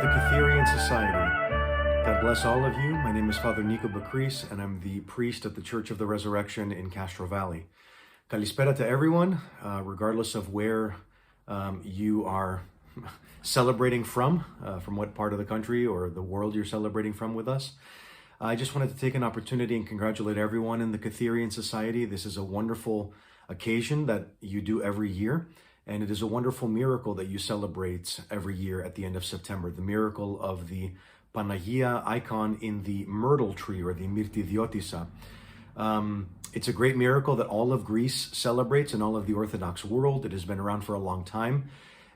Kytherian Society. God bless all of you. My name is Father Nico Bacris, and I'm the priest of the Church of the Resurrection in Castro Valley. Kalispera to everyone, regardless of where you are celebrating from what part of the country or the world you're celebrating from with us. I just wanted to take an opportunity and congratulate everyone in the Kytherian Society. This is a wonderful occasion that you do every year, and it is a wonderful miracle that you celebrate every year at the end of September, the miracle of the Panagia icon in the myrtle tree, or the Myrti Diotisa. It's a great miracle that all of Greece celebrates and all of the Orthodox world. It has been around for a long time,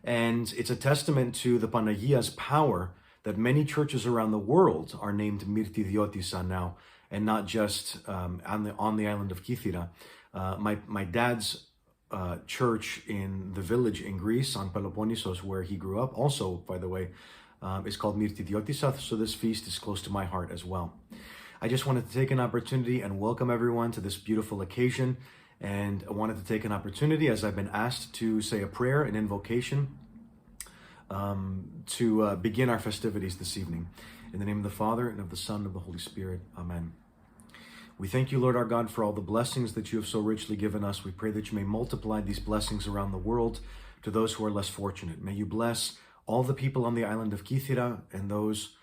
and it's a testament to the Panagia's power that many churches around the world are named Myrti Diotisa now, and not just on the island of Kythera. My dad's church in the village in Greece, on Peloponnesos, where he grew up, also, by the way, is called Myrti Diotisa, so this feast is close to my heart as well. I just wanted to take an opportunity and welcome everyone to this beautiful occasion, and I wanted to take an opportunity, as I've been asked, to say a prayer, an invocation, to begin our festivities this evening. In the name of the Father, and of the Son, and of the Holy Spirit. Amen. We thank you, Lord our God, for all the blessings that you have so richly given us. We pray that you may multiply these blessings around the world to those who are less fortunate. May you bless all the people on the island of Kythera and those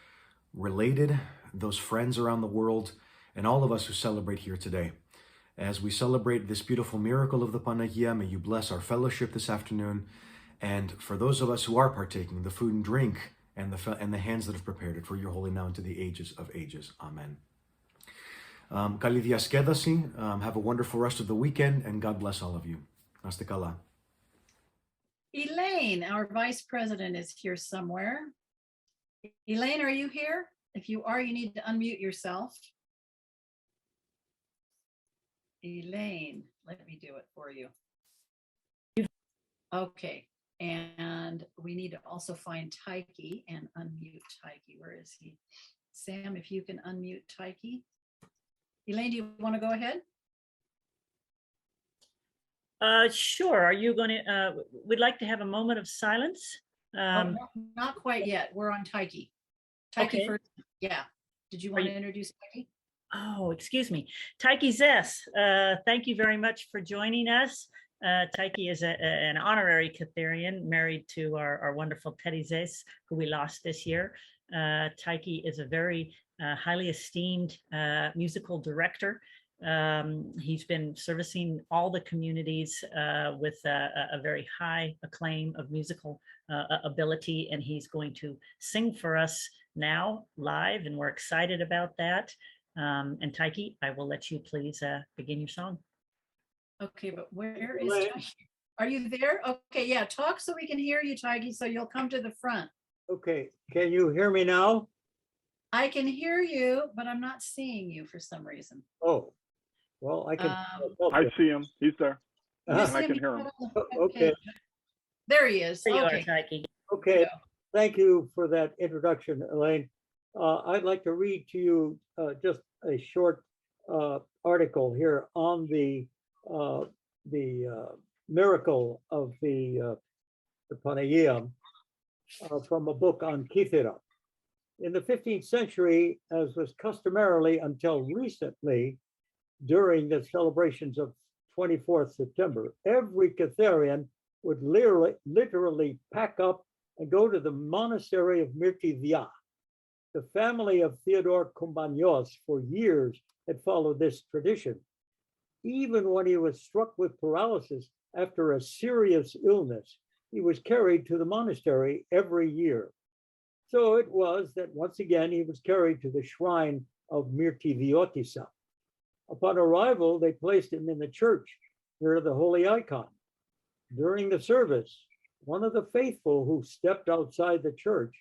related, those friends around the world, and all of us who celebrate here today. As we celebrate this beautiful miracle of the Panagia, may you bless our fellowship this afternoon. And for those of us who are partaking, the food and drink and the hands that have prepared it, for your holy now into the ages of ages. Amen. Kali diaskedasi, have a wonderful rest of the weekend, and God bless all of you. Naste kala. Elaine, our vice president, is here somewhere. Elaine, are you here? If you are, you need to unmute yourself. Elaine, let me do it for you. Okay, and we need to also find Tyke and unmute Tyke. Where is he? Sam, if you can unmute Tyke. Elaine, do you want to go ahead? Sure. Are you going to, we'd like to have a moment of silence. Oh, not quite yet. We're on Tyke. Tyke Okay. first. Yeah. Did you want to introduce Tyke? Oh, excuse me. Tyke Zess, thank you very much for joining us. Tyke is an honorary Ketherian, married to our wonderful Teddy Zess, who we lost this year. Tyke is a very highly esteemed musical director. He's been servicing all the communities with a very high acclaim of musical ability, and he's going to sing for us now live, and we're excited about that. And Tyke, I will let you please begin your song. Okay, but where is Tyke? Are you there? Okay, yeah, talk so we can hear you, Tyke, so you'll come to the front. Okay, can you hear me now? I can hear you, but I'm not seeing you for some reason. Oh, well, I can. I see him. He's there. You And see I him? can hear him. Okay. There he is. There you Okay. are, Tyke. Okay, thank you for that introduction, Elaine. I'd like to read to you just a short article here on the miracle of the Panagia from a book on Kythera. In the 15th century, as was customarily until recently, during the celebrations of 24th September, every Ketherian would literally pack up and go to the monastery of Myrti Dia. The family of Theodore Compagnos for years had followed this tradition. Even when he was struck with paralysis after a serious illness, he was carried to the monastery every year. So it was that once again he was carried to the shrine of Myrti Diotisa. Upon arrival, they placed him in the church near the holy icon. During the service, one of the faithful who stepped outside the church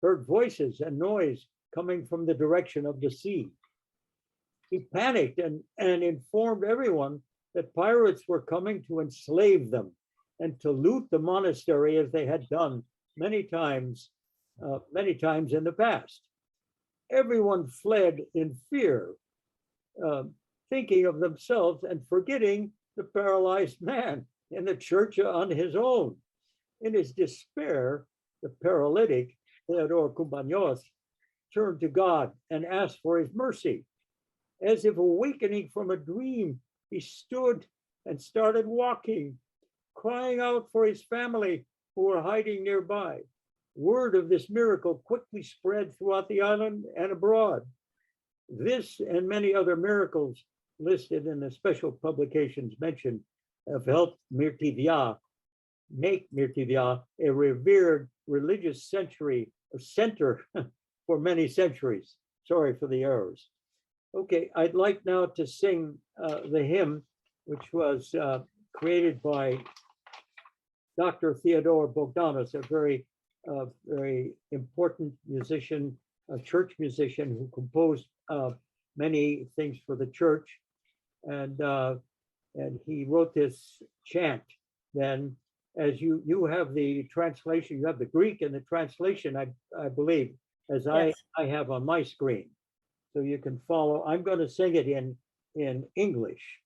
heard voices and noise coming from the direction of the sea. He panicked and informed everyone that pirates were coming to enslave them and to loot the monastery, as they had done many times in the past. Everyone fled in fear, thinking of themselves and forgetting the paralyzed man in the church on his own. In his despair, the paralytic Theodore Cubanos, turned to God and asked for his mercy. As if awakening from a dream, he stood and started walking, crying out for his family who were hiding nearby. Word of this miracle quickly spread throughout the island and abroad. This and many other miracles listed in the special publications mentioned have helped Mirtidya make Mirtidya a revered religious center for many centuries. Sorry for the errors. Okay, I'd like now to sing the hymn, which was created by Dr. Theodore Bogdanos, a very important musician, a church musician who composed many things for the church. And he wrote this chant. Then, as you have the translation, you have the Greek and the translation, I believe, as Yes. I have on my screen. So you can follow. I'm going to sing it in English.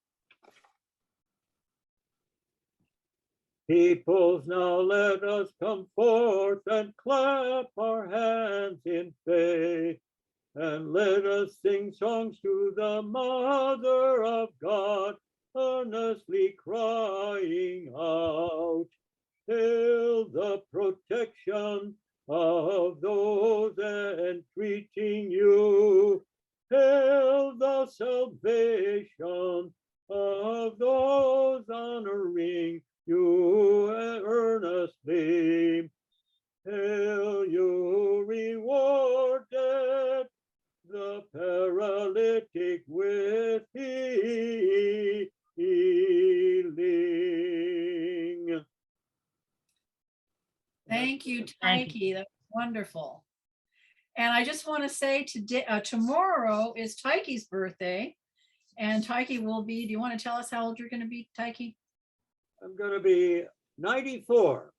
Peoples, now let us come forth and clap our hands in faith, and let us sing songs to the Mother of God, earnestly crying out, hail the protection of those entreating you, hail the salvation of those honoring you earnestly. Hail, you rewarded the paralytic with healing. Thank you, Thank Tyke. That's wonderful. And I just want to say today, tomorrow is Tyke's birthday, and Tyke will be. Do you want to tell us how old you're going to be, Tyke? I'm going to be 94.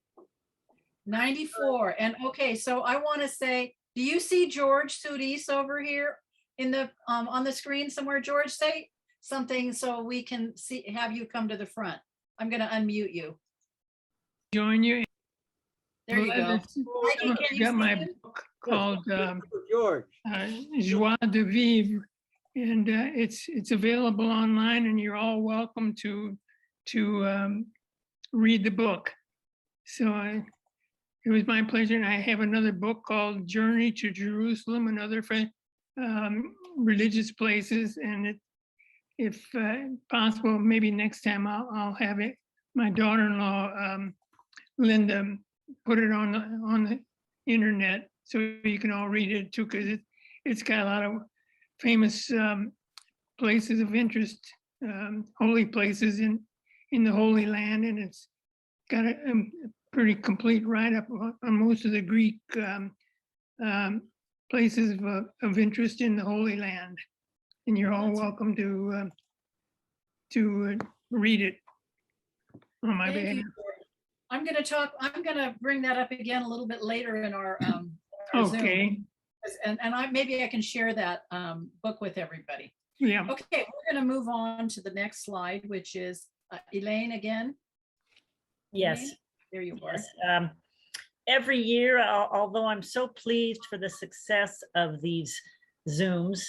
94. And okay, so I want to say, do you see George Soudis over here in the on the screen somewhere? George, say something so we can see, have you come to the front. I'm going to unmute you. Join you. There you go. Tyke, can I you got see my him? book called George. Joie de Vivre, and it's available online, and you're all welcome to read the book. So it was my pleasure, and I have another book called Journey to Jerusalem and Other Religious Places, and if possible, maybe next time I'll have it. My daughter-in-law, Linda, put it on the internet so you can all read it too, because it's got a lot of famous places of interest, holy places in the Holy Land, and it's got a pretty complete write-up on most of the Greek places of interest in the Holy Land, and you're all welcome to read it on my Thank you, behalf. George. I'm going to bring that up again a little bit later in our Zoom. Okay. And maybe I can share that book with everybody. Yeah. Okay, we're going to move on to the next slide, which is Elaine again. Yes. Elaine? There you are. Yes. Every year, although I'm so pleased for the success of these Zooms,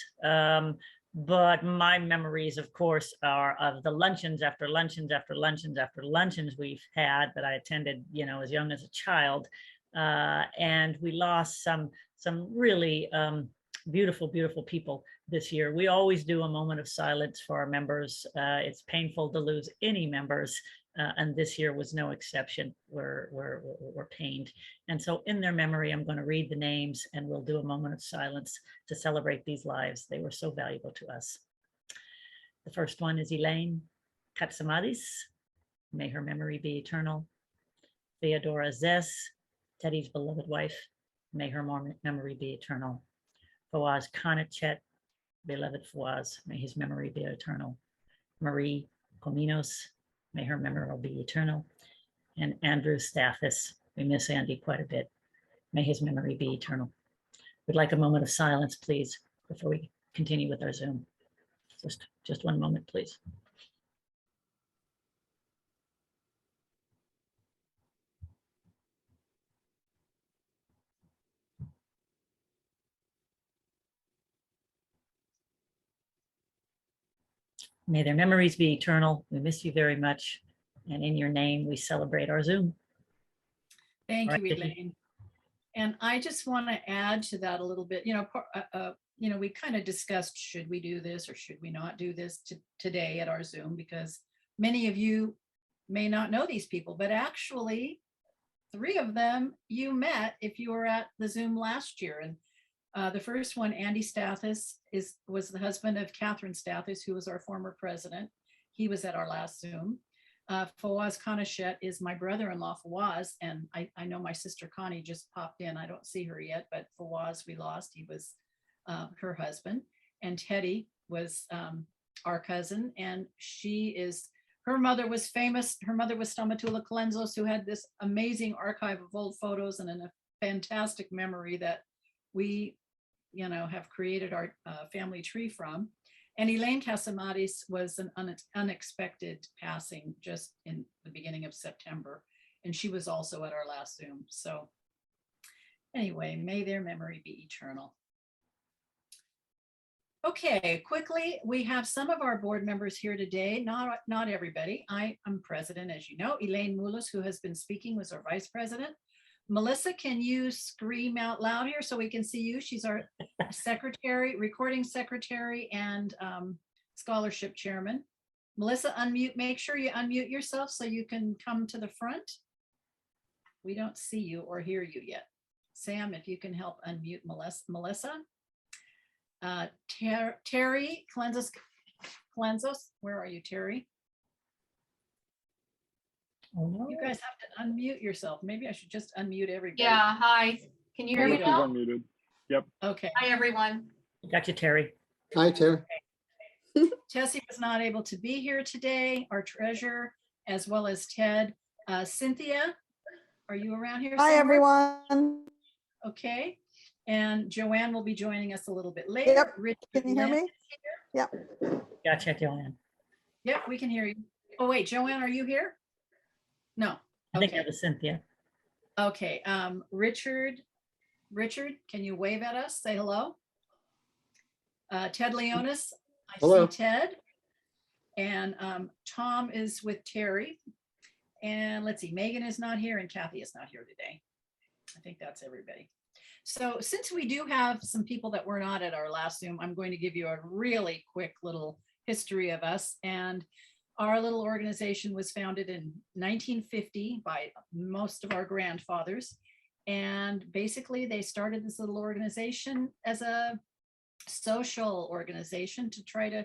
but my memories, of course, are of the luncheons after luncheons after luncheons after luncheons we've had that I attended, as young as a child, and we lost some really beautiful, beautiful people this year. We always do a moment of silence for our members. It's painful to lose any members. And this year was no exception. We're pained. And so in their memory, I'm going to read the names and we'll do a moment of silence to celebrate these lives. They were so valuable to us. The first one is Elaine Katsamadis. May her memory be eternal. Theodora Zess, Teddy's beloved wife. May her memory be eternal. Fawaz Khanachet, beloved Fawaz. May his memory be eternal. Marie Cominos. May her memory be eternal. And Andrew Stathis, we miss Andy quite a bit. May his memory be eternal. We'd like a moment of silence, please, before we continue with our Zoom. Just one moment, please. May their memories be eternal. We miss you very much. And in your name, we celebrate our Zoom. Thank All you, right, Vicky. Elaine. And I just want to add to that a little bit. We kind of discussed, should we do this or should we not do this today at our Zoom? Because many of you may not know these people, but actually 3 of them you met if you were at the Zoom last year. And the first one, Andy Stathis, was the husband of Catherine Stathis, who was our former president. He was at our last Zoom. Fawaz Khanashet is my brother-in-law, Fawaz, and I know my sister Connie just popped in. I don't see her yet, but Fawaz we lost. He was her husband. And Teddy was our cousin, and her mother was famous. Her mother was Stomatula Kalenzos, who had this amazing archive of old photos and a fantastic memory that we, have created our family tree from. And Elaine Casamatis was an unexpected passing just in the beginning of September. And she was also at our last Zoom. So anyway, may their memory be eternal. Okay, quickly, we have some of our board members here today, not everybody. I am president, as you know. Elaine Moulos, who has been speaking, was our vice president. Melissa, can you scream out loud here so we can see you? She's our secretary, recording secretary, and scholarship chairman. Melissa, unmute. Make sure you unmute yourself so you can come to the front. We don't see you or hear you yet. Sam, if you can help unmute Melissa. Terry Kalenzos, where are you, Terry? Oh, no. You guys have to unmute yourself. Maybe I should just unmute everybody. Yeah, hi. Can you hear me Melissa's now? unmuted. Okay. Hi, everyone. Got you, Terry. Hi, Terry. Tessie was not able to be here today, our treasurer, as well as Ted. Cynthia, are you around here? Hi, somewhere? everyone. Okay. And Joanne will be joining us a little bit later. Yep. Richard Can you hear Lynn- me? Gotcha, Joanne. Yep, we can hear you. Oh, wait, Joanne, are you here? No. I think Okay. that was Cynthia. Okay, Richard, can you wave at us? Say hello. Ted Leonis, I Hello. see Ted. And Tom is with Terry. And let's see, Megan is not here and Kathy is not here today. I think that's everybody. So since we do have some people that were not at our last Zoom, I'm going to give you a really quick little history of us. And our little organization was founded in 1950 by most of our grandfathers. And basically they started this little organization as a social organization to try to,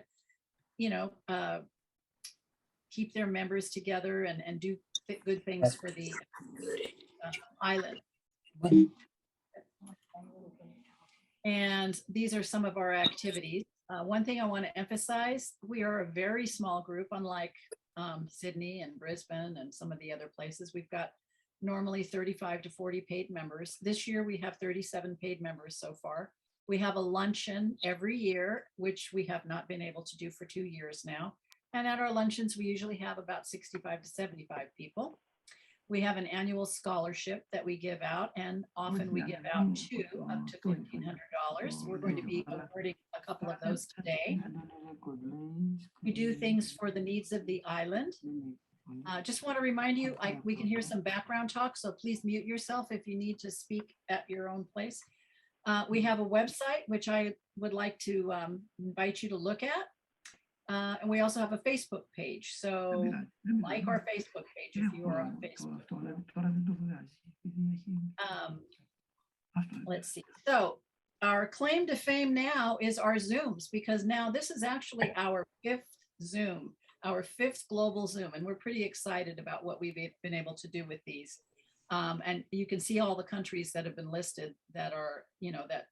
keep their members together and do good things for the island. And these are some of our activities. One thing I want to emphasize, we are a very small group, unlike Sydney and Brisbane and some of the other places. We've got normally 35 to 40 paid members. This year we have 37 paid members so far. We have a luncheon every year, which we have not been able to do for 2 years now. And at our luncheons, we usually have about 65 to 75 people. We have an annual scholarship that we give out, and often we give out two up to $1,500. We're going to be awarding a couple of those today. We do things for the needs of the island. Just want to remind you, we can hear some background talk, so please mute yourself if you need to speak at your own place. We have a website, which I would like to invite you to look at. And we also have a Facebook page. So like our Facebook page if you are on Facebook. Let's see. So our claim to fame now is our Zooms, because now this is actually our 5th Zoom, our 5th global Zoom. And we're pretty excited about what we've been able to do with these. And you can see all the countries that have been listed that are,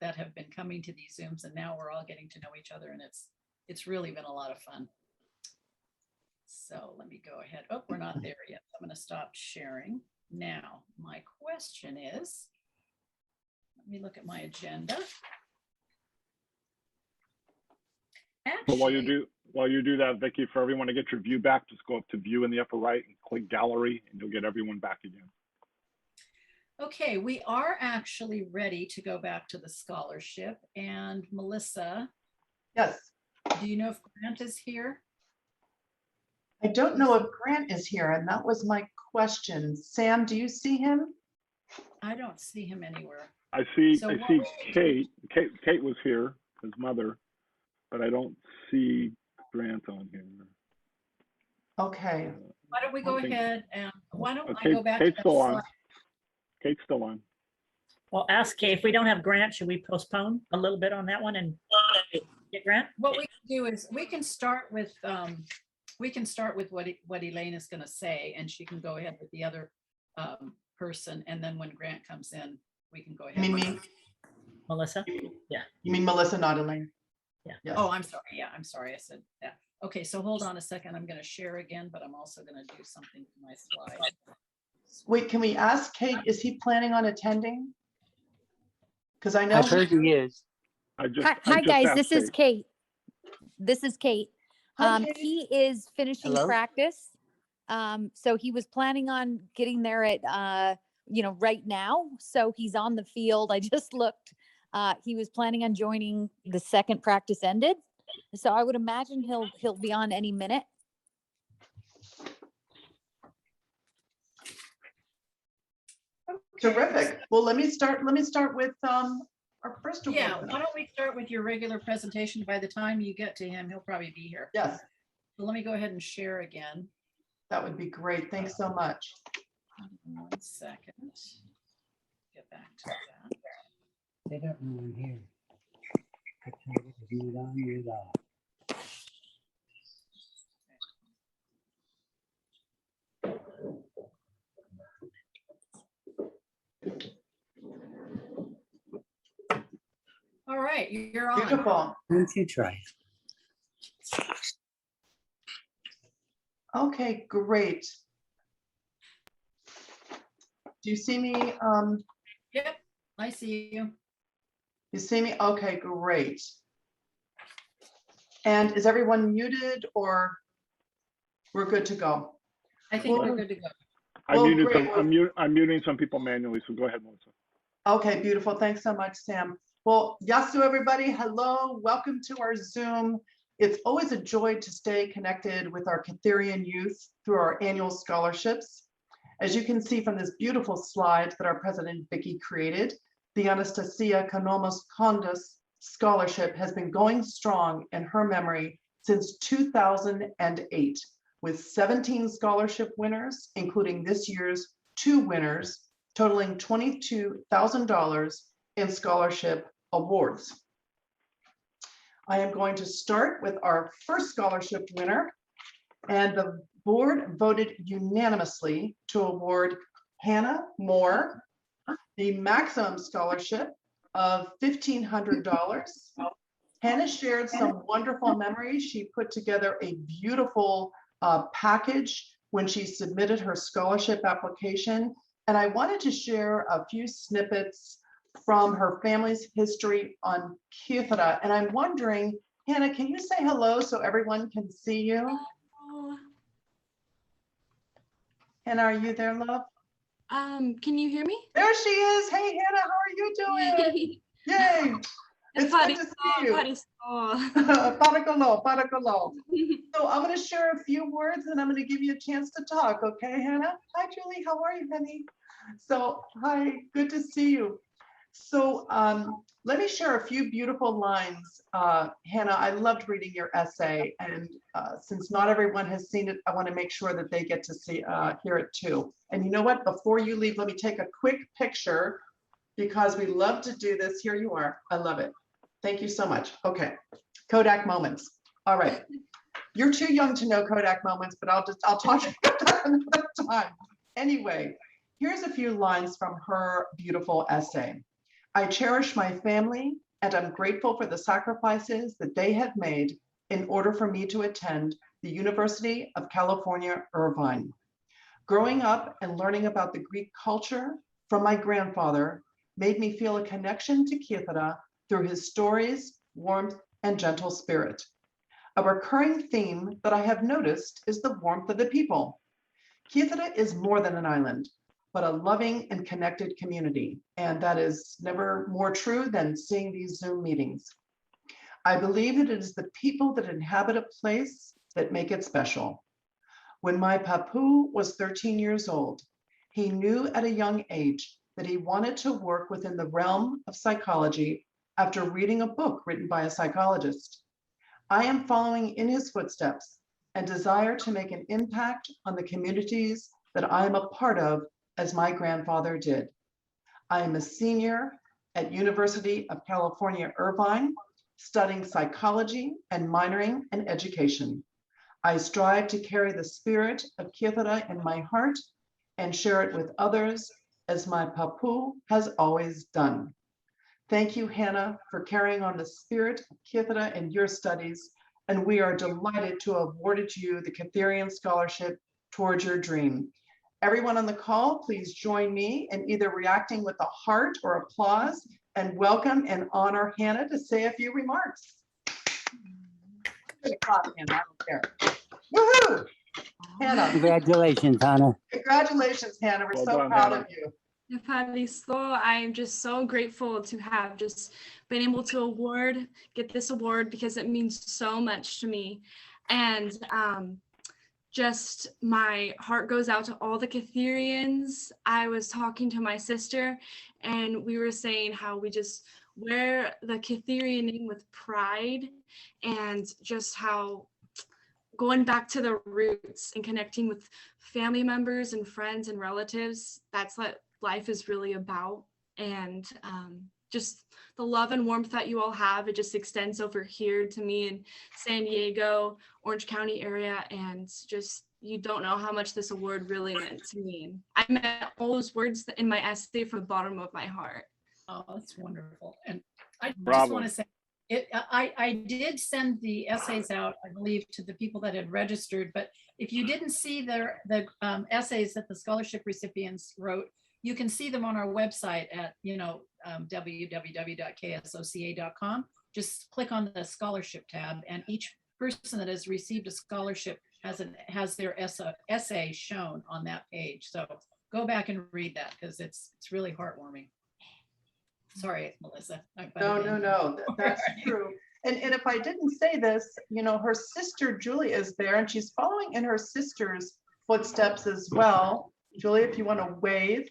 that have been coming to these Zooms. And now we're all getting to know each other, and it's really been a lot of fun. So let me go ahead. Oh, we're not there yet. I'm going to stop sharing. Now, my question is, let me look at my agenda. But while you Actually, do that, Vicky, for everyone to get your view back, just go up to view in the upper right and click gallery, and you'll get everyone back again. okay, we are actually ready to go back to the scholarship. And Melissa, Yes. do you know if Grant is here? I don't know if Grant is here, and that was my question. Sam, do you see him? I don't see him anywhere. I see So what see we should Kate. Kate was here, his mother, but I don't see Grant on here. Okay, Why don't we go Okay. ahead and why don't I Kate, go back to Kate's that still on. slide? Kate's still on. Well, ask Kay, if we don't have Grant, should we postpone a little bit on that one and get Grant? What we can do is we can start with what Elaine is going to say, and she can go ahead with the other person, and then when Grant comes in, we can go you ahead. mean me? Melissa? You mean Melissa, not Elaine? Yeah. Yes. Oh, I'm sorry. Yeah, I'm sorry. I said that. Okay, so hold on a second. I'm going to share again, but I'm also going to do something to my slide. Wait, can we ask Kate, is he planning on attending? Because I know. I've heard he is. I just Hi, guys, asked this is Kate. Kate. This is Kate. Hi, Kate. He is finishing Hello? practice. So he was planning on getting there at, right now. So he's on the field. I just looked. He was planning on joining the second practice ended. So I would imagine he'll be on any minute. Terrific. Well, let me start with our first award Yeah, winner. why don't we start with your regular presentation? By the time you get to him, he'll probably be here. Yes, So let me go ahead and share again. that would be great. Thanks so much. 1 second. Get back to that. They don't know I'm here. Mute on, mute off. All right, you're on. Beautiful. Don't you try. Okay, great. Do you see me? Yep, I see you. You see me? Okay, great. And is everyone muted or we're good to go? I think Well, we're good to go. I Well, muted great. I'm muting some people manually, so go ahead, Melissa. Okay, beautiful. Thanks so much, Sam. Well, yasu everybody. Hello, welcome to our Zoom. It's always a joy to stay connected with our Ketherian youth through our annual scholarships. As you can see from this beautiful slide that our president Vicky created, the Anastasia Konomos Kondas Scholarship has been going strong in her memory since 2008, with 17 scholarship winners, including this year's 2 winners, totaling $22,000 in scholarship awards. I am going to start with our first scholarship winner, and the board voted unanimously to award Hannah Moore the maximum scholarship of $1,500. Hannah shared some wonderful memories. She put together a beautiful package when she submitted her scholarship application. And I wanted to share a few snippets from her family's history on Kythera. And I'm wondering, Hannah, can you say hello so everyone can see you? Hannah, are you there, love? Can you hear me? There she is. Hey, Hannah, how are you doing? Yay. It's good to see you. Paracolo, paracolo. So I'm going to share a few words and I'm going to give you a chance to talk. Okay, Hannah? Hi, Julie. How are you, honey? So, hi, good to see you. So let me share a few beautiful lines. Hannah, I loved reading your essay. And since not everyone has seen it, I want to make sure that they get to see hear it too. And you know what? Before you leave, let me take a quick picture because we love to do this. Here you are. I love it. Thank you so much. Okay, Kodak moments. All right. You're too young to know Kodak moments, but I'll talk to you about that another time. Anyway, here's a few lines from her beautiful essay. I cherish my family and I'm grateful for the sacrifices that they have made in order for me to attend the University of California, Irvine. Growing up and learning about the Greek culture from my grandfather made me feel a connection to Kythera through his stories, warmth, and gentle spirit. A recurring theme that I have noticed is the warmth of the people. Kythera is more than an island, but a loving and connected community. And that is never more true than seeing these Zoom meetings. I believe that it is the people that inhabit a place that make it special. When my papu was 13 years old, he knew at a young age that he wanted to work within the realm of psychology after reading a book written by a psychologist. I am following in his footsteps and desire to make an impact on the communities that I am a part of as my grandfather did. I am a senior at University of California, Irvine, studying psychology and minoring in education. I strive to carry the spirit of Kythera in my heart and share it with others as my papu has always done. Thank you, Hannah, for carrying on the spirit of Kythera in your studies, and we are delighted to have awarded you the Ketherian Scholarship towards your dream. Everyone on the call, please join me in either reacting with a heart or applause and welcome and honor Hannah to say a few remarks. Clap, Hannah, I don't care. Woohoo! Hannah. Congratulations, Hannah. Congratulations, Hannah. We're Well so done, proud Hannah. of you. I am just so grateful to have just been able to get this award because it means so much to me. And just my heart goes out to all the Kytherians. I was talking to my sister and we were saying how we just wear the Kytherian name with pride and just how going back to the roots and connecting with family members and friends and relatives, that's what life is really about. And just the love and warmth that you all have, it just extends over here to me in San Diego, Orange County area. And just, you don't know how much this award really meant to me. I meant all those words in my essay from the bottom of my heart. Oh, that's wonderful. And I just Bravo. want to say, I did send the essays out, I believe, to the people that had registered, but if you didn't see the essays that the scholarship recipients wrote, you can see them on our website at, www.ksoca.com. Just click on the scholarship tab, and each person that has received a scholarship has their essay shown on that page. So go back and read that because it's really heartwarming. Sorry, Melissa. No, that's true. And if I didn't say this, her sister Julia is there and she's following in her sister's footsteps as well. Julia, if you want to wave,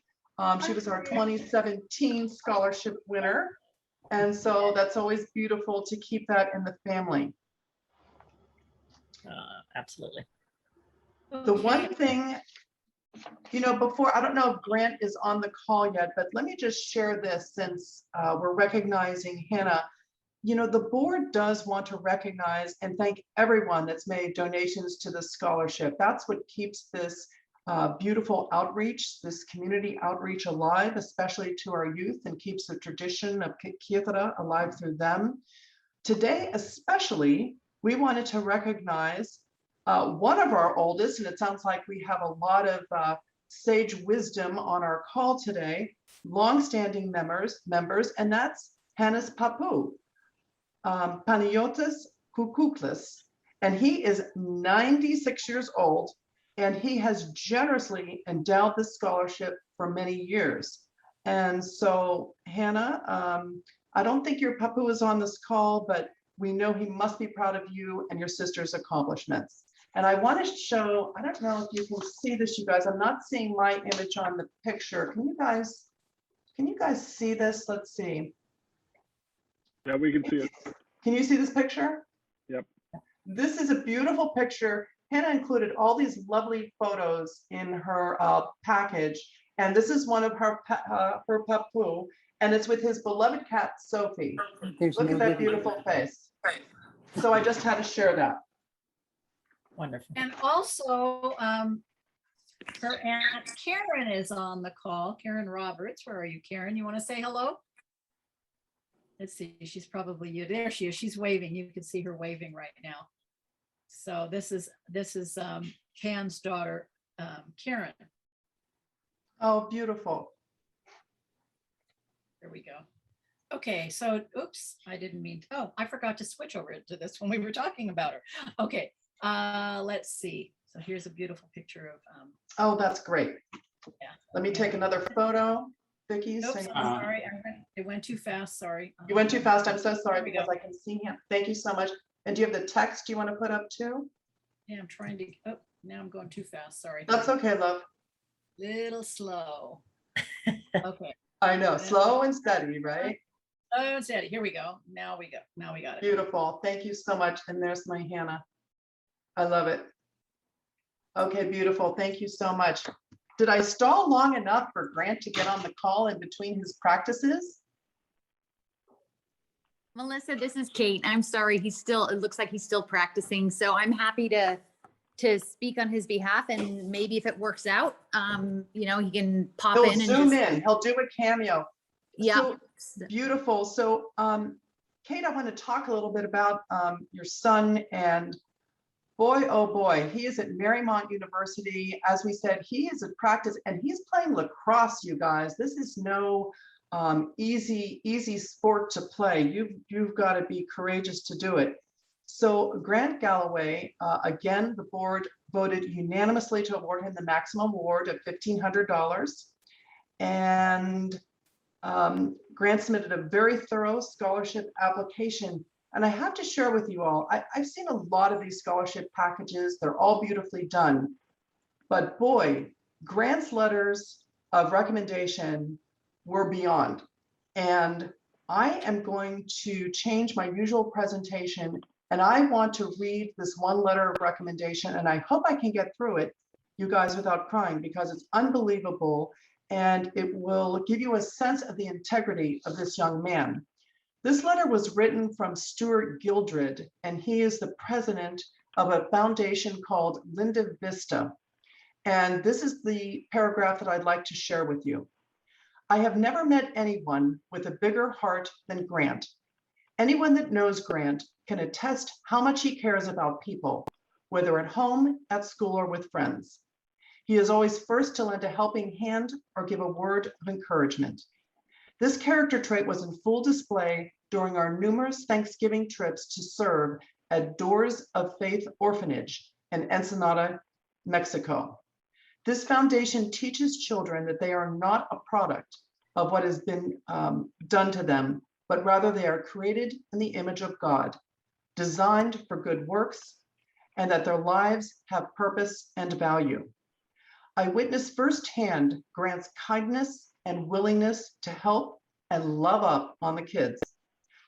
she was our 2017 scholarship winner. And so that's always beautiful to keep that in the family. Absolutely. The one thing, before, I don't know if Grant is on the call yet, but let me just share this since we're recognizing Hannah. The board does want to recognize and thank everyone that's made donations to the scholarship. That's what keeps this beautiful outreach, this community outreach alive, especially to our youth, and keeps the tradition of Kythera alive through them. Today, especially, we wanted to recognize one of our oldest, and it sounds like we have a lot of sage wisdom on our call today, longstanding members, and that's Hannah's papu, Panagiotis Kukuklis, and he is 96 years old, and he has generously endowed this scholarship for many years. And so, Hannah, I don't think your papu is on this call, but we know he must be proud of you and your sister's accomplishments. And I want to show, I don't know if you can see this, you guys. I'm not seeing my image on the picture. Can you guys see this? Let's see. Yeah, we can see it. Can you see this picture? Yep. This is a beautiful picture. Hannah included all these lovely photos in her package. And this is one of her papu, and it's with his beloved cat, Sophie. Look at that beautiful face. So I just had to share that. Wonderful. And also, her aunt Karen is on the call. Karen Roberts, where are you, Karen? You want to say hello? Let's see, she's probably you. There she is. She's waving. You can see her waving right now. So this is Pan's daughter, Karen. Oh, beautiful. There we go. Okay, so oops, I didn't mean to. Oh, I forgot to switch over to this when we were talking about her. Okay, let's see. So here's a beautiful picture of. Oh, that's great. Yeah. Let me take another photo. Vicki, Oops, say- I'm sorry, it went too fast. Sorry. You went too fast. I'm so sorry There we because go. I can see him. Thank you so much. And do you have the text you want to put up too? Yeah, I'm trying to. Oh, now I'm going too fast. Sorry. That's okay, love. Little slow. Okay. I know, slow and steady, right? Oh, steady. Here we go. Now we go. Now we got it. Beautiful. Thank you so much. And there's my Hannah. I love it. Okay, beautiful. Thank you so much. Did I stall long enough for Grant to get on the call in between his practices? Melissa, this is Kate. I'm sorry. It looks like he's still practicing. So I'm happy to speak on his behalf, and maybe if it works out, he can pop He'll in and zoom just, in. He'll do a cameo. yeah. So, beautiful. So, Kate, I want to talk a little bit about your son, and boy, oh boy, he is at Marymount University. As we said, he is at practice and he's playing lacrosse, you guys. This is no easy sport to play. You've got to be courageous to do it. So Grant Galloway, again, the board voted unanimously to award him the maximum award of $1,500. And Grant submitted a very thorough scholarship application. And I have to share with you all, I've seen a lot of these scholarship packages. They're all beautifully done. But boy, Grant's letters of recommendation were beyond. And I am going to change my usual presentation, and I want to read this one letter of recommendation, and I hope I can get through it, you guys, without crying, because it's unbelievable, and it will give you a sense of the integrity of this young man. This letter was written from Stuart Gildred, and he is the president of a foundation called Linda Vista. And this is the paragraph that I'd like to share with you. I have never met anyone with a bigger heart than Grant. Anyone that knows Grant can attest how much he cares about people, whether at home, at school, or with friends. He is always first to lend a helping hand or give a word of encouragement. This character trait was in full display during our numerous Thanksgiving trips to serve at Doors of Faith Orphanage in Ensenada, Mexico. This foundation teaches children that they are not a product of what has been done to them, but rather they are created in the image of God, designed for good works, and that their lives have purpose and value. I witnessed firsthand Grant's kindness and willingness to help and love up on the kids,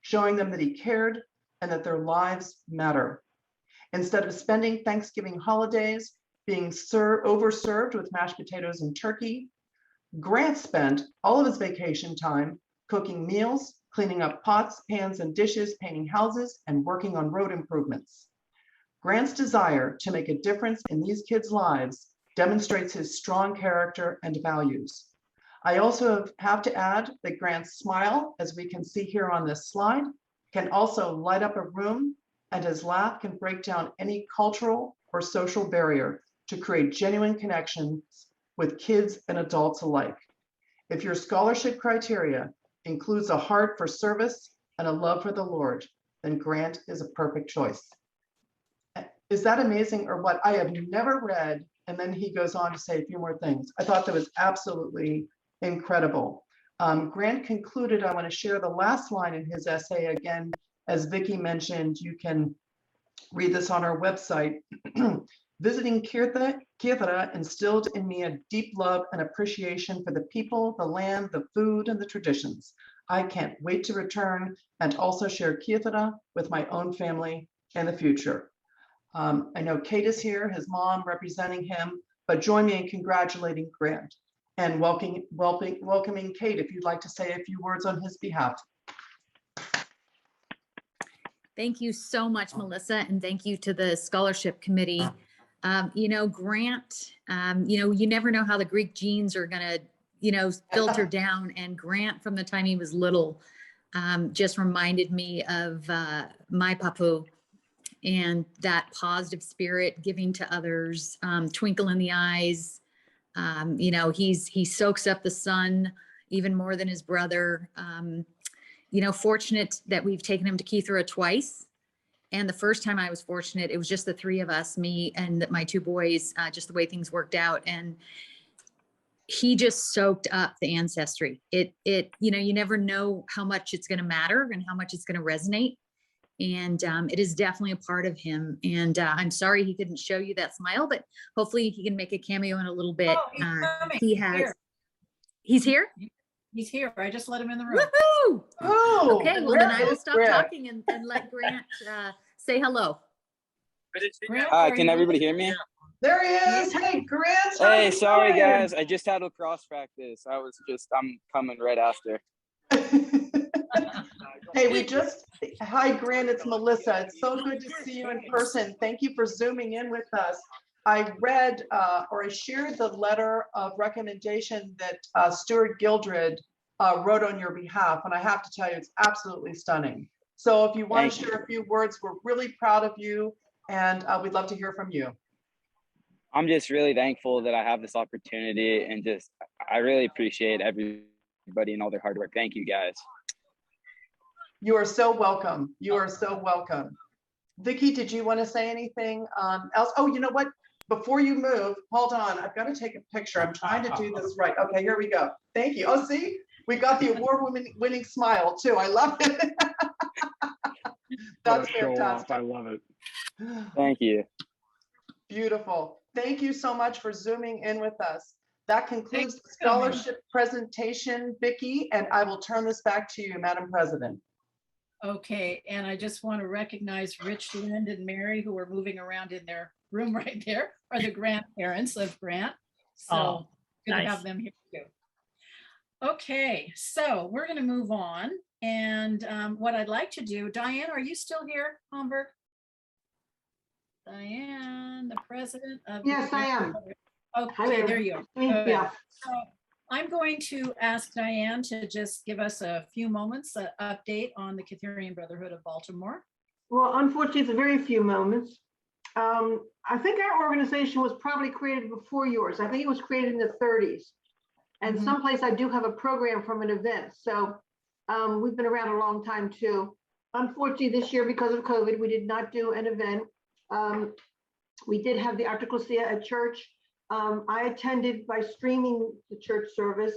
showing them that he cared and that their lives matter. Instead of spending Thanksgiving holidays being overserved with mashed potatoes and turkey, Grant spent all of his vacation time cooking meals, cleaning up pots, pans, and dishes, painting houses, and working on road improvements. Grant's desire to make a difference in these kids' lives demonstrates his strong character and values. I also have to add that Grant's smile, as we can see here on this slide, can also light up a room, and his laugh can break down any cultural or social barrier to create genuine connections with kids and adults alike. If your scholarship criteria includes a heart for service and a love for the Lord, then Grant is a perfect choice. Is that amazing or what? I have never read, and then he goes on to say a few more things. I thought that was absolutely incredible. Grant concluded, I want to share the last line in his essay again. As Vicki mentioned, you can read this on our website. Visiting Kythera instilled in me a deep love and appreciation for the people, the land, the food, and the traditions. I can't wait to return and also share Kythera with my own family in the future. I know Kate is here, his mom representing him, but join me in congratulating Grant and welcoming Kate, if you'd like to say a few words on his behalf. Thank you so much, Melissa, and thank you to the scholarship committee. Grant, you never know how the Greek genes are gonna, filter down, and Grant from the time he was little just reminded me of my papu and that positive spirit, giving to others, twinkle in the eyes. He soaks up the sun even more than his brother. Fortunate that we've taken him to Kythera twice. And the first time I was fortunate, it was just the three of us, me and my two boys, just the way things worked out. And he just soaked up the ancestry. You never know how much it's going to matter and how much it's going to resonate. And it is definitely a part of him. And I'm sorry he couldn't show you that smile, but hopefully he can make a cameo in a little bit. Oh, he's coming. He has, he's here? He's here. I just let him in the room. Woohoo! Oh, Okay, well where then I will is stop Grant? talking and let Grant say hello. Grant, Hi, are can you everybody ready? hear me? There he is. Hey, Grant. how Hey, you sorry doing? guys, I just had lacrosse practice. I'm coming right after. Hey, hi, Grant, it's Melissa. It's so good to see you in person. Thank you for zooming in with us. I read or I shared the letter of recommendation that Stuart Gildred wrote on your behalf, and I have to tell you, it's absolutely stunning. So if you want to share a few words, we're really proud of you, and we'd love to hear from you. I'm just really thankful that I have this opportunity, and I really appreciate everybody and all their hard work. Thank you guys. You are so welcome. You are so welcome. Vicky, did you want to say anything else? Oh, you know what? Before you move, hold on. I've got to take a picture. I'm trying to do this right. Okay, here we go. Thank you. Oh, see, we got the award-winning smile too. I love it. That's fantastic. I love it. Thank you. Beautiful. Thank you so much for zooming in with us. That concludes the scholarship presentation, Vicky, and I will turn this back to you, Madam President. Okay, and I just want to recognize Rich, Lind, and Mary, who are moving around in their room right there, are the grandparents of Grant. So good to have them here too. Okay, so we're going to move on. And what I'd like to do, Diane, are you still here, Homburg? Diane, the president of. Yes, I am. Okay, there you are. Yeah. So I'm going to ask Diane to just give us a few moments, an update on the Kytherian Brotherhood of Baltimore. Well, unfortunately, it's a very few moments. I think our organization was probably created before yours. I think it was created in the 30s. And someplace I do have a program from an event. So we've been around a long time too. Unfortunately, this year, because of COVID, we did not do an event. We did have the Articlesia at church. I attended by streaming the church service.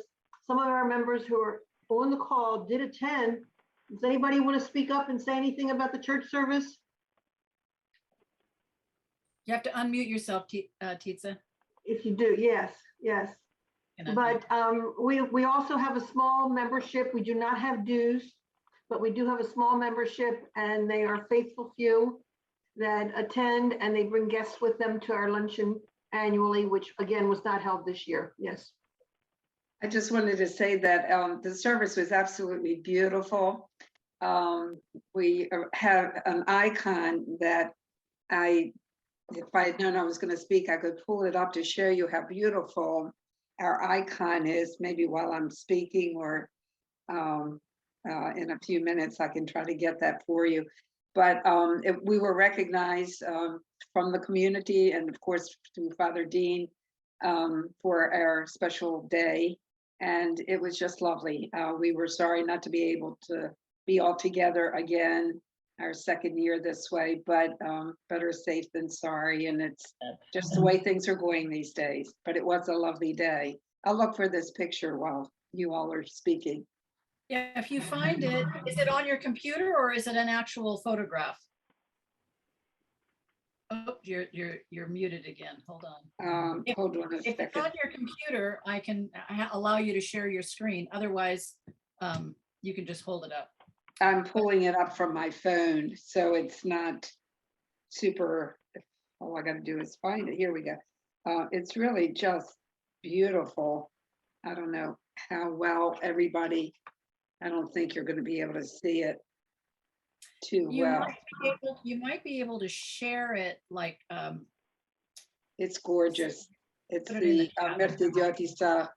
Some of our members who are on the call did attend. Does anybody want to speak up and say anything about the church service? You have to unmute yourself, Titsa. If you do, yes, yes. But we also have a small membership. We do not have dues, but we do have a small membership, and they are faithful few that attend, and they bring guests with them to our luncheon annually, which again was not held this year. Yes. I just wanted to say that the service was absolutely beautiful. We have an icon that if I had known I was going to speak, I could pull it up to show you how beautiful our icon is. Maybe while I'm speaking, or in a few minutes, I can try to get that for you. But we were recognized from the community, and of course through Father Dean, for our special day. And it was just lovely. We were sorry not to be able to be all together again, our second year this way, but better safe than sorry. And it's just the way things are going these days. But it was a lovely day. I'll look for this picture while you all are speaking. Yeah, if you find it, is it on your computer or is it an actual photograph? Oh, you're muted again. Hold on. Hold on a second. If it's on your computer, I can allow you to share your screen. Otherwise, you can just hold it up. I'm pulling it up from my phone, so it's not super. All I got to do is find it. Here we go. It's really just beautiful. I don't know how well everybody. I don't think you're going to be able to see it too well. You might be able to share it like. It's gorgeous. It's the Mertidiotisa,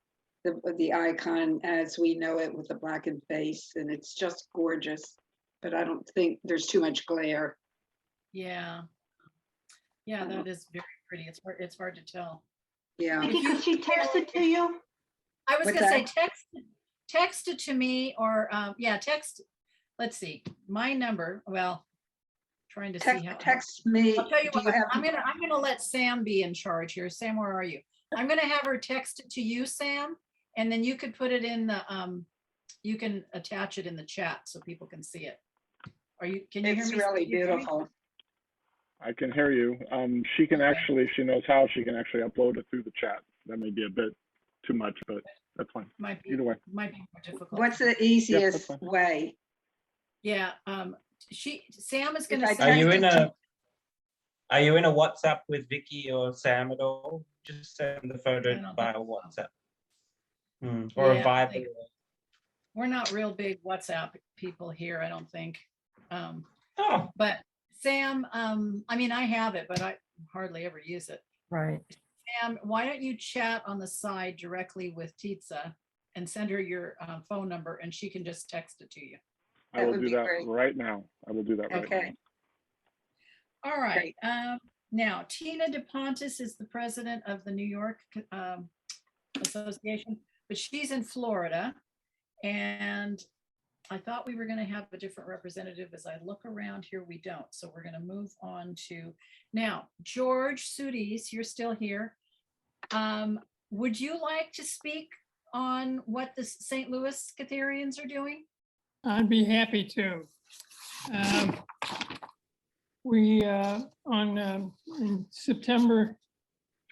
the icon as we know it, with the blackened face, and it's just gorgeous. But I don't think there's too much glare. Yeah, yeah, that is very pretty. It's hard to tell. Yeah. Vicky, could she text it to you? I was going to say text it to me, or yeah, text. Let's see, my number. Well, trying to see how. Text me. I'll tell you what. I'm gonna let Sam be in charge here. Sam, where are you? I'm gonna have her text it to you, Sam, and then you could put it in the. You can attach it in the chat so people can see it. can you hear It's me? really You hear me? beautiful. I can hear you. She can actually, if she knows how, she can actually upload it through the chat. That may be a bit too much, but that's fine. Either way. Might be more difficult. What's the that's easiest fine. way? Yeah, Sam is If gonna I send Are you you in the- Are you in a WhatsApp with Vicky or Sam at all? Just send the I photo don't via think WhatsApp. Or Yeah, a I Viber. think- We're not real big WhatsApp people here, I don't think. But Sam, I mean, I have it, but I hardly ever use it. Right. Sam, why don't you chat on the side directly with Titsa and send her your phone number and she can just text it to you. I will do that right now. I will do that right now. Okay. All right. Now, Tina Depontis is the president of the New York Association, but she's in Florida. And I thought we were going to have a different representative. As I look around here, we don't. So we're going to move on to now, George Soudis, you're still here. Would you like to speak on what the St. Louis Ketherians are doing? I'd be happy to. We, in September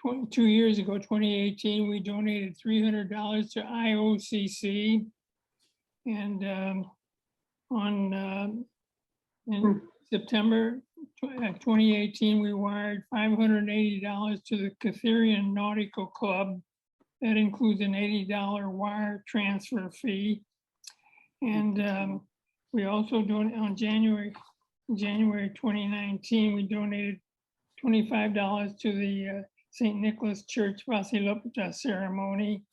2 years ago, 2018, we donated $300 to IOCC. And in September 2018, we wired $580 to the Kytherian Nautical Club. That includes an $80 wire transfer fee. And we also donated on January 2019, we donated $25 to the St. Nicholas Church Vasilopita ceremony.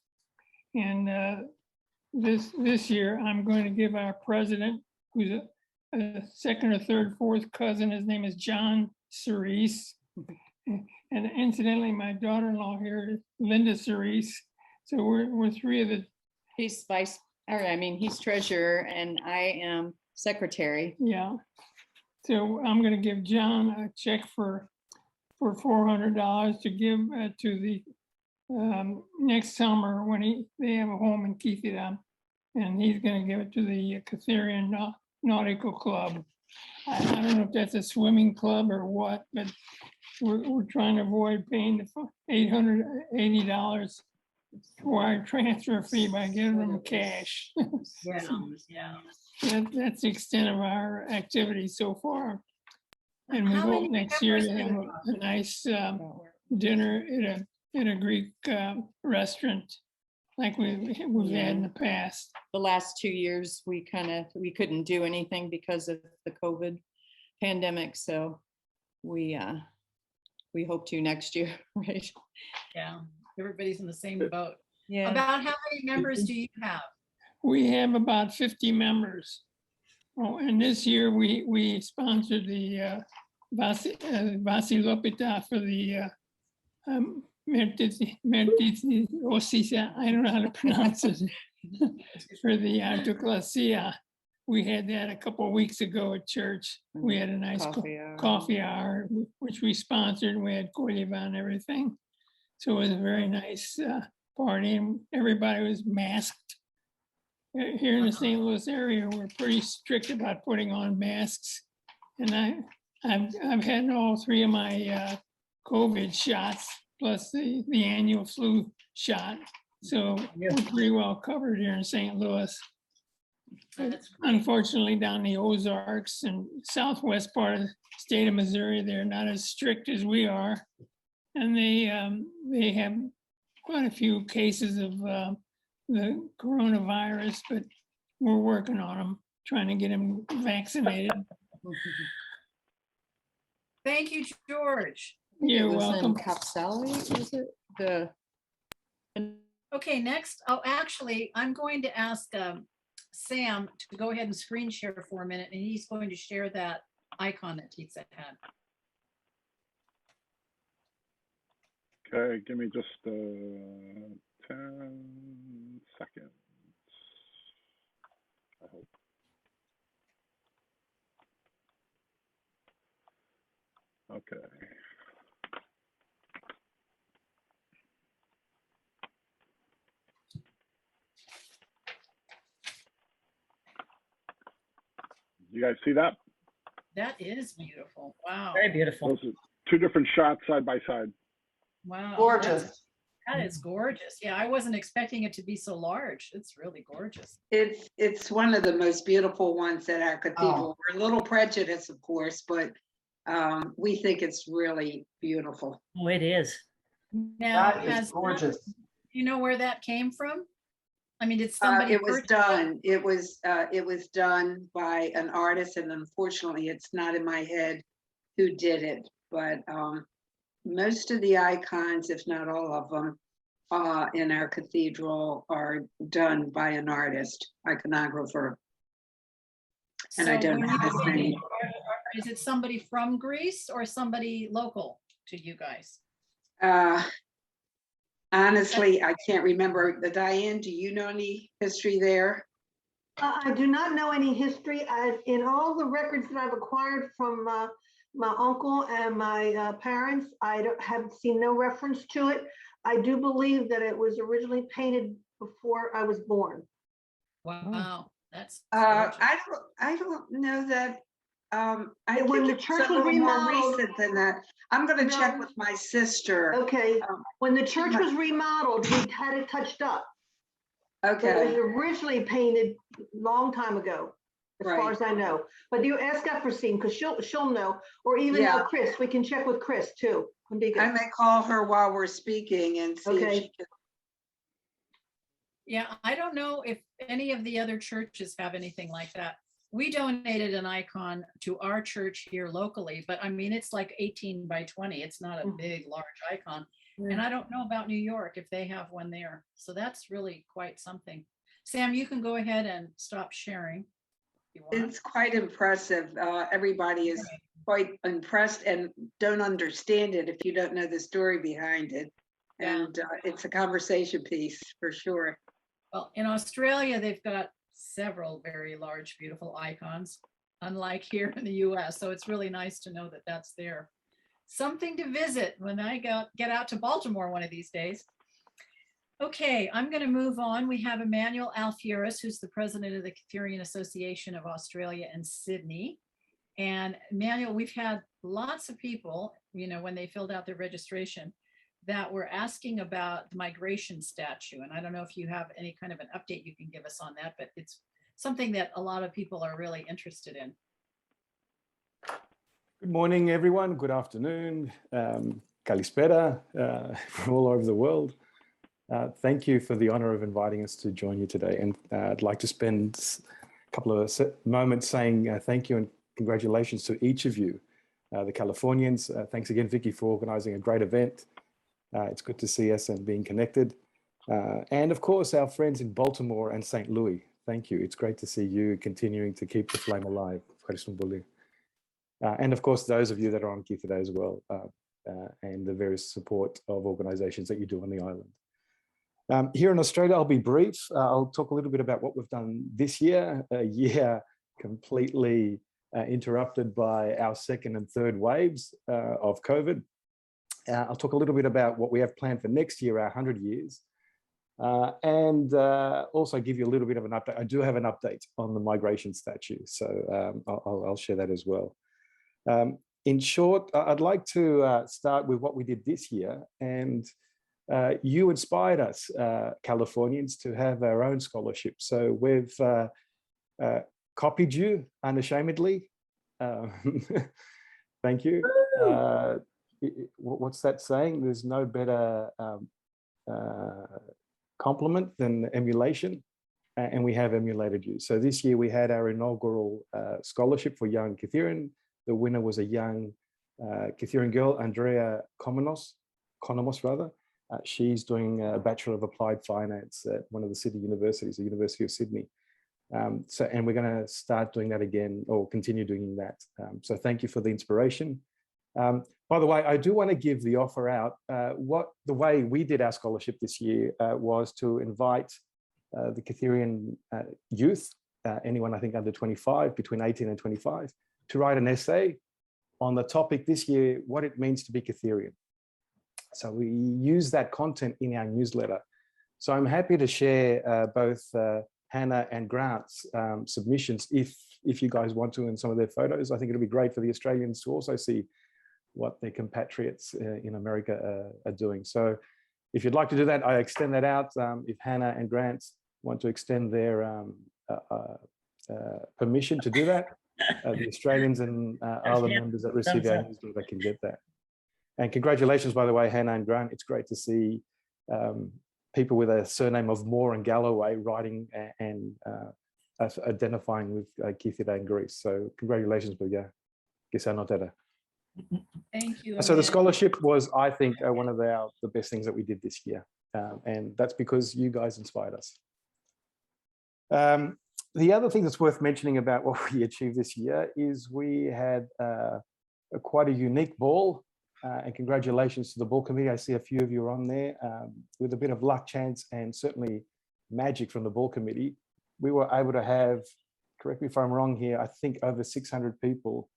And this year, I'm going to give our president, who's a second or third, fourth cousin, his name is John Cerise. And incidentally, my daughter-in-law here is Linda Cerise. So we're three of the. He's he's treasurer and I am secretary. Yeah. So I'm going to give John a check for $400 to give to the next summer when they have a home in Kytherian, and he's going to give it to the Kytherian Nautical Club. I don't know if that's a swimming club or what, but we're trying to avoid paying the $880 wire transfer fee by giving them cash. That's the extent of our activity so far. And we hope next year to have a nice dinner at a Greek restaurant like we've had in the past. The last 2 years, we couldn't do anything because of the COVID pandemic. So we hope to next year, right? Yeah, everybody's in the same boat. Yeah. About how many members do you have? We have about 50 members. Oh, and this year we sponsored the Vasilopita for the I don't know how to pronounce it, for the Artoclasia. We had that a couple of weeks ago at church. We had a nice coffee hour, which we sponsored, and we had Kolyva and everything. So it was a very nice party, and everybody was masked. Here in the St. Louis area, we're pretty strict about putting on masks. And I've had all three of my COVID shots, plus the annual flu shot. So we're pretty well covered here in St. Louis. Unfortunately, down the Ozarks and southwest part of the state of Missouri, they're not as strict as we are. And they have quite a few cases of the coronavirus, but we're working on them, trying to get them vaccinated. Thank you, George. You're welcome. Capsali, is it? The Okay, next, actually, I'm going to ask Sam to go ahead and screen share for a minute, and he's going to share that icon that Titsa had. Okay, give me just 10 seconds. I hope. Okay. You guys see that? That is beautiful. Wow. Very beautiful. Those are two different shots side by side. Wow. Gorgeous. That is gorgeous. Yeah, I wasn't expecting it to be so large. It's really gorgeous. It's one of the most beautiful ones at our cathedral. We're a little prejudiced, of course, but we think it's really beautiful. Oh, it is. Now, That is gorgeous. do you know where that came from? I mean, did somebody? It was done. It was done by an artist, and unfortunately, it's not in my head who did it. But most of the icons, if not all of them, in our cathedral are done by an artist, iconographer. And I don't know his name. Is it somebody from Greece or somebody local to you guys? Honestly, I can't remember. Diane, do you know any history there? I do not know any history. In all the records that I've acquired from my uncle and my parents, have seen no reference to it. I do believe that it was originally painted before I was born. Wow, that's. I don't know that. When the church was remodeled, more recent than that. I'm going to check with my sister. Okay, when the church was remodeled, we had it touched up. Okay. It was originally painted long time ago, as far as I know. But you ask Efrosine because she'll know, or even Chris. We can check with Chris too. I may call her while we're speaking and see if she can. Yeah, I don't know if any of the other churches have anything like that. We donated an icon to our church here locally, but I mean, it's like 18 by 20. It's not a big, large icon. And I don't know about New York if they have one there. So that's really quite something. Sam, you can go ahead and stop sharing. If you want. It's quite impressive. Everybody is quite impressed and don't understand it if you don't know the story behind it. And it's a conversation piece for sure. Well, in Australia, they've got several very large, beautiful icons, unlike here in the US. So it's really nice to know that that's there. Something to visit when I get out to Baltimore one of these days. Okay, I'm going to move on. We have Emmanuel Alfiers, who's the president of the Kytherian Association of Australia and Sydney. And Emmanuel, we've had lots of people, you know, when they filled out their registration, that were asking about the migration statute. And I don't know if you have any kind of an update you can give us on that, but it's something that a lot of people are really interested in. Good morning, everyone. Good afternoon. Kalispera from all over the world. Thank you for the honor of inviting us to join you today. And I'd like to spend a couple of moments saying thank you and congratulations to each of you, the Californians. Thanks again, Vicky, for organizing a great event. It's good to see us and being connected. And of course, our friends in Baltimore and St. Louis. Thank you. It's great to see you continuing to keep the flame alive. And of course, those of you that are on Key today as well, and the various support of organizations that you do on the island. Here in Australia, I'll be brief. I'll talk a little bit about what we've done this year, a year completely interrupted by our second and third waves of COVID. I'll talk a little bit about what we have planned for next year, our 100 years, and also give you a little bit of an update. I do have an update on the migration statute, so I'll share that as well. In short, I'd like to start with what we did this year, and you inspired us, Californians, to have our own scholarship. So we've copied you unashamedly. Thank you. What's that saying? There's no better compliment than emulation, and we have emulated you. So this year we had our inaugural scholarship for young Kytherian. The winner was a young Kytherian girl, Andrea Konomos rather. She's doing a Bachelor of Applied Finance at one of the Sydney universities, the University of Sydney. And we're going to start doing that again, or continue doing that. So thank you for the inspiration. By the way, I do want to give the offer out. The way we did our scholarship this year was to invite the Kytherian youth, anyone I think under 25, between 18 and 25, to write an essay on the topic this year, what it means to be Kytherian. So we use that content in our newsletter. So I'm happy to share both Hannah and Grant's submissions if if you guys want to in some of their photos. I think it'll be great for the Australians to also see what their compatriots in America are doing. So if you'd like to do that, I extend that out. If Hannah and Grant want to extend their permission to do that, the Australians and other members that receive our newsletter can get that. And congratulations, by the way, Hannah and Grant. It's great to see people with a surname of Moore and Galloway writing and identifying with Kytherian Greece. So congratulations, Buga. Thank you. So the again. scholarship was, I think, one of the best things that we did this year. And that's because you guys inspired us. The other thing that's worth mentioning about what we achieved this year is we had quite a unique ball. And congratulations to the ball committee. I see a few of you are on there. With a bit of luck, chance, and certainly magic from the ball committee, we were able to have, correct me if I'm wrong here, I think over 600 people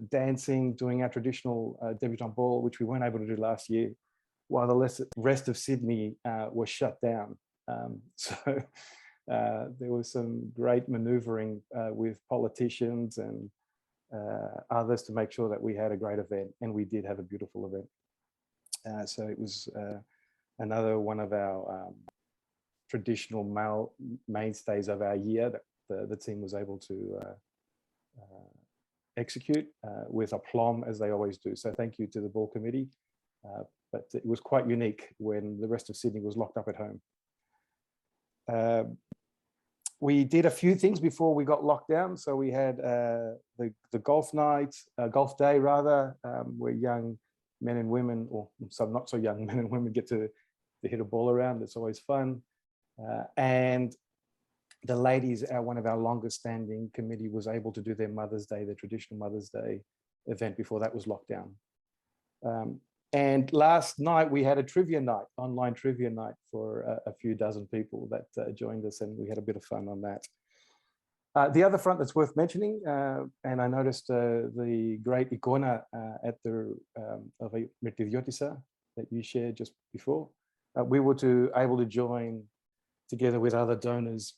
dancing, doing our traditional debutante ball, which we weren't able to do last year, while the rest of Sydney was shut down. So there was some great maneuvering with politicians and others to make sure that we had a great event, and we did have a beautiful event. So it was another one of our traditional mainstays of our year that the team was able to execute with aplomb, as they always do. So thank you to the ball committee. But it was quite unique when the rest of Sydney was locked up at home. We did a few things before we got locked down. So we had the golf night, golf day rather, where young men and women, or some not so young men and women, get to hit a ball around. It's always fun. And the ladies, one of our longest standing committee, was able to do their Mother's Day, their traditional Mother's Day event before that was locked down. And last night we had a trivia night, online trivia night for a few dozen people that joined us, and we had a bit of fun on that. The other front that's worth mentioning, and I noticed the great icona at the of Myrtidiotisa that you shared just before. We were able to join together with other donors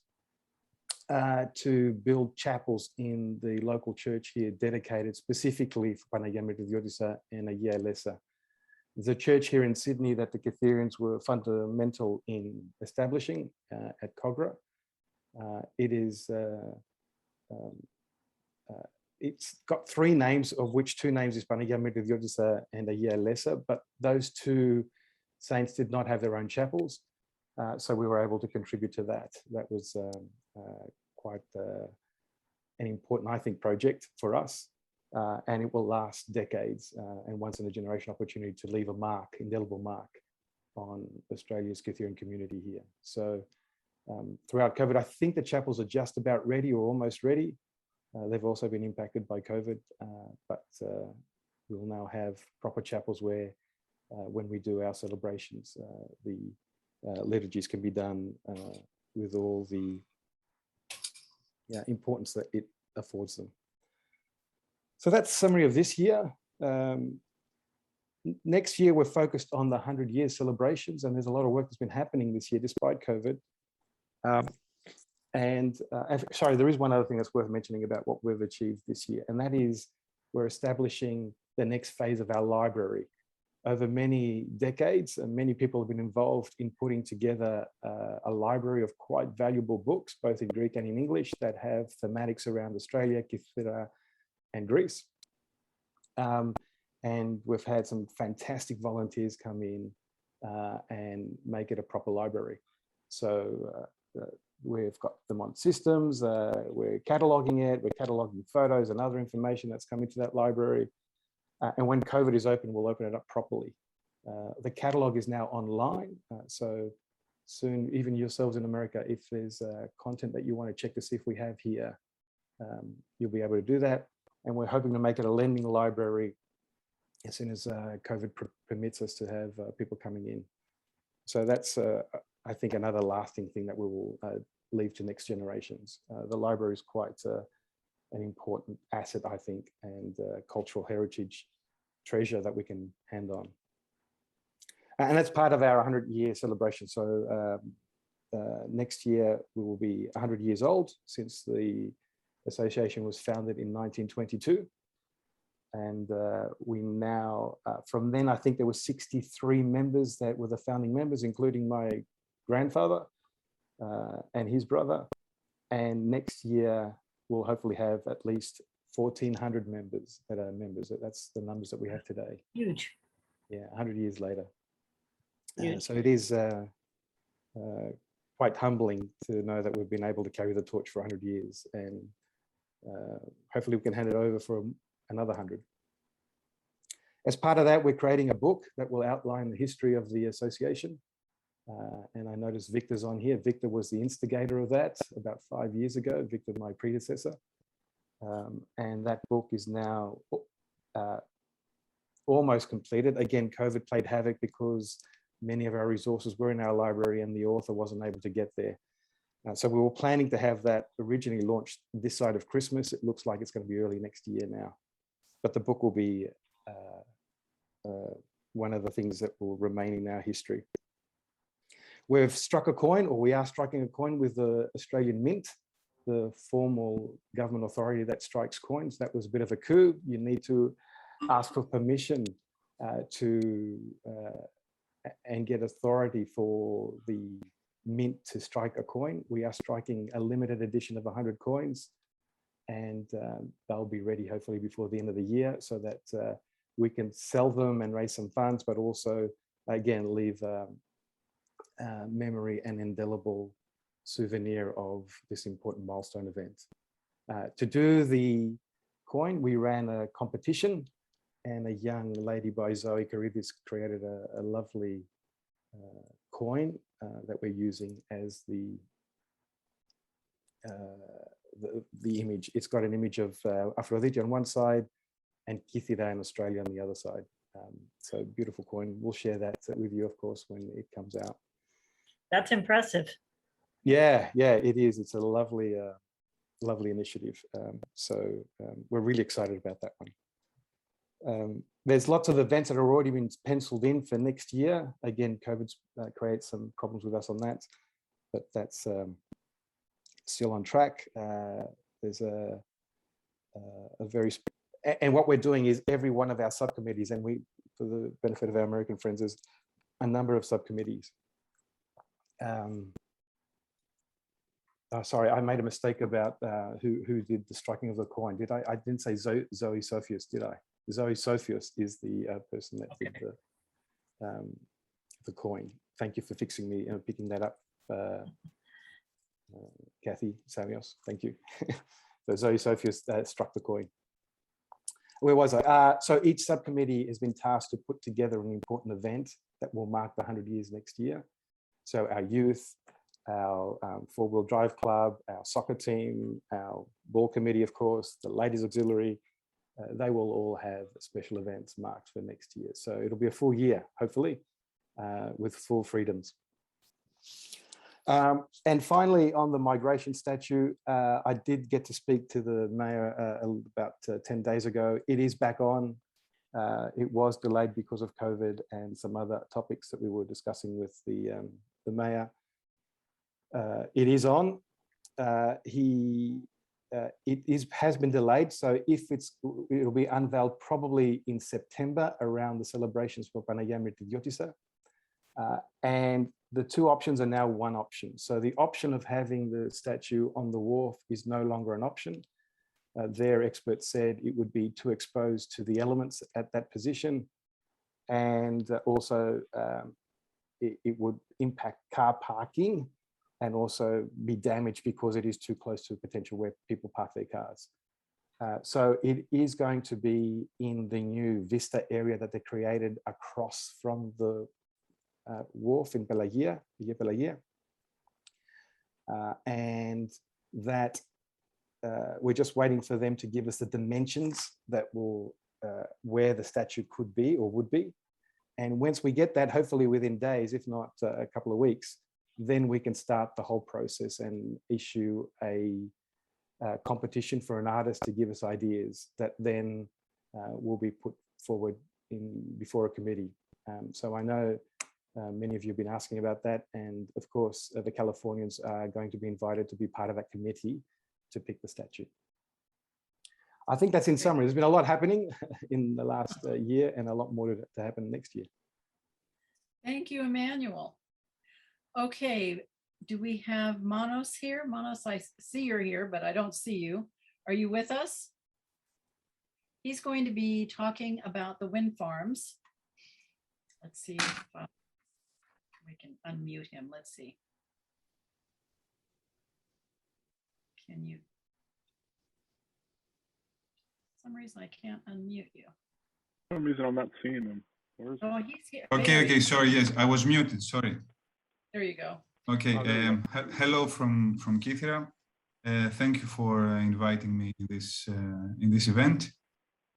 to build chapels in the local church here, dedicated specifically for Panigyri and Ayia Lesa. There's a church here in Sydney that the Ketherians were fundamental in establishing at Kogarah. It's got three names, of which two names is Panigyri and Ayia Lesa, but those two saints did not have their own chapels. So we were able to contribute to that. That was quite an important, I think, project for us. And it will last decades and once in a generation opportunity to leave a mark, indelible mark on Australia's Kytherian community here. So throughout COVID, I think the chapels are just about ready or almost ready. They've also been impacted by COVID, but we'll now have proper chapels where when we do our celebrations, the liturgies can be done with all the importance that it affords them. So that's a summary of this year. Next year, we're focused on the 100-year celebrations, and there's a lot of work that's been happening this year despite COVID. Sorry, there is one other thing that's worth mentioning about what we've achieved this year, and that is we're establishing the next phase of our library. Over many decades, and many people have been involved in putting together a library of quite valuable books, both in Greek and in English, that have thematics around Australia, Kythera, and Greece. And we've had some fantastic volunteers come in and make it a proper library. So we've got them on systems, we're cataloging it, we're cataloging photos and other information that's coming to that library. And when COVID is open, we'll open it up properly. The catalog is now online. So soon, even yourselves in America, if there's content that you want to check to see if we have here, you'll be able to do that. And we're hoping to make it a lending library as soon as COVID permits us to have people coming in. So that's, I think, another lasting thing that we will leave to next generations. The library is quite an important asset, I think, and cultural heritage treasure that we can hand on. And that's part of our 100-year celebration. So next year we will be 100 years old since the association was founded in 1922. And we now, from then, I think there were 63 members that were the founding members, including my grandfather and his brother. And next year, we'll hopefully have at least 1,400 members that are members. That's the numbers that we have today. Huge. Yeah, 100 years later. Huge. So it is quite humbling to know that we've been able to carry the torch for 100 years. And hopefully we can hand it over for another 100. As part of that, we're creating a book that will outline the history of the association. And I noticed Victor's on here. Victor was the instigator of that about 5 years ago, Victor, my predecessor. And that book is now almost completed. Again, COVID played havoc because many of our resources were in our library and the author wasn't able to get there. So we were planning to have that originally launched this side of Christmas. It looks like it's going to be early next year now. But the book will be one of the things that will remain in our history. We've struck a coin, or we are striking a coin with the Australian Mint, the formal government authority that strikes coins. That was a bit of a coup. You need to ask for permission and get authority for the Mint to strike a coin. We are striking a limited edition of 100 coins, and they'll be ready hopefully before the end of the year so that we can sell them and raise some funds, but also, again, leave memory and indelible souvenir of this important milestone event. To do the coin, we ran a competition, and a young lady by Zoe Caribis created a lovely coin that we're using as the image. It's got an image of Aphrodite on one side and Kytherian Australia on the other side. So beautiful coin. We'll share that with you, of course, when it comes out. That's impressive. Yeah, it is. It's a lovely, lovely initiative. We're really excited about that one. There's lots of events that are already been penciled in for next year. Again, COVID's created some problems with us on that, but that's still on track. There's a very, and what we're doing is every one of our subcommittees, and we, for the benefit of our American friends, is a number of subcommittees. Sorry, I made a mistake about who did the striking of the coin. Did I? I didn't say Zoe Sophius, did I? Zoe Sophius is the person that did the coin. Thank you for fixing me and picking that up, Kathy Samios. Thank you. So Zoe Sophius struck the coin. Where was I? So each subcommittee has been tasked to put together an important event that will mark the 100 years next year. So our youth, our four-wheel drive club, our soccer team, our ball committee, of course, the ladies auxiliary, they will all have special events marked for next year. So it'll be a full year, hopefully, with full freedoms. And finally, on the migration statute, I did get to speak to the mayor about 10 days ago. It is back on. It was delayed because of COVID and some other topics that we were discussing with the mayor. It is on. It has been delayed, so it'll be unveiled probably in September around the celebrations for Panigyri. And the two options are now one option. So the option of having the statue on the wharf is no longer an option. Their experts said it would be too exposed to the elements at that position, and also it would impact car parking and also be damaged because it is too close to a potential where people park their cars. So it is going to be in the new Vista area that they created across from the wharf in Panigyri, and that we're just waiting for them to give us the dimensions that will where the statue could be or would be. And once we get that, hopefully within days, if not a couple of weeks, then we can start the whole process and issue a competition for an artist to give us ideas that then will be put forward before a committee. So I know many of you have been asking about that. And of course, the Californians are going to be invited to be part of that committee to pick the statue. I think that's in summary. There's been a lot happening in the last year and a lot more to happen next year. Thank you, Emmanuel. Okay, do we have Manos here? Manos, I see you're here, but I don't see you. Are you with us? He's going to be talking about the wind farms. Let's see if we can unmute him. Let's see. Can you? For some reason I can't unmute you. For some reason I'm not seeing him. Where is he? Oh, he's here. Okay, okay, sorry, yes, I was muted, sorry. There you go. Okay, hello from Kythera. Thank you for inviting me in this event.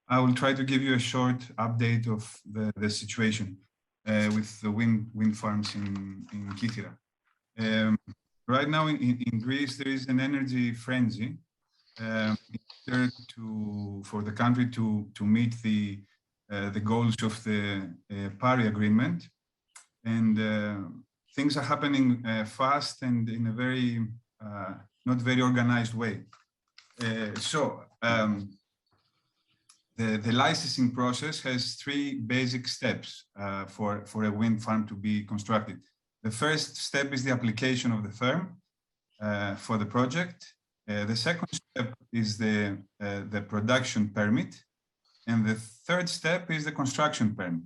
I will try to give you a short update of the situation with the wind farms in Kythera. Right now in Greece, there is an energy frenzy for the country to meet the goals of the Paris Agreement, and things are happening fast and in a very not very organized way. The licensing process has three basic steps for a wind farm to be constructed. The first step is the application of the firm for the project. The second step is the production permit. And the third step is the construction permit.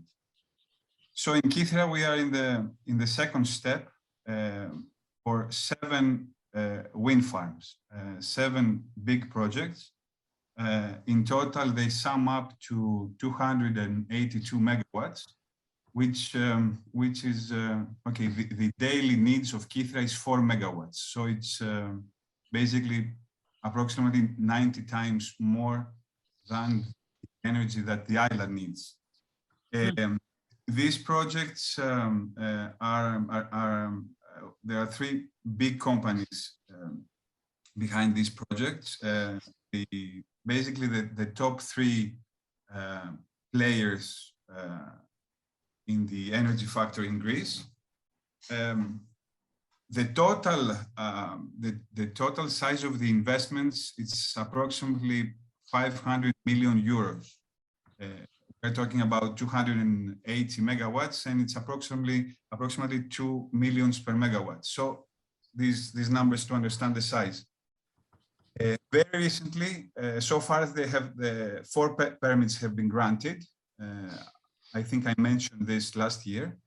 So in Kythera, we are in the second step for 7 wind farms, 7 big projects. In total, they sum up to 282 megawatts, which is okay. The daily needs of Kythera is 4 megawatts, so it's basically approximately 90 times more than the energy that the island needs. These projects there are 3 big companies behind these projects. Basically, the top 3 players in the energy factor in Greece. The total size of the investments is approximately 500 million euros. We're talking about 280 megawatts, and it's approximately 2 million per megawatt. So these numbers to understand the size. Very recently, so far they have the 4 permits have been granted. I think I mentioned this last year.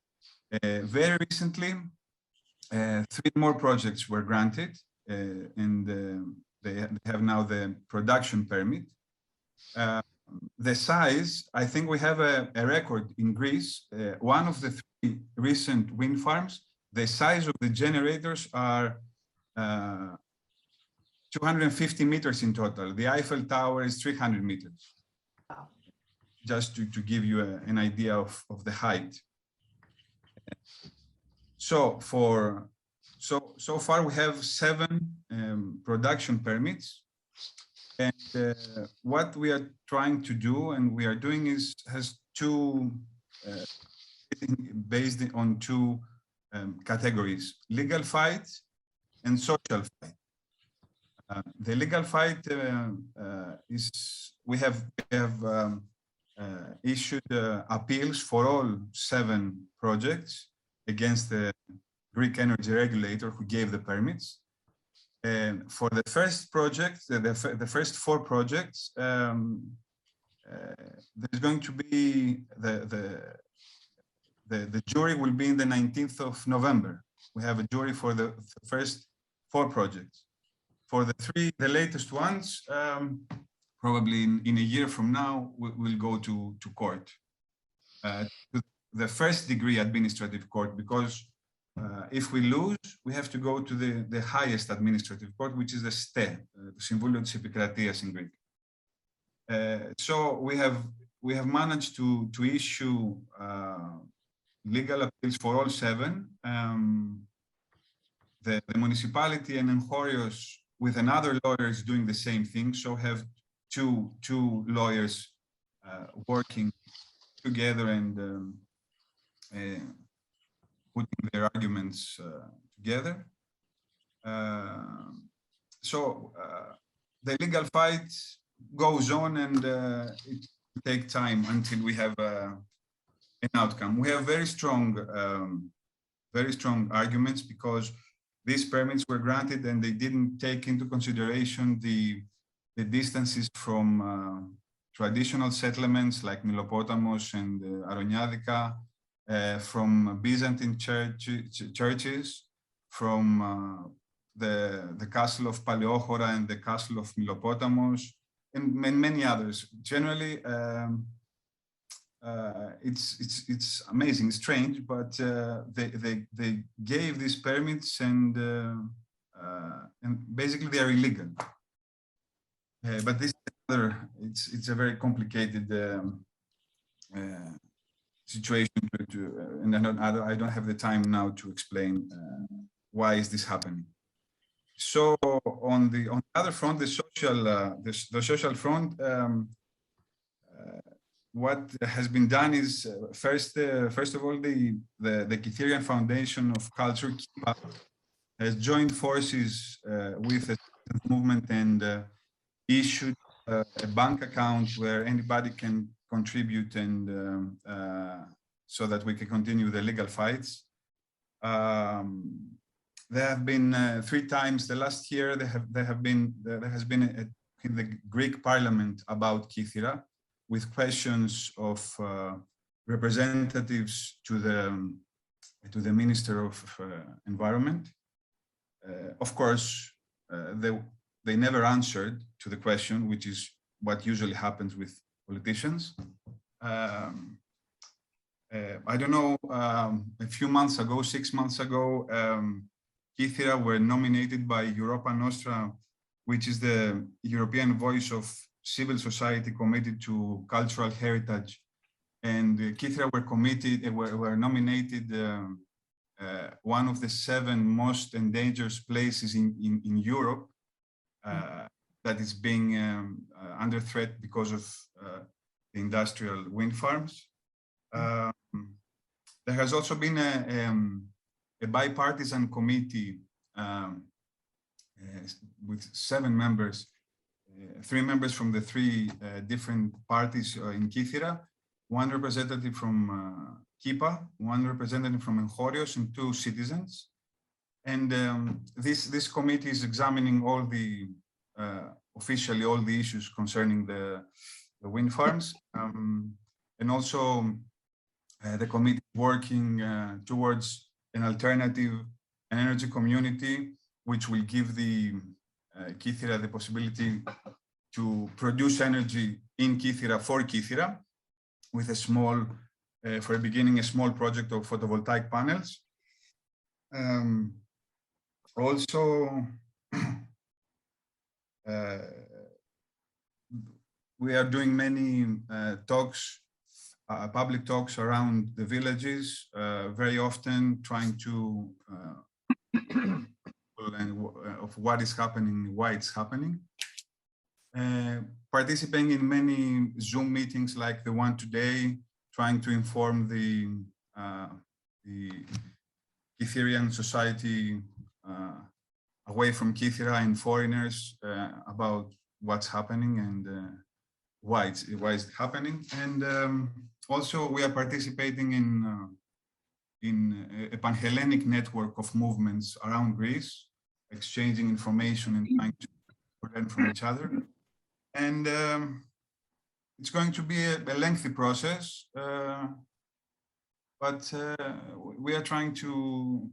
Very recently, 3 more projects were granted, and they have now the production permit. The size, I think we have a record in Greece. One of the 3 recent wind farms, the size of the generators are 250 meters in total. The Eiffel Tower is 300 meters. Wow. Just to give you an idea of the height. So so far we have 7 production permits, and what we are trying to do, and we are doing, has 2 based on 2 categories: legal fight and social fight. The legal fight is we have issued appeals for all 7 projects against the Greek energy regulator who gave the permits. And for the first project, the first 4 projects, there's going to be the jury will be in the 19th of November. We have a jury for the first 4 projects. For the latest ones, probably in a year from now, we'll go to court, to the first degree administrative court, because if we lose, we have to go to the highest administrative court, which is the STE, the Συμβούλιο της Επικρατείας in Greek. So we have managed to issue legal appeals for all 7. The municipality and Enchorios, with another lawyer, is doing the same thing. So have two lawyers working together and putting their arguments together. So the legal fight goes on, and it will take time until we have an outcome. We have very strong arguments because these permits were granted and they didn't take into consideration the distances from traditional settlements like Milopotamos and Aroniadica, from Byzantine churches, from the castle of Paleochora and the castle of Milopotamos, and many others. Generally, it's amazing, strange, but they gave these permits, and basically they are illegal. But this it's a very complicated situation, and I don't have the time now to explain why is this happening. So on the other front, the social front, what has been done is first of all, the Kytherian Foundation of Culture has joined forces with the movement and issued a bank account where anybody can contribute, and so that we can continue the legal fights. There have been 3 times the last year. There has been in the Greek Parliament about Kythera, with questions of representatives to the Minister of Environment. Of course, they never answered to the question, which is what usually happens with politicians. I don't know, a few months ago, 6 months ago, Kythera were nominated by Europa Nostra, which is the European voice of civil society committed to cultural heritage. And Kythera were nominated one of the 7 most endangered places in Europe that is being under threat because of the industrial wind farms. There has also been a bipartisan committee with 7 members, 3 members from the 3 different parties in Kythera, 1 representative from Kipa, 1 representative from Enchorios, and 2 citizens. And this committee is examining all the officially all the issues concerning the wind farms, and also the committee working towards an alternative energy community, which will give the Kythera the possibility to produce energy in Kythera for Kythera, with a small, for a beginning, a small project of photovoltaic panels. Also, we are doing many talks, public talks around the villages, very often trying to of what is happening, why it's happening. Participating in many Zoom meetings like the one today, trying to inform the Kytherian society away from Kythera and foreigners about what's happening and why it's happening. And also we are participating in a pan-Hellenic network of movements around Greece, exchanging information and trying to learn from each other. And it's going to be a lengthy process, but we are trying to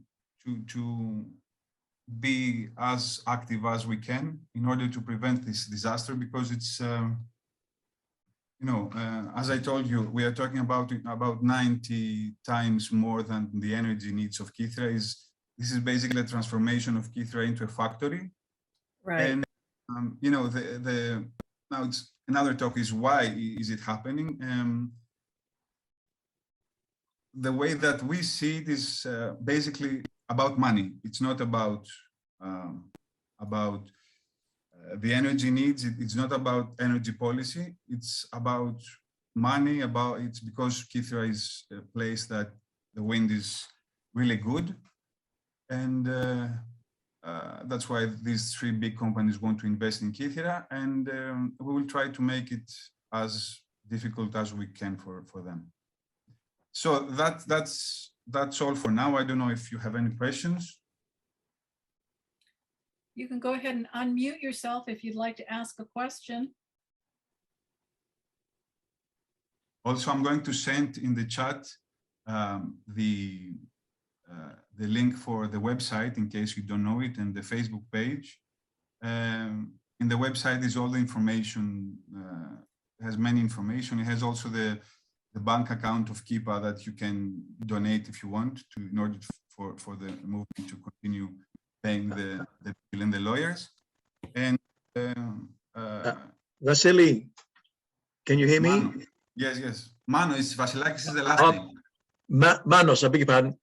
be as active as we can in order to prevent this disaster, because it's, you know, as I told you, we are talking about 90 times more than the energy needs of Kythera. This is basically a transformation of Kythera into a factory. Right. And you know, now it's another talk is why is it happening? The way that we see it is basically about money. It's not about the energy needs. It's not about energy policy. It's about money. It's because Kythera is a place that the wind is really good, and that's why these three big companies want to invest in Kythera, and we will try to make it as difficult as we can for them. So that's all for now. I don't know if you have any questions. You can go ahead and unmute yourself if you'd like to ask a question. Also, I'm going to send in the chat the link for the website in case you don't know it, and the Facebook page. In the website is all the information, has many information. It has also the bank account of KIPA that you can donate if you want to, in order for the movement to continue paying the bill and the lawyers. And Vasily, can you hear me? Yes, yes. Manos, Vasilakis is the last name. Manos, I beg your pardon.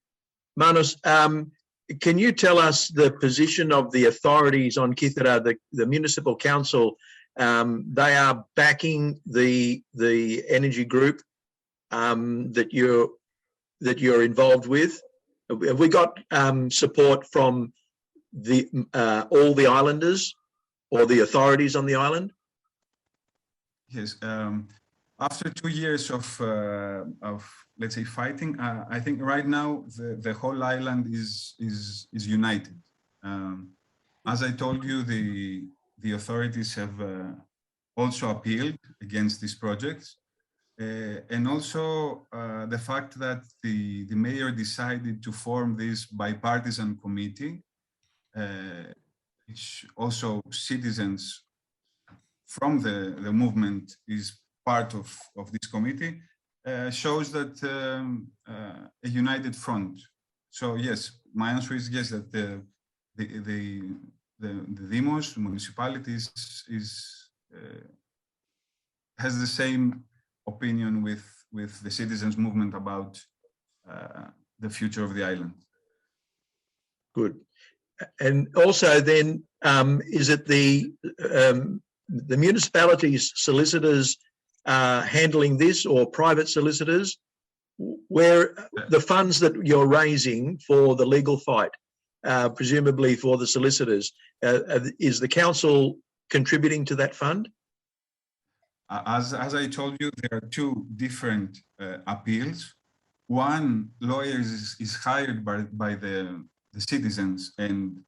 Manos, can you tell us the position of the authorities on Kythera, the municipal council? They are backing the energy group that you're involved with. Have we got support from all the islanders or the authorities on the island? Yes. After 2 years of let's say fighting, I think right now the whole island is united. As I told you, the authorities have also appealed against these projects, and also the fact that the mayor decided to form this bipartisan committee, which also citizens from the movement is part of this committee, shows that a united front. So yes, my answer is yes, that the Demos, the municipalities, has the same opinion with the citizens movement about the future of the island. Good. And also then, is it the municipalities solicitors handling this, or private solicitors, where the funds that you're raising for the legal fight, presumably for the solicitors, is the council contributing to that fund? As I told you, there are two different appeals. One lawyer is hired by the citizens, and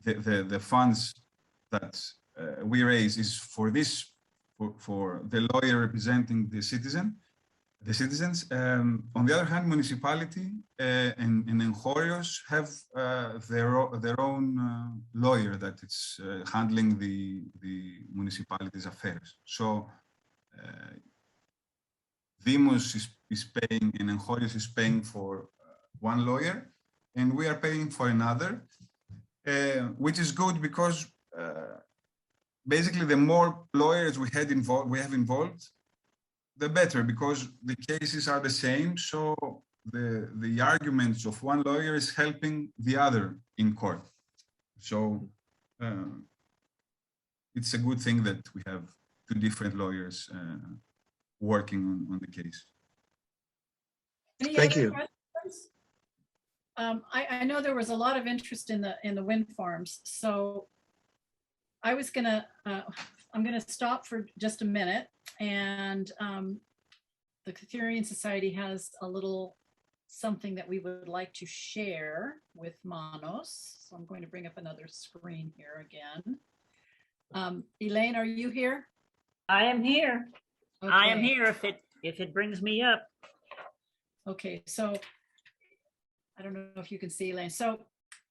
the funds that we raise is for this, for the lawyer representing the citizens. On the other hand, municipality and Enjorios have their own lawyer that is handling the municipality's affairs. So Demos is paying and Enjorios is paying for one lawyer, and we are paying for another, which is good because basically the more lawyers we have involved, the better, because the cases are the same. So the arguments of one lawyer is helping the other in court. So it's a good thing that we have two different lawyers working on the case. Thank you. I know there was a lot of interest in the wind farms, so I'm gonna stop for just a minute, and the Ketherian Society has a little something that we would like to share with Manos. So I'm going to bring up another screen here again. Elaine, are you here? I am here. Okay. I am here if it brings me up. Okay, so I don't know if you can see, Elaine. So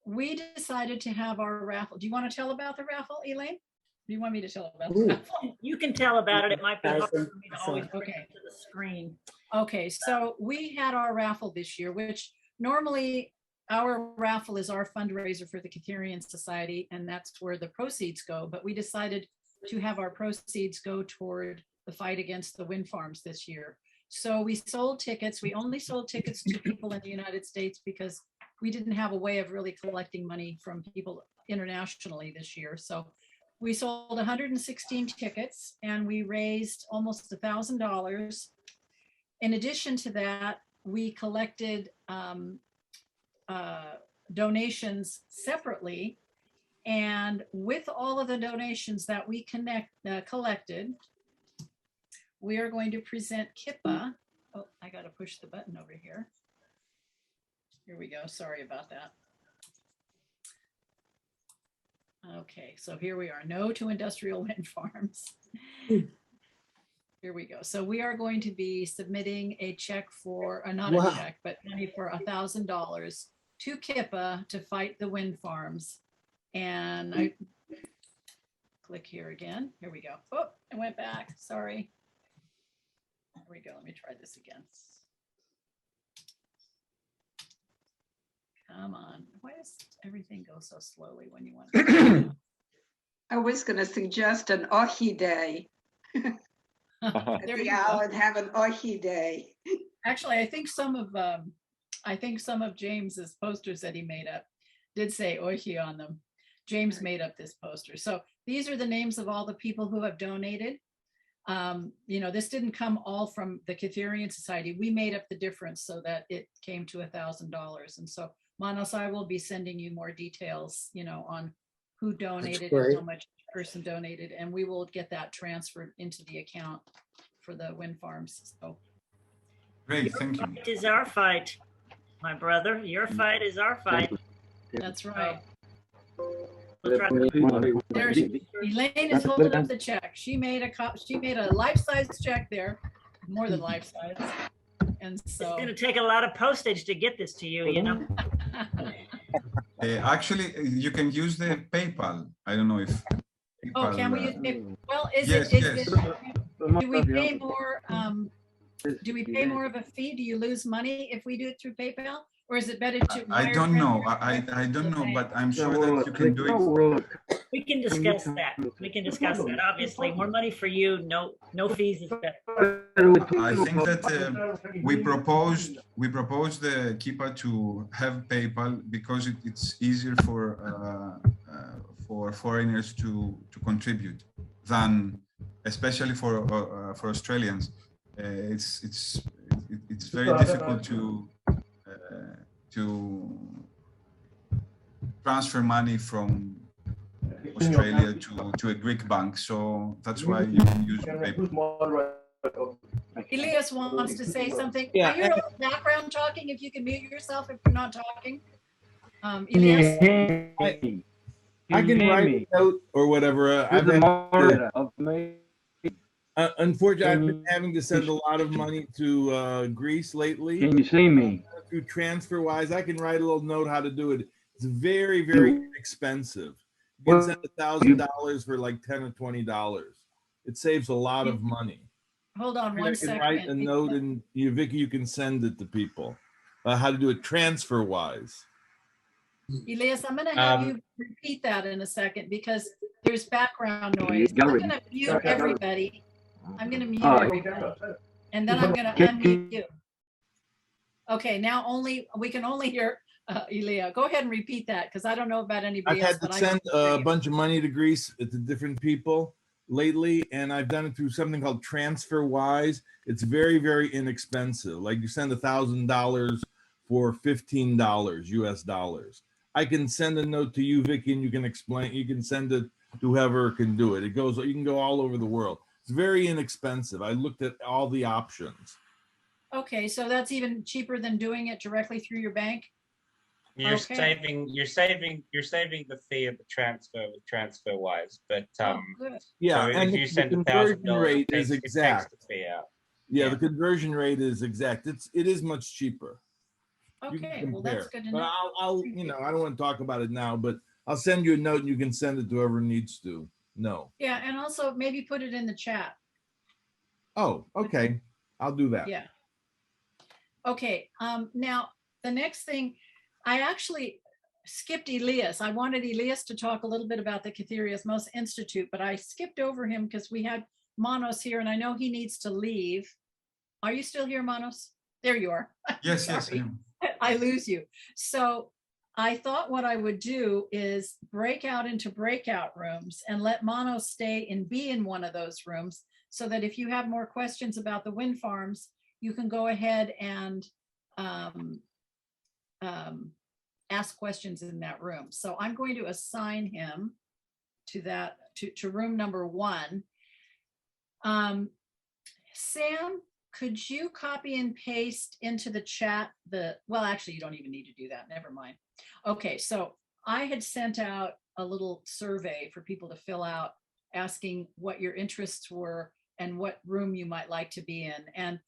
we decided to have our raffle. Do you want to tell about the raffle, Elaine? Do you want me to tell about the raffle? You can tell about it. It might be hard for me to always bring Okay. it to the screen. Okay, so we had our raffle this year, which normally our raffle is our fundraiser for the Kytherian Society, and that's where the proceeds go. But we decided to have our proceeds go toward the fight against the wind farms this year. So we sold tickets. We only sold tickets to people in the United States because we didn't have a way of really collecting money from people internationally this year. So we sold 116 tickets and we raised almost $1,000. In addition to that, we collected donations separately. And with all of the donations that we collected, we are going to present Kippa. Oh, I got to push the button over here. Here we go. Sorry about that. Okay, so here we are. No to industrial wind farms. Here we go. So we are going to be submitting a check for, not a check, but money for $1,000 to Kippa to fight the wind farms. And I click here again. Here we go. Oh, I went back. Sorry. Here we go. Let me try this again. Come on. Why does everything go so slowly when you want to? I was going to suggest an Ohi day. At There the you go. island, have an Ohi day. Actually, I think some of James's posters that he made up did say Ohi on them. James made up this poster. So these are the names of all the people who have donated. You know, this didn't come all from the Kytherian Society. We made up the difference so that it came to $1,000. And so, Manos, I will be sending you more details, you know, on who donated and how much each person donated, and we will get that transferred into the account for the wind farms. So Great, thank you. It is our fight, my brother. Your fight is our fight. that's right. We'll try There's Elaine is holding up the check. She made a life-size check there, more than life-size. And so it's going to take a lot of postage to get this to you, you know. Actually, you can use the PayPal. I don't know if. Oh, PayPal, can we use PayPal? Well, yes. do we pay more? Do we pay more of a fee? Do you lose money if we do it through PayPal, or is it better to? I don't know. I don't know, but I'm sure that you can do it. We can discuss that. We can discuss that. Obviously, more money for you. No fees is better. I think that we proposed the Kippa to have PayPal because it's easier for foreigners to contribute than, especially for Australians. It's very difficult to transfer money from Australia to a Greek bank, so that's why you can use PayPal. Elias wants to say something. Yeah, Are you in the background talking? If you can mute yourself if you're not talking. Elias? I can write a note or whatever. Unfortunately, I've been having to send a lot of money to Greece lately. Can you see me? Through TransferWise, I can write a little note how to do it. It's very, very inexpensive. You can send $1,000 for like $10 or $20. It saves a lot of money. Hold on one second. I can write a note, and Vicky, you can send it to people. How to do it TransferWise. Elias, I'm going to have you repeat that in a second because there's background noise. I'm going to mute everybody. I'm going to mute everybody. And then I'm going to unmute you. Okay, now we can only hear Elia. Go ahead and repeat that because I don't know about anybody else. I've had to send a bunch of money to Greece to different people lately, and I've done it through something called TransferWise. It's very, very inexpensive. Like you send $1,000 for $15 US dollars. I can send a note to you, Vicky, and you can explain. You can send it to whoever can do it. You can go all over the world. It's very inexpensive. I looked at all the options. Okay, so that's even cheaper than doing it directly through your bank. You're saving the fee of the transfer with TransferWise, but yeah, so and if you the send conversion $1,000, rate it is takes exact. the fee out. Yeah, the conversion rate is exact. It is much cheaper. Okay, well that's good to know. But I'll I don't want to talk about it now, but I'll send you a note and you can send it to whoever needs to know. Yeah, and also maybe put it in the chat. Oh, okay. I'll do that. Yeah. Okay, now the next thing, I actually skipped Elias. I wanted Elias to talk a little bit about the Kytherians Institute, but I skipped over him because we had Manos here and I know he needs to leave. Are you still here, Manos? There you are. Yes, yes, I am. I lose you. So I thought what I would do is break out into breakout rooms and let Manos stay and be in one of those rooms so that if you have more questions about the wind farms, you can go ahead and ask questions in that room. So I'm going to assign him to that, to room number 1. Sam, could you copy and paste into the chat well, actually, you don't even need to do that. Never mind. Okay, so I had sent out a little survey for people to fill out, asking what your interests were and what room you might like to be in. And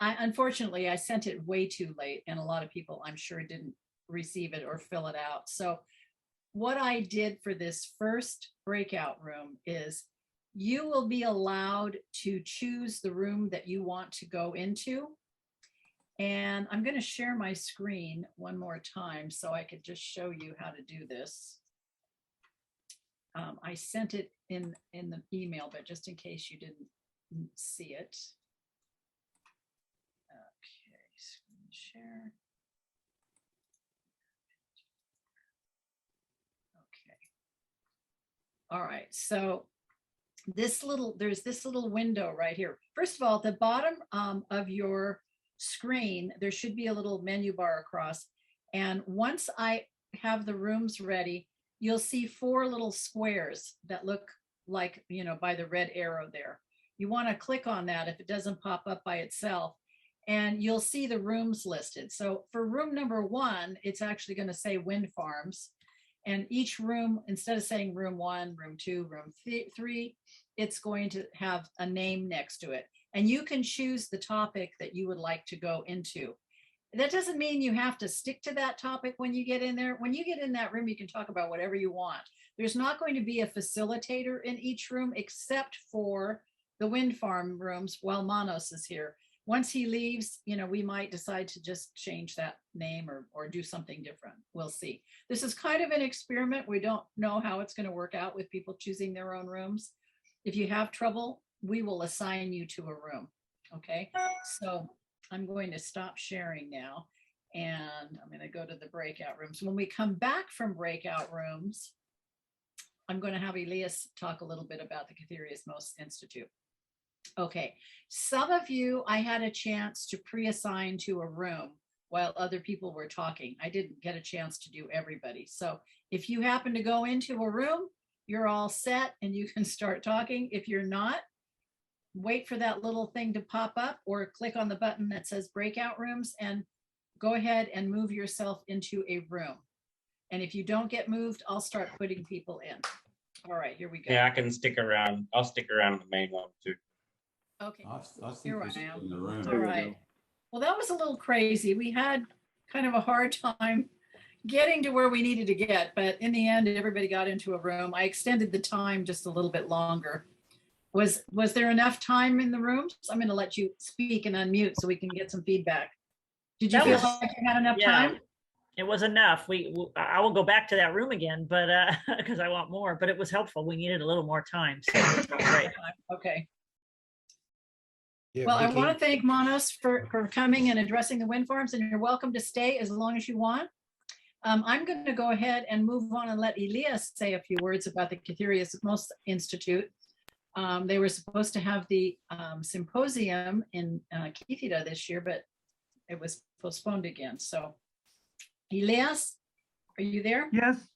unfortunately, I sent it way too late, and a lot of people, I'm sure, didn't receive it or fill it out. So what I did for this first breakout room is you will be allowed to choose the room that you want to go into. And I'm going to share my screen one more time so I could just show you how to do this. I sent it in the email, but just in case you didn't see it. Okay, screen share. Okay. All right, so there's this little window right here. First of all, at the bottom of your screen, there should be a little menu bar across. And once I have the rooms ready, you'll see 4 little squares that look like, by the red arrow there. You want to click on that if it doesn't pop up by itself, and you'll see the rooms listed. So for room number 1, it's actually going to say wind farms. And each room, instead of saying room 1, room 2, room 3, it's going to have a name next to it. And you can choose the topic that you would like to go into. That doesn't mean you have to stick to that topic when you get in there. When you get in that room, you can talk about whatever you want. There's not going to be a facilitator in each room except for the wind farm rooms while Manos is here. Once he leaves, we might decide to just change that name or do something different. We'll see. This is kind of an experiment. We don't know how it's going to work out with people choosing their own rooms. If you have trouble, we will assign you to a room. Okay, so I'm going to stop sharing now, and I'm going to go to the breakout rooms. When we come back from breakout rooms, I'm going to have Elias talk a little bit about the Kytherians Institute. Okay, some of you I had a chance to pre-assign to a room while other people were talking. I didn't get a chance to do everybody. So if you happen to go into a room, you're all set and you can start talking. If you're not, wait for that little thing to pop up or click on the button that says breakout rooms and go ahead and move yourself into a room. And if you don't get moved, I'll start putting people in. All right, here we go. Yeah, I can stick around. I'll stick around the main one too. Okay, I think here we I should am. in the room. All right. Well, that was a little crazy. We had kind of a hard time getting to where we needed to get, but in the end, everybody got into a room. I extended the time just a little bit longer. Was there enough time in the rooms? I'm going to let you speak and unmute so we can get some feedback. Did you feel like you had enough time? It was enough. I will go back to that room again, but because I want more, but it was helpful. We needed a little more time. So great. Okay. Yeah, Well, I Vicky. want to thank Manos for coming and addressing the wind farms, and you're welcome to stay as long as you want. I'm going to go ahead and move on and let Elias say a few words about the Kytherians Institute. They were supposed to have the symposium in Kythera this year, but it was postponed again. So, Elias, are you there? Yes,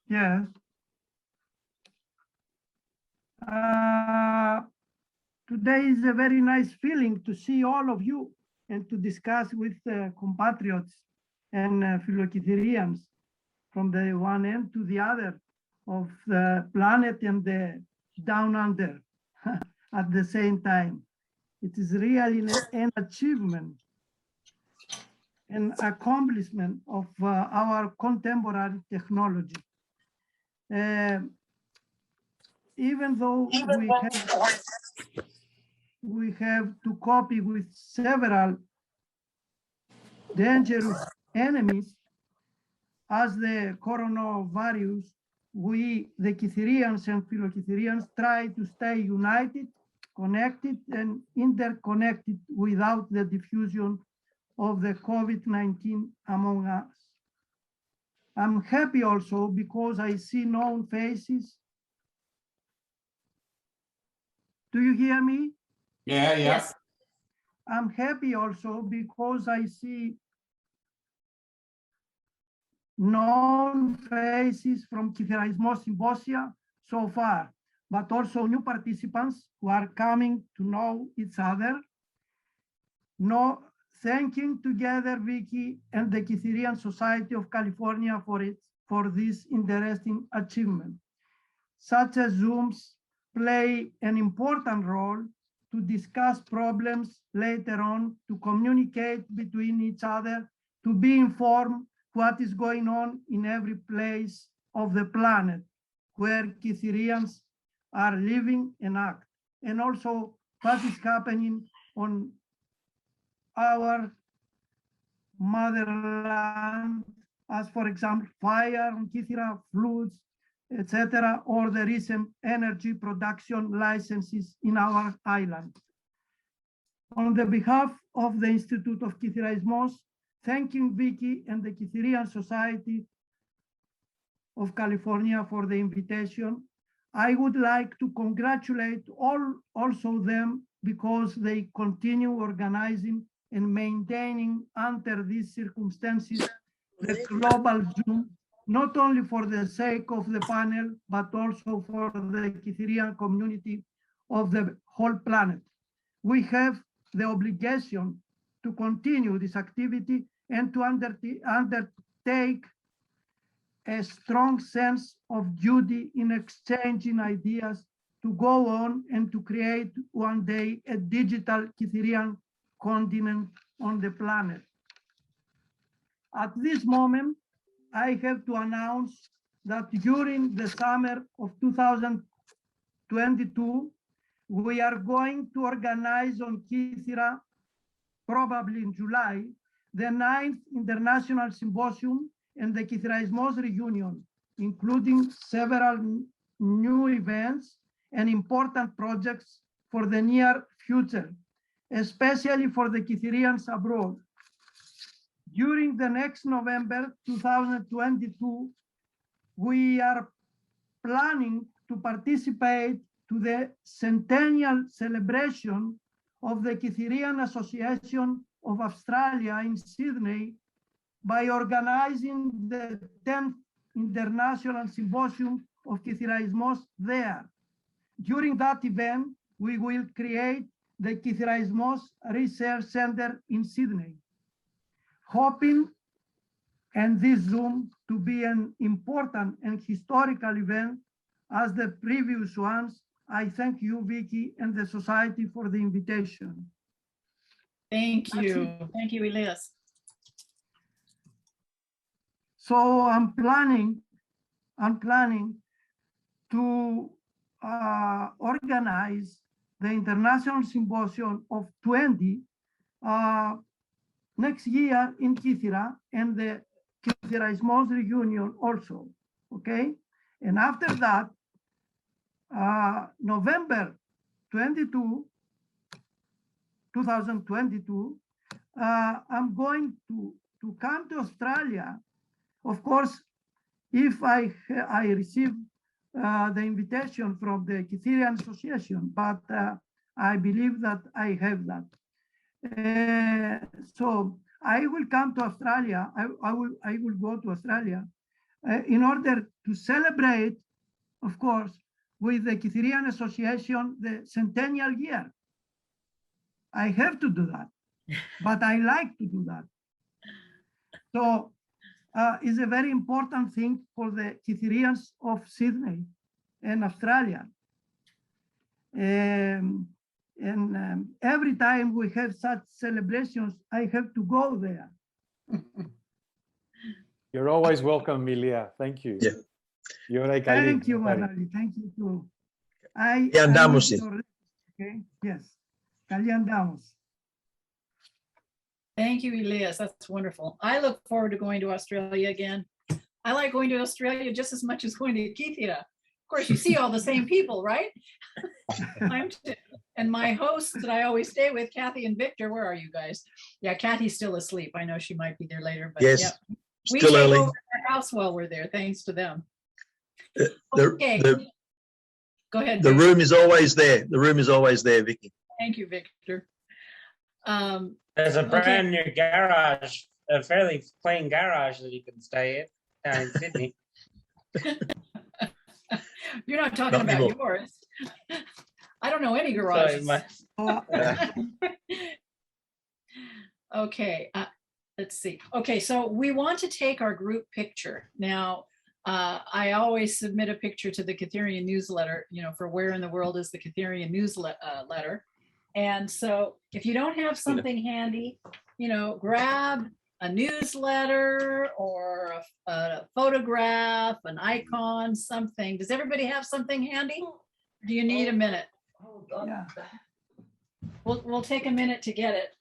yes. Today is a very nice feeling to see all of you and to discuss with compatriots and fellow Kytherians from the one end to the other of the planet and the down under at the same time. It is really an achievement, an accomplishment of our contemporary technology. Even though we have to copy with several dangerous enemies, as the coronavirus, we, the Kytherians and fellow Kytherians, try to stay united, connected, and interconnected without the diffusion of the COVID-19 among us. I'm happy also because I see known faces. Do you hear me? Yeah, yeah. Yes. I'm happy also because I see known faces from Kytherianismos Symposia so far, but also new participants who are coming to know each other. No, thanking together Vicky and the Kytherian Society of California for this interesting achievement. Such as Zooms play an important role to discuss problems later on, to communicate between each other, to be informed what is going on in every place of the planet where Kytherians are living and act, and also what is happening on our motherland, as for example, fire on Kythera, floods, etc., or the recent energy production licenses in our island. On the behalf of the Institute of Kytherianismos, thanking Vicky and the Kytherian Society of California for the invitation, I would like to congratulate also them because they continue organizing and maintaining under these circumstances the global Zoom, not only for the sake of the panel, but also for the Kytherian community of the whole planet. We have the obligation to continue this activity and to undertake a strong sense of duty in exchanging ideas to go on and to create one day a digital Kytherian continent on the planet. At this moment, I have to announce that during the summer of 2022, we are going to organize on Kythera, probably in July, the 9th International Symposium and the Kytherianismos Reunion, including several new events and important projects for the near future, especially for the Kytherians abroad. During the next November 2022, we are planning to participate to the centennial celebration of the Kytherian Association of Australia in Sydney by organizing the 10th International Symposium of Kytherianismos there. During that event, we will create the Kytherianismos Research Center in Sydney. Hoping and this Zoom to be an important and historical event as the previous ones, I thank you, Vicky, and the Society for the invitation. Thank you. Thank you, Elias. So I'm planning to organize the International Symposium of 20 next year in Kythera and the Kytherianismos Reunion also, okay? And after that, November 22, 2022, I'm going to come to Australia. Of course, if I receive the invitation from the Kytherian Association, but I believe that I have that. So I will come to Australia. I will go to Australia in order to celebrate, of course, with the Kytherian Association the centennial year. I have to do that, but I like to do that. So it's a very important thing for the Kytherians of Sydney and Australia. And every time we have such celebrations, I have to go there. You're always welcome, Milia. Thank you. Yeah. Thank you, Marali. Thank you too. Andamos. Okay. Yes. Cali andamos. Thank you, Elias. That's wonderful. I look forward to going to Australia again. I like going to Australia just as much as going to Kythera. Of course, you see all the same people, right? And my hosts that I always stay with, Kathy and Victor, where are you guys? Yeah, Kathy's still asleep. I know she might be there later, but yes, yeah. We still take early. over their house while we're there, thanks to them. Okay. Go ahead. The Victor. room is always there. The room is always there, Vicky. Thank you, Victor. There's a brand new garage, a fairly plain garage that you can stay in. down in Sydney. You're not talking Not about anymore. yours. I don't know any Sorry, garages. Okay, let's see. Okay, so we want to take our group picture. Now, I always submit a picture to the Ketherian newsletter, for where in the world is the Ketherian newsletter. And so if you don't have something handy, grab a newsletter or a photograph, an icon, something. Does everybody have something handy? Do you need a minute? Yeah. We'll take a minute to get it.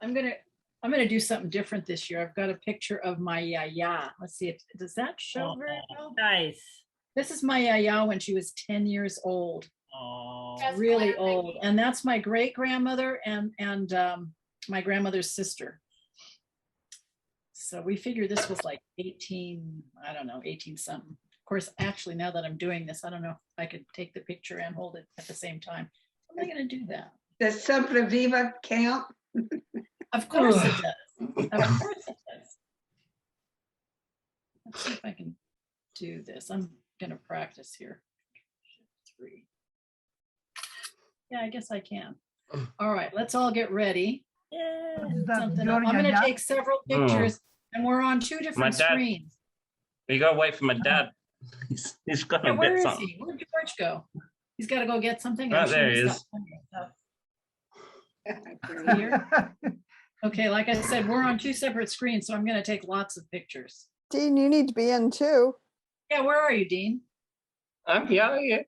I'm gonna do something different this year. I've got a picture of my yaya. Let's see if does that show very well? Nice. This is my yaya when she was 10 years old. Oh, Really old. And that's my great grandmother and my grandmother's sister. So we figured this was like 18, I don't know, 18 something. Of course, actually, now that I'm doing this, I don't know if I could take the picture and hold it at the same time. How am I going to do that? Does Simply Viva count? Of course it does. Of course it does. Let's see if I can do this. I'm going to practice here. 3. Yeah, I guess I can. All right, let's all get ready. Something up. I'm going to take several pictures, and we're on 2 different screens. You gotta wait for my dad. He's got to Where get is something. he? Where'd George go? He's got to go get something. Oh, I'm sure there he he's is. got plenty of stuff. Here. Okay, like I said, we're on 2 separate screens, so I'm going to take lots of pictures. Dean, you need to be in too. Yeah, where are you, Dean? I'm here. Yeah.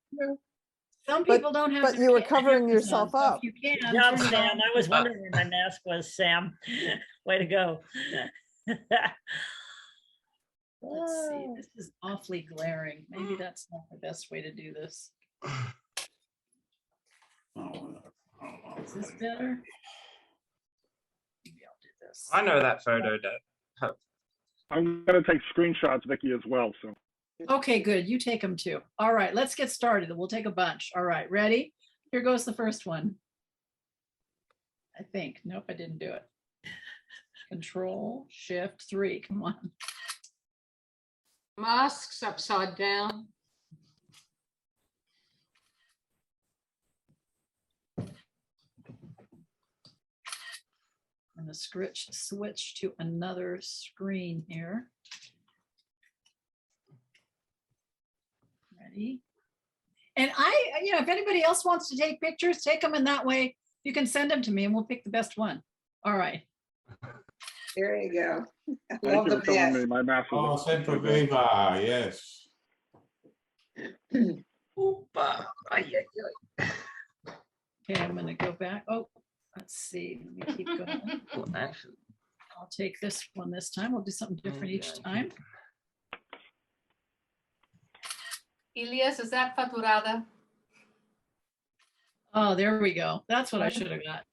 Some people don't have. But you were covering yourself up. You can. Good job, turn it Sam. on. I was wondering where my mask was, Sam. Way to go. Let's see. This is awfully glaring. Maybe that's not the best way to do this. Is this better? Maybe I'll do this. I know that photo, Dad. I'm gonna take screenshots, Vicky, as well. So Okay, good. You take them too. All right, let's get started. We'll take a bunch. All right, ready? Here goes the first one. I think. Nope, I didn't do it. Control, Shift, 3. Come on. Masks upside down. And the switch to another screen here. Ready? And if anybody else wants to take pictures, take them in that way. You can send them to me and we'll pick the best one. All right. There you go. thank you for telling me my math. Oh, Central Viva, yes. Okay, I'm going to go back. Oh, let's see. Let me keep going. I'll take this one this time. We'll do something different each time. Elias, is that faturada? Oh, there we go. That's what I should have got.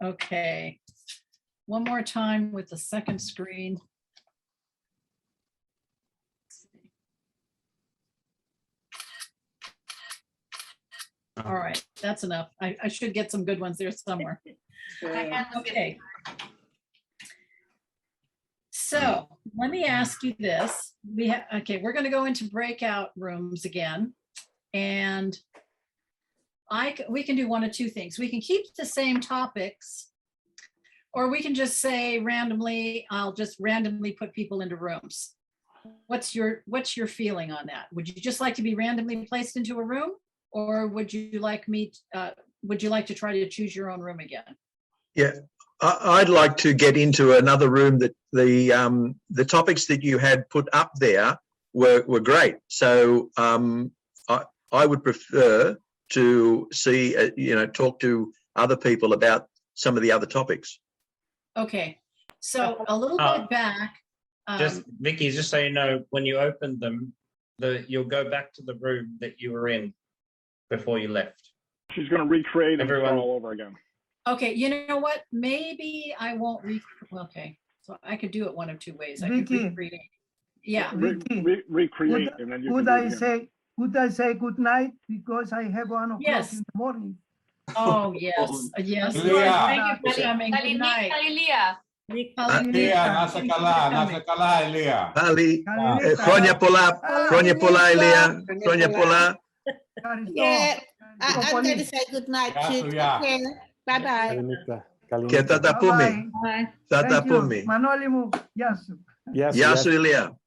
Okay. One more time with the second screen. All right, that's enough. I should get some good ones there somewhere. Okay. So let me ask you this. We're going to go into breakout rooms again, and we can do one of 2 things. We can keep the same topics, or we can just say randomly, I'll just randomly put people into rooms. What's your feeling on that? Would you just like to be randomly placed into a room, or would you like to try to choose your own room again? Yeah, I'd like to get into another room. That the topics that you had put up there were great. So I would prefer to see, talk to other people about some of the other topics. Okay, so a little bit back. Just Vicky, just so you know, when you open them, you'll go back to the room that you were in before you left. she's gonna recreate and Everyone- start all over again. Okay, you know what? Maybe I won't okay, so I could do it one of 2 ways. I could Vicky. recreate. Yeah. Recreate and then you Could can do it I again. say good night because I have 1 o'clock Yes. in the morning. Oh, yes, yes. Leah. Thank you for coming. Good night. Leah, nasa kala, Leah. Ali, Fronia Pola, Fronia Pola, Elia, Fronia Pola. Yeah, I'm going to say good night too. Take care. Bye-bye. Και θα τα πούμε. Θα τα πούμε. Manoli μου, γεια σου. Γεια σου, Ηλία.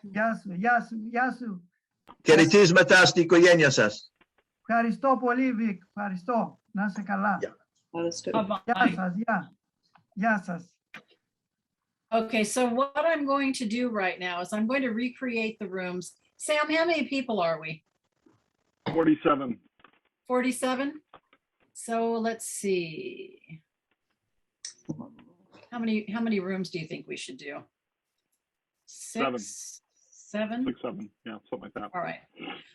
Γεια σου. Χαιρετίσματα στην οικογένεια σας. Ευχαριστώ πολύ, Βικ. Ευχαριστώ. Να είσαι καλά. Γεια σας. Γεια σας. Okay, so what I'm going to do right now is I'm going to recreate the rooms. Sam, how many people are we? 47. 47? So let's see. How many rooms do you think we should do? Six? Seven? 6, 7. Yeah, something like that. All right.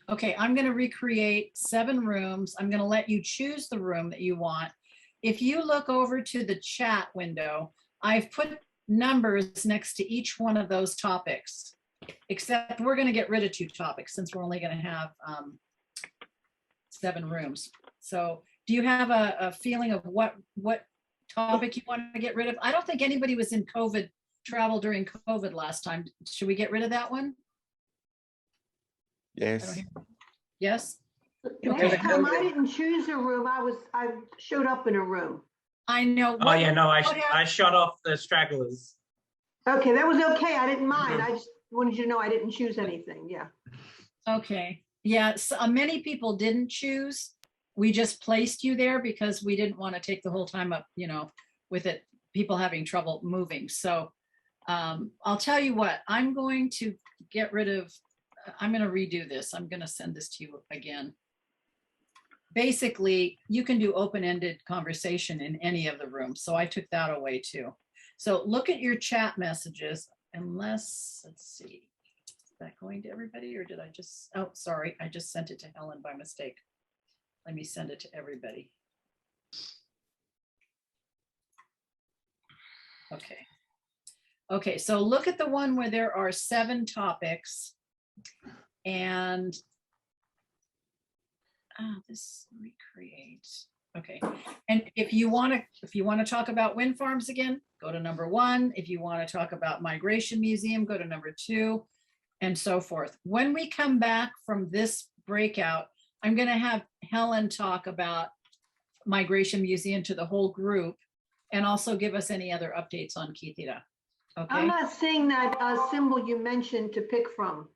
Okay, I'm going to recreate 7 rooms. I'm going to let you choose the room that you want. If you look over to the chat window, I've put numbers next to each one of those topics, except we're going to get rid of 2 topics since we're only going to have 7 rooms. So do you have a feeling of what topic you want to get rid of? I don't think anybody was in COVID travel during COVID last time. Should we get rid of that one? Yes. Yes? Last time I didn't choose a room, I showed up in a room. I know. Oh yeah, no, I shot off the stragglers. Okay, that was okay. I didn't mind. I just wanted you to know I didn't choose anything. Yeah. Okay. Yeah, so, many people didn't choose. We just placed you there because we didn't want to take the whole time up, with it, people having trouble moving. So I'll tell you what, I'm going to I'm going to redo this. I'm going to send this to you again. Basically, you can do open-ended conversation in any of the rooms. So I took that away too. So look at your chat messages, unless, let's see, is that going to everybody or did I just, oh, sorry, I just sent it to Helen by mistake. Let me send it to everybody. Okay. Okay, so look at the one where there are 7 topics and this recreate. Okay, and if you want to talk about wind farms again, go to number 1. If you want to talk about migration museum, go to number 2, and so forth. When we come back from this breakout, I'm going to have Helen talk about migration museum to the whole group, and also give us any other updates on Kythera. Okay. I'm not seeing that symbol you mentioned to pick from.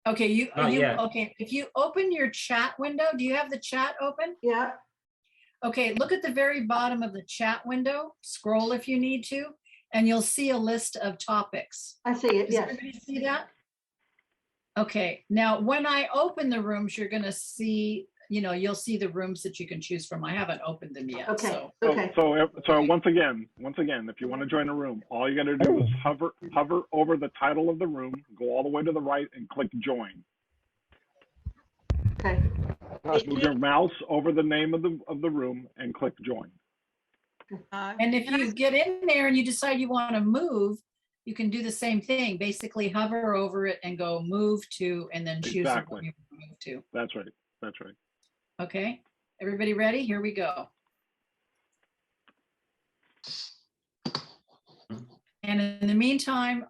Okay, yeah. Okay. If you open your chat window, do you have the chat open? Yeah. Okay, look at the very bottom of the chat window. Scroll if you need to, and you'll see a list of topics. I see it. Does Yes. everybody see that? Okay. Now, when I open the rooms, you're going to see, you'll see the rooms that you can choose from. I haven't opened them yet. Okay. So. Okay. So once again, if you want to join a room, all you got to do is hover over the title of the room, go all the way to the right, and click join. Okay. Move your mouse over the name of the room and click join. And if you get in there and you decide you want to move, you can do the same thing. Basically, hover over it and go move to, and then choose the one you want to move to. That's right. That's right. Okay. Everybody ready? Here we go. And in the meantime,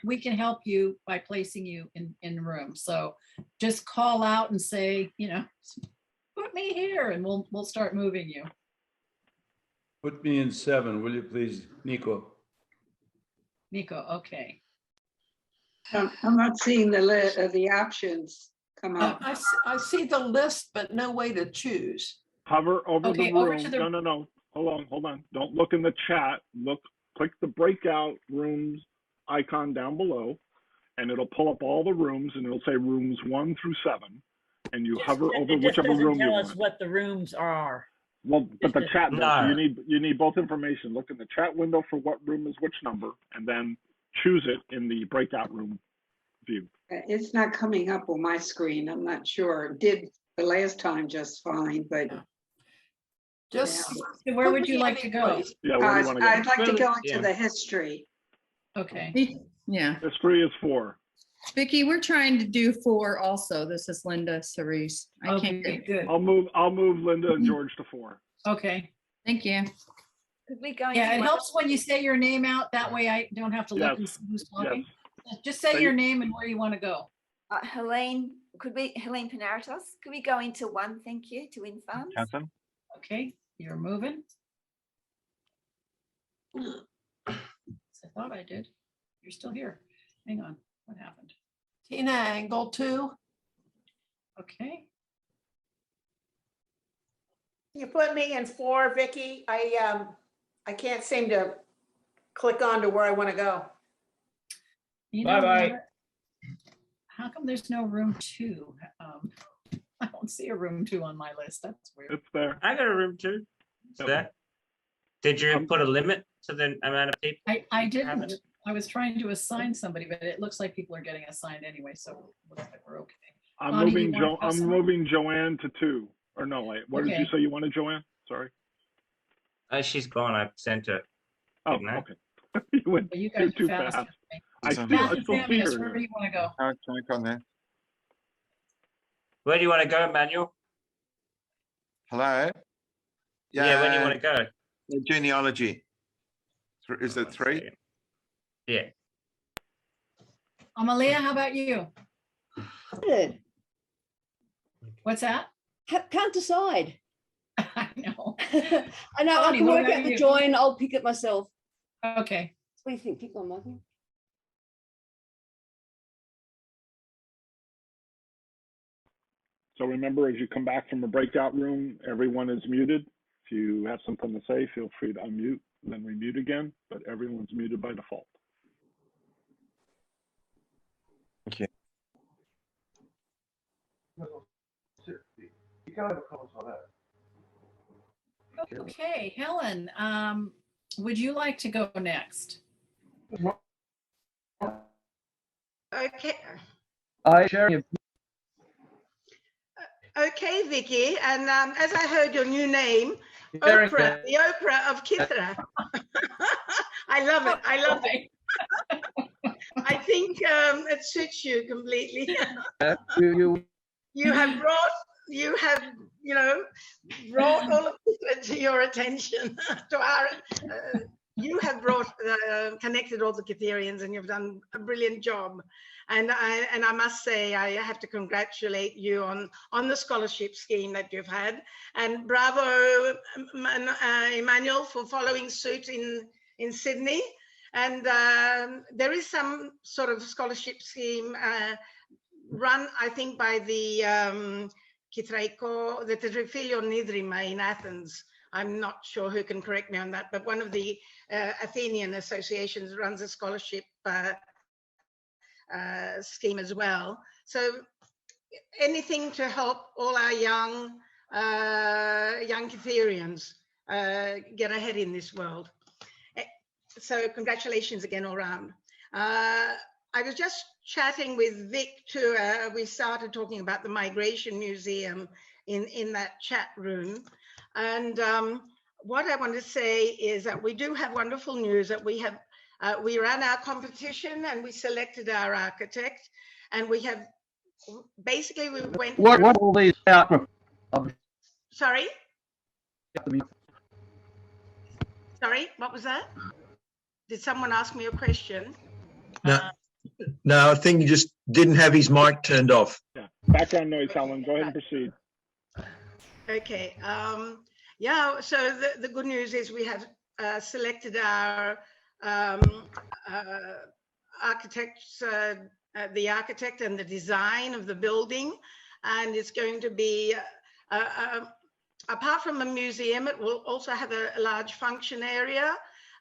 we can help you by placing you in rooms. So just call out and say, put me here, and we'll start moving you. Put me in 7, will you please, Nico? Nico, okay. I'm not seeing the options come up. I see the list, but no way to choose. Hover over the room. Over to the... No. Hold on. Don't look in the chat. Click the breakout rooms icon down below, and it'll pull up all the rooms, and it'll say rooms 1 through 7, and you hover over whichever room you tell want. us what the rooms are. Well, but the chat, No. you need both information. Look in the chat window for what room is which number, and then choose it in the breakout room view. It's not coming up on my screen. I'm not sure. It did the last time just fine, but Just So where would you like to go? Yeah, where do you want to go? I'd like to go into Yeah. the history. Okay. Yeah. History is 4. Vicky, we're trying to do 4 also. This is Linda Cerise. I can't. Okay, good. I'll move Linda and George to 4. Okay. Thank you. Could we go? Yeah, into it one- helps when you say your name out. That way I don't have to look and see who's talking. Just say your name and where you want to go. Helene, Helene Panaritos, could we go into 1, thank you, to win funds? Okay, you're moving. I thought I did. You're still here. Hang on. What happened? Tina Angle 2. Okay. You put me in 4, Vicky. I can't seem to click on to where I want to go. You know Bye-bye. what? How come there's no room 2? I don't see a room 2 on my list. That's weird. It's there. I got a room 2. Is that? Did you put a limit to the amount of people? I didn't. I was trying to assign somebody, but it looks like people are getting assigned anyway, so it looks like we're okay. I'm Bonnie, moving you want to I'm moving Joanne to 2. Or no, wait. What did you Okay. say you wanted, Joanne? Sorry. She's gone. I sent her. Oh, didn't I? okay. You went Well, you guys too are fast. fast. I Matthew still see Famius, her. where do you want to go? Can I come there? Where do you want to go, Emmanuel? Hello? Yeah, where do you want to go? Genealogy. Is it 3? Yeah. Amalia, how about you? What's that? Can't decide. I know. I know. I Bonnie, can what work about out the you? join. I'll pick it myself. Okay. What do you think? Pick one, Michael. So remember, as you come back from a breakout room, everyone is muted. If you have something to say, feel free to unmute, then remute again, but everyone's muted by default. Thank you. Okay, Helen, would you like to go next? Okay. Hi, Sherry. Okay, Vicky, and as I heard your new name, Very Oprah, good. the Oprah of Kythera. I love it. I love it. I think it suits you completely. You have brought all of this to your attention. You have brought connected all the Ketherians, and you've done a brilliant job. And I must say, I have to congratulate you on the scholarship scheme that you've had, and bravo, Emmanuel, for following suit in Sydney. And there is some sort of scholarship scheme run, I think, by the the Trifilio Nidrima in Athens. I'm not sure who can correct me on that, but one of the Athenian associations runs a scholarship scheme as well. So anything to help all our young Kytherians get ahead in this world. So congratulations again all round. I was just chatting with Vic too. We started talking about the Migration Museum in that chat room. And what I want to say is that we do have wonderful news that we have, we ran our competition and we selected our architect, and we have, basically we went. What all these out? Sorry? Sorry, what was that? Did someone ask me a question? No, I think he just didn't have his mic turned off. Yeah. Background noise, Helen. Go ahead and proceed. Okay. Yeah, so the good news is we have selected our architects, the architect and the design of the building. And it's going to be, apart from a museum, it will also have a large function area.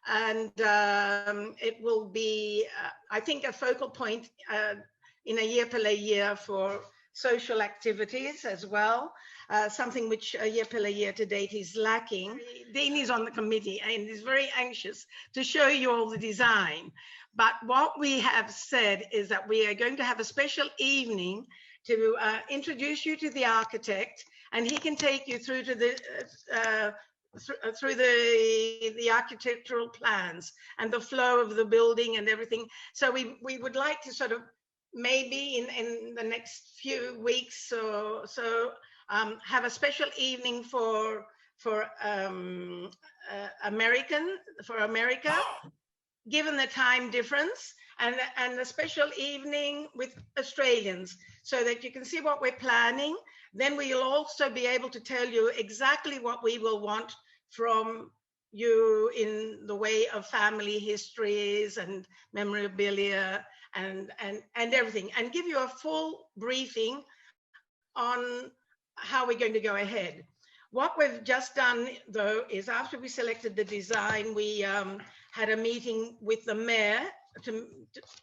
And it will be, I think, a focal point in a year per year for social activities as well, something which a year per year to date is lacking. Dean is on the committee and is very anxious to show you all the design. But what we have said is that we are going to have a special evening to introduce you to the architect, and he can take you through to the through the architectural plans and the flow of the building and everything. So we would like to sort of maybe in the next few weeks or so, have a special evening for America, given the time difference, and a special evening with Australians, so that you can see what we're planning. Then we'll also be able to tell you exactly what we will want from you in the way of family histories and memorabilia and everything, and give you a full briefing on how we're going to go ahead. What we've just done, though, is after we selected the design, we had a meeting with the mayor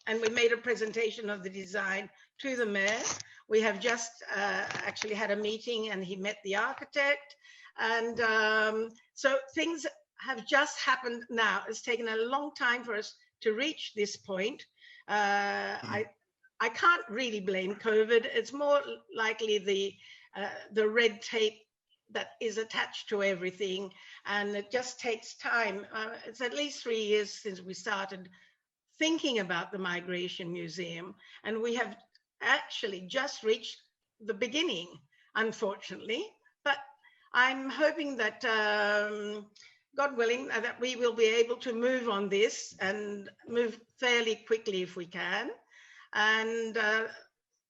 and we made a presentation of the design to the mayor. We have just actually had a meeting and he met the architect. And so things have just happened now. It's taken a long time for us to reach this point. I can't really blame COVID. It's more likely the red tape that is attached to everything, and it just takes time. It's at least 3 years since we started thinking about the Migration Museum, and we have actually just reached the beginning, unfortunately. But I'm hoping that, God willing, that we will be able to move on this and move fairly quickly if we can.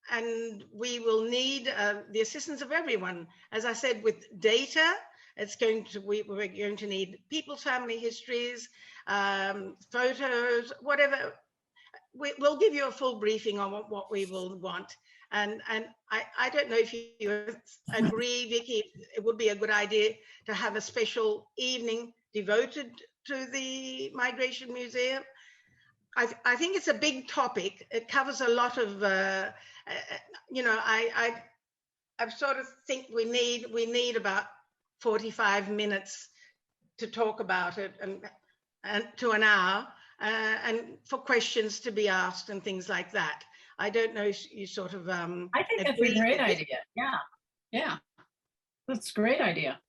And we will need the assistance of everyone. As I said, with data, we're going to need people's family histories, photos, whatever. We'll give you a full briefing on what we will want. And I don't know if you agree, Vicky, it would be a good idea to have a special evening devoted to the Migration Museum. I think it's a big topic. It covers a lot of, I sort of think we need about 45 minutes to talk about it, and to an hour, and for questions to be asked and things like that. I don't know if you sort of I think that's a great idea. Yeah, that's a great idea.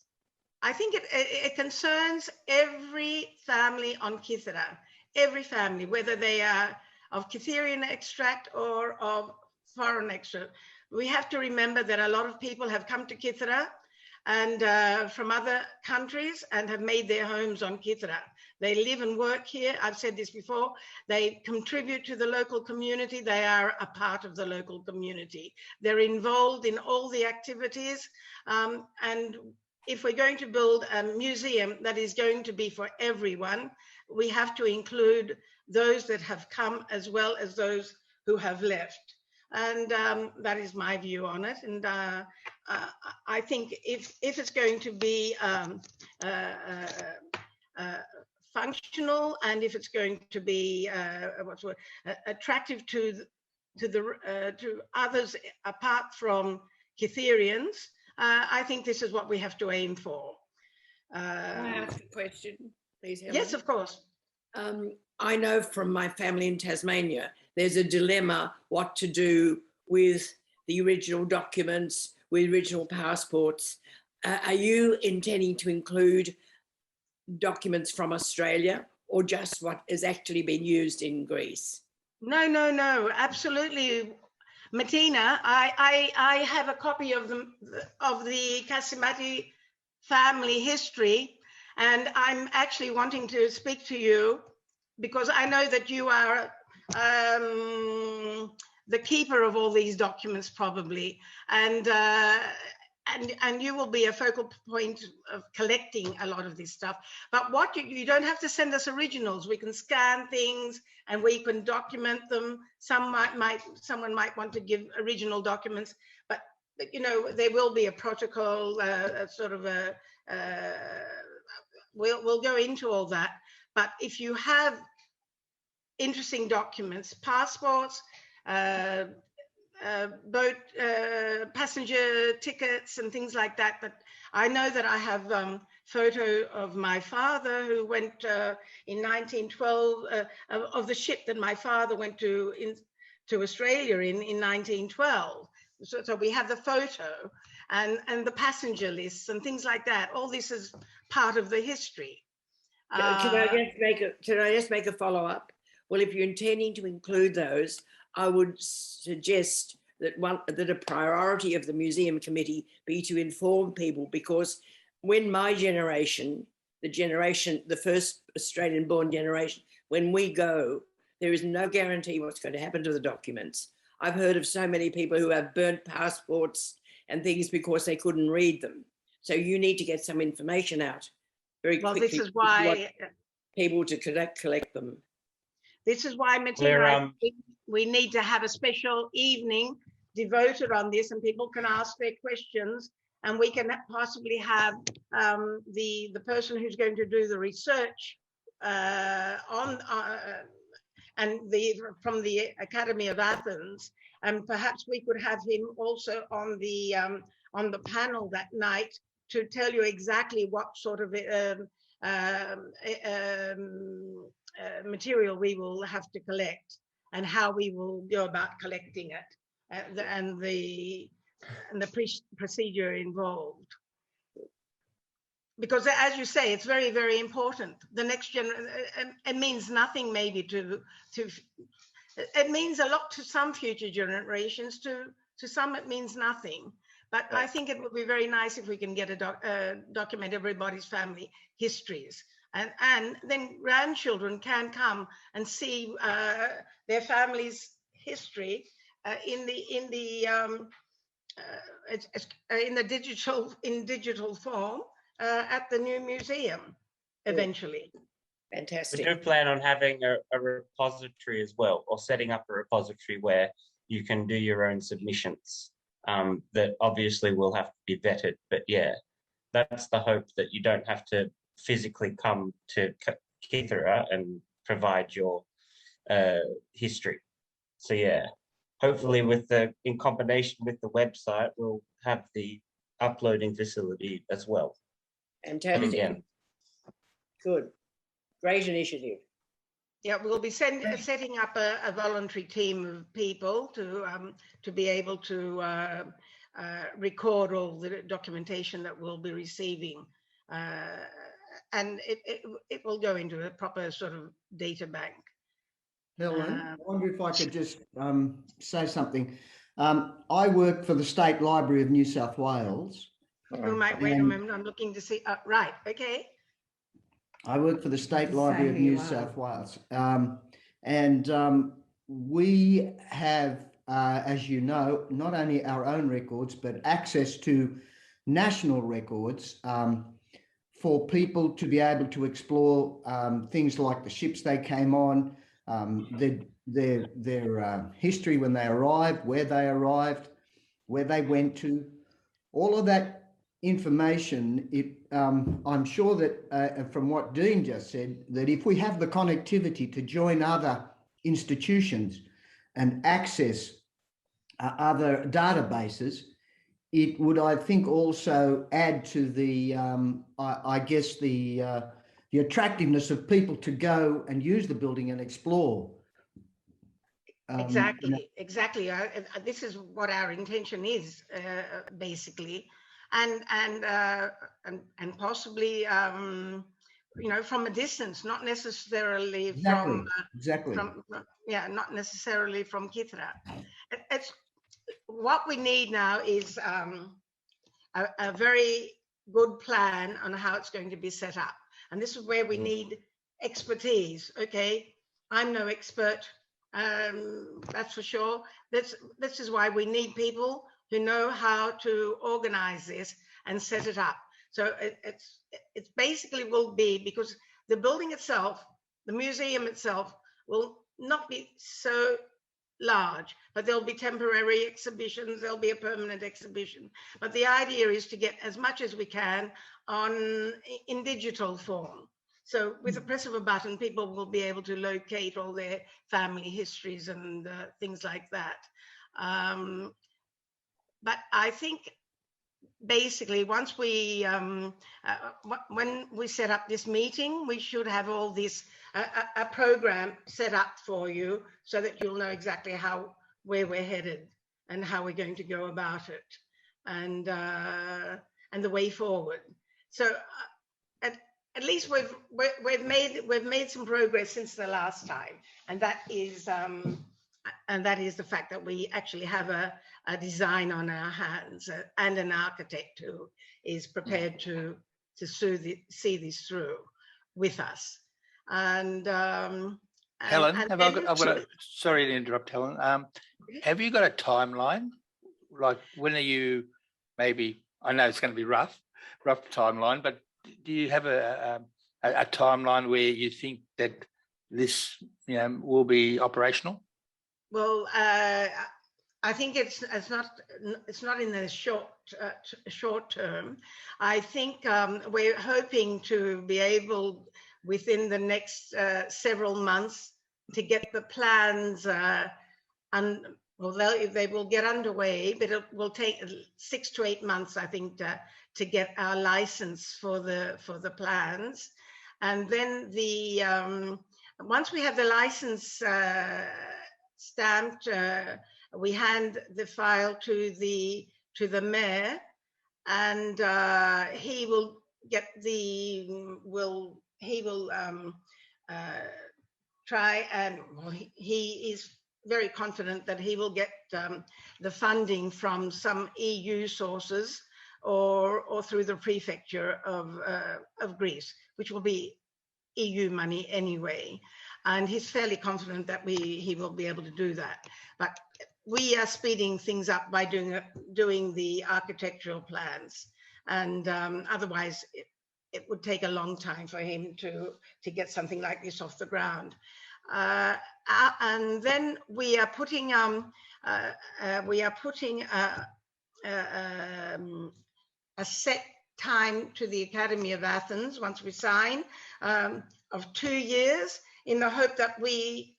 I think it concerns every family on Kythera. Every family, whether they are of Kytherian extract or of foreign extract. We have to remember that a lot of people have come to Kythera and from other countries and have made their homes on Kythera. They live and work here. I've said this before. They contribute to the local community. They are a part of the local community. They're involved in all the activities. And if we're going to build a museum that is going to be for everyone, we have to include those that have come as well as those who have left. And that is my view on it. And I think if it's going to be functional, and if it's going to be attractive to others apart from Kytherians, I think this is what we have to aim for. Can I ask a question, please, Helen? Yes, of course. I know from my family in Tasmania, there's a dilemma what to do with the original documents, with original passports. Are you intending to include documents from Australia, or just what has actually been used in Greece? No, absolutely. Martina, I have a copy of the Casimati family history, and I'm actually wanting to speak to you because I know that you are the keeper of all these documents probably, and you will be a focal point of collecting a lot of this stuff. But what you don't have to send us originals. We can scan things and we can document them. Someone might want to give original documents, but you know, there will be a protocol, we'll go into all that. But if you have interesting documents, passports, boat passenger tickets and things like that, but I know that I have photo of my father who went in 1912 of the ship that my father went to Australia in 1912. So we have the photo and the passenger lists and things like that. All this is part of the history. Can I just make a follow-up? Well, if you're intending to include those, I would suggest that a priority of the museum committee be to inform people, because when my generation, the first Australian born generation, when we go, there is no guarantee what's going to happen to the documents. I've heard of so many people who have burnt passports and things because they couldn't read them. So you need to get some information out very quickly. This is why people to collect them. This is why, Martina, we need to have a special evening devoted on this, and people can ask their questions, and we can possibly have the person who's going to do the research from the Academy of Athens, and perhaps we could have him also on the panel that night to tell you exactly what sort of material we will have to collect and how we will go about collecting it, and the procedure involved. Because as you say, it's very, very important. The next generation, it means nothing maybe it means a lot to some future generations, to some it means nothing. But I think it would be very nice if we can get document everybody's family histories. And then grandchildren can come and see their family's history in digital form at the new museum eventually. Fantastic. We do plan on having a repository as well, or setting up a repository where you can do your own submissions. That obviously will have to be vetted, but yeah, that's the hope, that you don't have to physically come to Kythera and provide your history. So yeah, hopefully in combination with the website, we'll have the uploading facility as well. Fantastic. Again. Good. Great initiative. Yeah, we'll be setting up a voluntary team of people to be able to record all the documentation that we'll be receiving, and it will go into a proper sort of data bank. Helen, I wonder if I could just say something. I work for the State Library of New South Wales. You might wait a moment. I'm looking to see. Right. Okay. I work for the State Library of New South Wales. And we have, as you know, not only our own records, but access to national records for people to be able to explore things like the ships they came on, their history when they arrived, where they went to, all of that information. I'm sure that from what Dean just said, that if we have the connectivity to join other institutions and access other databases, it would, I think, also add to the, I guess, the attractiveness of people to go and use the building and explore. Exactly. This is what our intention is, basically. And possibly, from a distance, not necessarily not necessarily from Kythera. It's what we need now is a very good plan on how it's going to be set up, and this is where we need expertise. Okay, I'm no expert, that's for sure. This is why we need people who know how to organize this and set it up. So it's basically will be, because the building itself, the museum itself, will not be so large, but there'll be temporary exhibitions, there'll be a permanent exhibition. But the idea is to get as much as we can in digital form. So with the press of a button, people will be able to locate all their family histories and things like that. But I think basically once we, when we set up this meeting, we should have all this, a program set up for you so that you'll know exactly where we're headed and how we're going to go about it, and the way forward. So at least we've made some progress since the last time, and that is and that is the fact that we actually have a design on our hands and an architect who is prepared to see this through with us. And Helen, and have then- I've got a, sorry to interrupt, Helen. Have you got a timeline? Like, when are you, maybe, I know it's going to be rough timeline, but do you have a timeline where you think that this, will be operational? Well, I think it's not in the short term. I think we're hoping to be able within the next several months to get the plans they will get underway, but it will take 6 to 8 months, I think, to get our license for the plans. And then once we have the license stamped, we hand the file to the mayor, and he will try and he is very confident that he will get the funding from some EU sources or through the prefecture of Greece, which will be EU money anyway. And he's fairly confident that he will be able to do that. But we are speeding things up by doing the architectural plans, and otherwise it would take a long time for him to get something like this off the ground. And then we are putting a set time to the Academy of Athens once we sign of 2 years, in the hope that we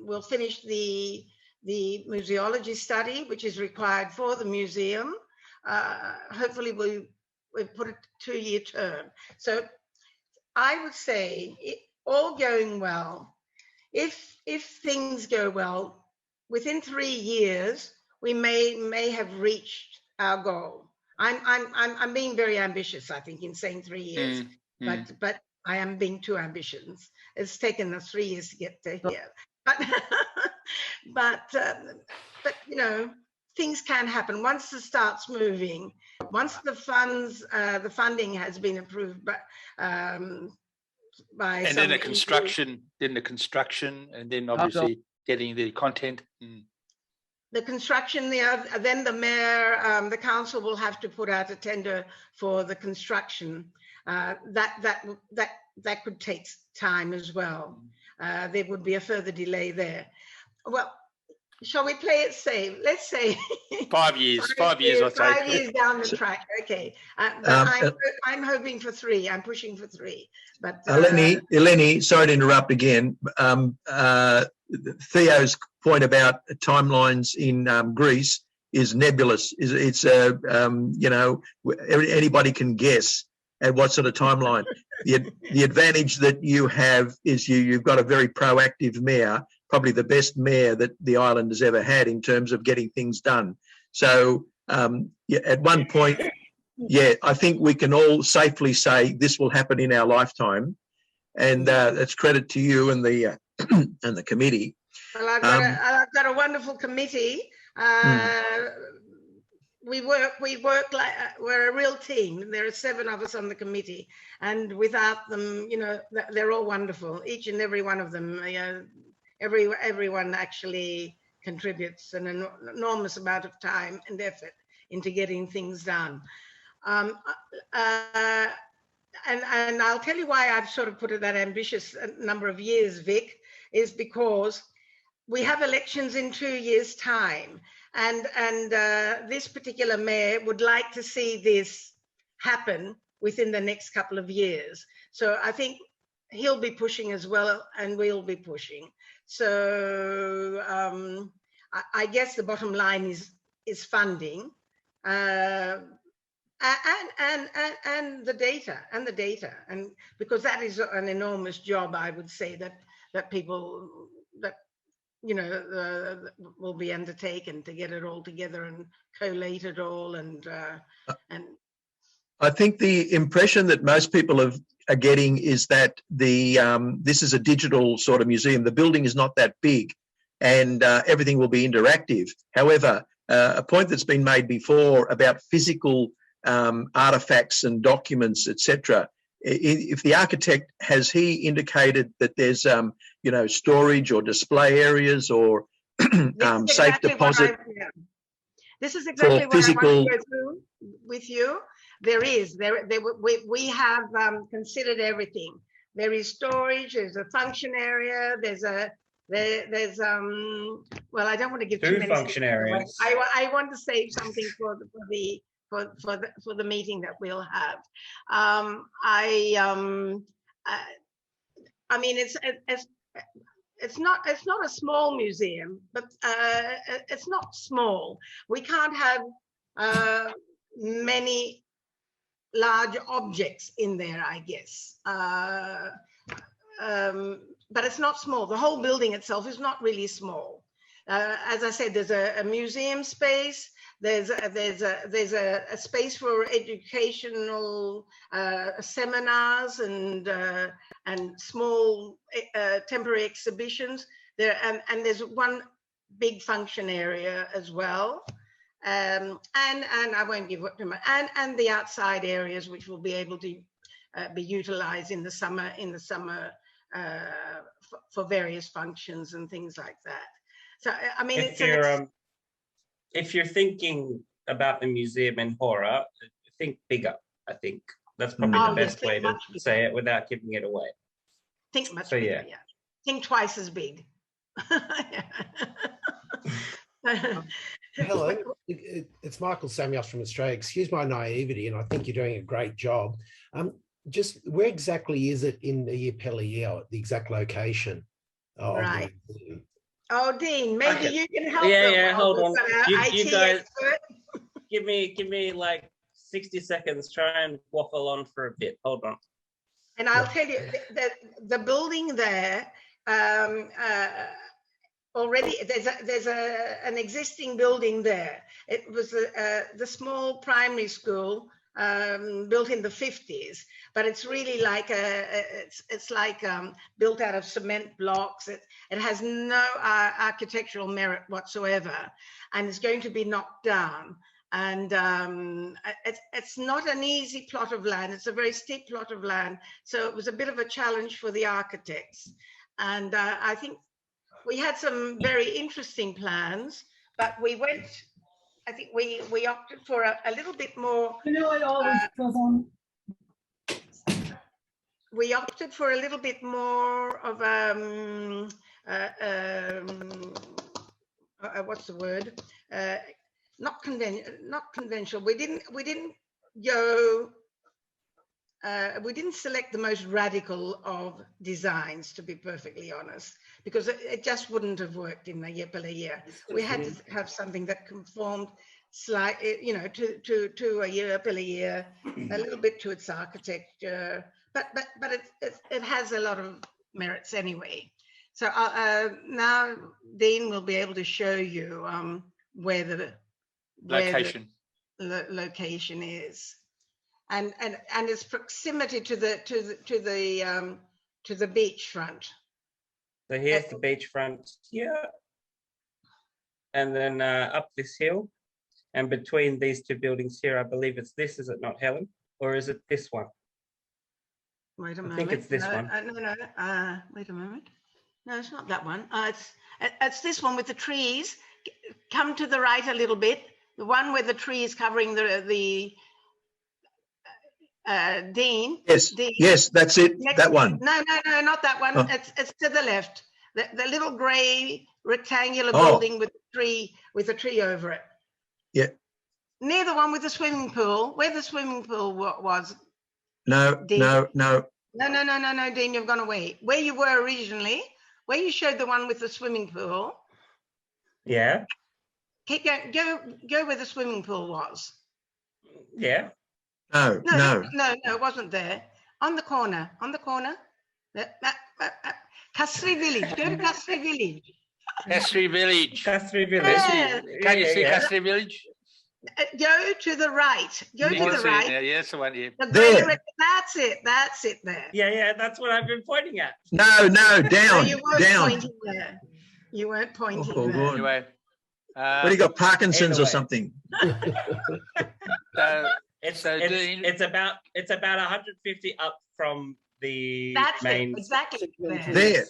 will finish the museology study, which is required for the museum. Hopefully we put a 2-year term. So I would say, all going well, if things go well, within 3 years, we may have reached our goal. I'm being very ambitious, I think, in saying 3 years, but I am being too ambitious. It's taken us 3 years to get to here, but things can happen once it starts moving. Once the funding has been approved by and then the construction, and then obviously getting the content. The construction, then the mayor, the council will have to put out a tender for the construction. That could take time as well. There would be a further delay there. Well, shall we play it safe? Let's say 5 years. 5 years, I think. 5 years down the track. Okay. I'm hoping for 3. I'm pushing for 3. But Eleni, sorry to interrupt again. Theo's point about timelines in Greece is nebulous. It's anybody can guess at what sort of timeline. The advantage that you have is you've got a very proactive mayor, probably the best mayor that the island has ever had in terms of getting things done. So at one point, I think we can all safely say this will happen in our lifetime, and that's credit to you and the and the committee. Well, I've got a wonderful committee. We work like we're a real team. There are 7 of us on the committee, and without them, they're all wonderful. Each and every one of them. Everyone actually contributes an enormous amount of time and effort into getting things done. And I'll tell you why I've sort of put it that ambitious number of years, Vic, is because we have elections in 2 years' time. And this particular mayor would like to see this happen within the next couple of years. So I think he'll be pushing as well, and we'll be pushing. So I guess the bottom line is funding, and the data, and because that is an enormous job, I would say that people will be undertaken to get it all together and collate it all, and I think the impression that most people are getting is that this is a digital sort of museum. The building is not that big, and everything will be interactive. However, a point that's been made before about physical artifacts and documents, etc. If the architect, has he indicated that there's storage or display areas or safe deposit? This is exactly what physical... I want to go through with you. We have considered everything. There is storage, there's a function area, there's well, I don't want to give too many function areas. I want to save something for the meeting that we'll have. I mean, it's not a small museum, but it's not small. We can't have many large objects in there, I guess. But it's not small. The whole building itself is not really small. As I said, there's a museum space. There's a space for educational seminars and small temporary exhibitions there, and there's one big function area as well, and I won't give up too much, and the outside areas which will be able to be utilized in the summer for various functions and things like that. So I mean, if you're thinking about the museum in Hora, think bigger. I think that's probably the best way to say it without giving it away. Think much bigger, yeah. Think twice as big. Hello, it's Michael Samuels from Australia. Excuse my naivety, and I think you're doing a great job. Just where exactly is it in the Panigyri, the exact location? Right. Oh, Dean, maybe you can help. Yeah, hold on. You guys, give me like 60 seconds. Try and waffle on for a bit. Hold on. And I'll tell you that the building there, already there's an existing building there. It was the small primary school built in the 50s, but it's really like it's like built out of cement blocks. It has no architectural merit whatsoever, and it's going to be knocked down. And it's not an easy plot of land. It's a very steep plot of land, so it was a bit of a challenge for the architects. And I think we had some very interesting plans, but we went. I think we opted for a little bit more. You know, it always goes on. We opted for a little bit more of what's the word? Not conventional. We didn't go. We didn't select the most radical of designs, to be perfectly honest, because it just wouldn't have worked in the year. We had to have something that conformed slightly, you know, to a year, a little bit to its architecture, but it has a lot of merits anyway. So now Dean will be able to show you where the location is. And its proximity to the beachfront. So here's the beachfront here, and then up this hill, and between these two buildings here, I believe it's this. Is it not, Helen, or is it this one? Wait a moment. I think it's this one. No. Wait a moment. No, it's not that one. It's this one with the trees. Come to the right a little bit. The one where the tree is covering the Dean. Yes, Dean. Yes, that's it. That one. No, not that one. Oh. It's to the left. The little grey rectangular Oh. building with a tree over it. Yeah. Near the one with the swimming pool, where the swimming pool was. No, Dean. no. No, Dean, you've gone away. Where you were originally, where you showed the one with the swimming pool. Yeah. Keep going. Go where the swimming pool was. Yeah. No. It wasn't there. On the corner. Kethri Village. Go to Kethri Village. Kethri Village. Kethri Village. Yeah. Can you see Kethri Village? Go to the right. Go to the right. Yeah, yes, the one here. There. That's it there. Yeah, that's what I've been pointing at. No, down, you weren't down. pointing there. You weren't pointing Oh, there. God. Anyway. What do you got, Parkinson's or Anyway. something? It's So it's about 150 up from the That's main. it, exactly. There.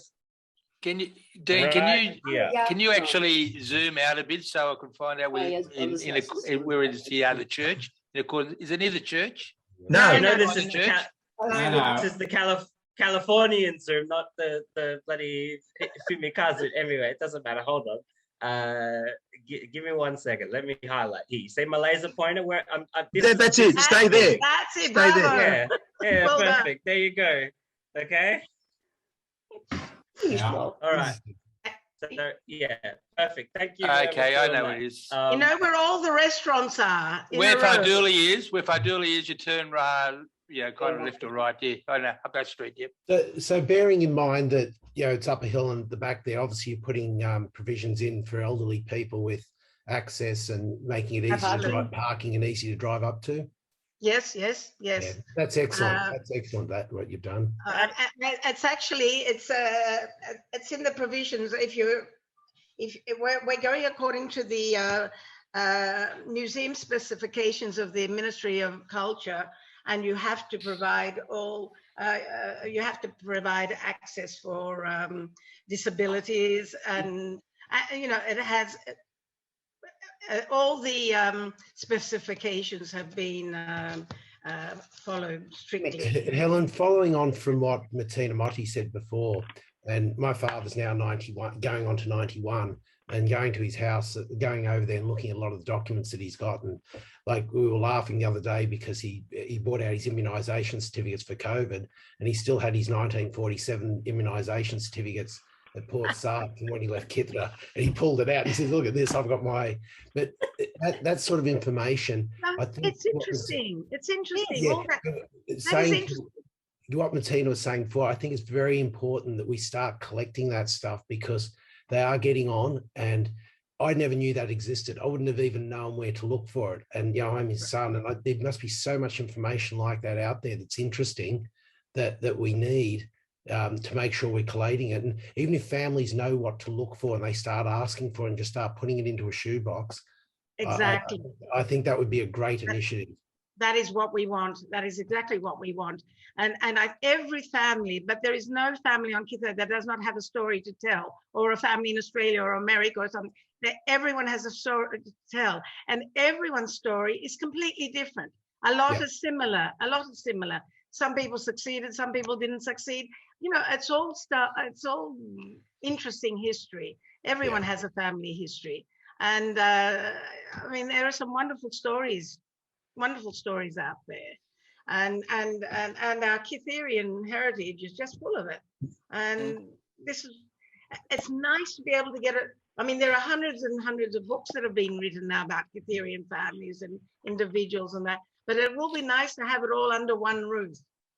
Can you, Dean? Right here. Can you actually zoom out a bit so I can find out where where is the other church? Is it near the church? No. You know, No, this no, is the no. this is the Californian Zoom, not the bloody Fumikazu. Anyway, it doesn't matter. Hold on. Give me 1 second. Let me highlight here. You see my laser pointer? Where That's it. Stay there. That's it. Stay Bravo. there. Yeah, Well done. perfect. There you go. Okay. All right. So, yeah, perfect. Thank you. very Okay, much I for know that. it is. You know where all the restaurants are? in Where a row. Farduli is, you turn kind of left or right. Yeah, I know, up that street. Yep. So bearing in mind that, it's up a hill and at the back there, obviously you're putting provisions in for elderly people with access and making it easy to Absolutely. drive, parking and easy to drive up to. Yes. Yeah, that's excellent. That's excellent. What you've done. It's actually it's in the provisions. If we're going according to the museum specifications of the Ministry of Culture, and you have to provide access for disabilities, and it has all the specifications have been followed strictly. Helen, following on from what Martina Motti said before, and my father's now 91, going on to 91, and going to his house, going over there and looking at a lot of the documents that he's got. And like, we were laughing the other day because he brought out his immunisation certificates for COVID, and he still had his 1947 immunisation certificates at Port Said from when he left Kythera, and he pulled it out and he says, look at this, I've got my, but that sort of information. I think It's interesting. It's interesting. Yeah, All that is saying interesting. what Martina was saying before, I think it's very important that we start collecting that stuff, because they are getting on, and I never knew that existed. I wouldn't have even known where to look for it. And I'm his son, and there must be so much information like that out there that's interesting that we need to make sure we're collating it. And even if families know what to look for and they start asking for it and just start putting it into a shoebox, Exactly. I think that would be a great initiative. That is what we want. That is exactly what we want. And every family, but there is no family on Kythera that does not have a story to tell, or a family in Australia or America or something. Everyone has a story to tell, and everyone's story is completely different. A lot is similar. Some people succeeded, some people didn't succeed. It's all interesting history. Everyone has a family history. And there are some wonderful stories out there. And our Kytherian heritage is just full of it. And it's nice to be able to get it. There are hundreds and hundreds of books that have been written now about Kytherian families and individuals and that, but it will be nice to have it all under one roof,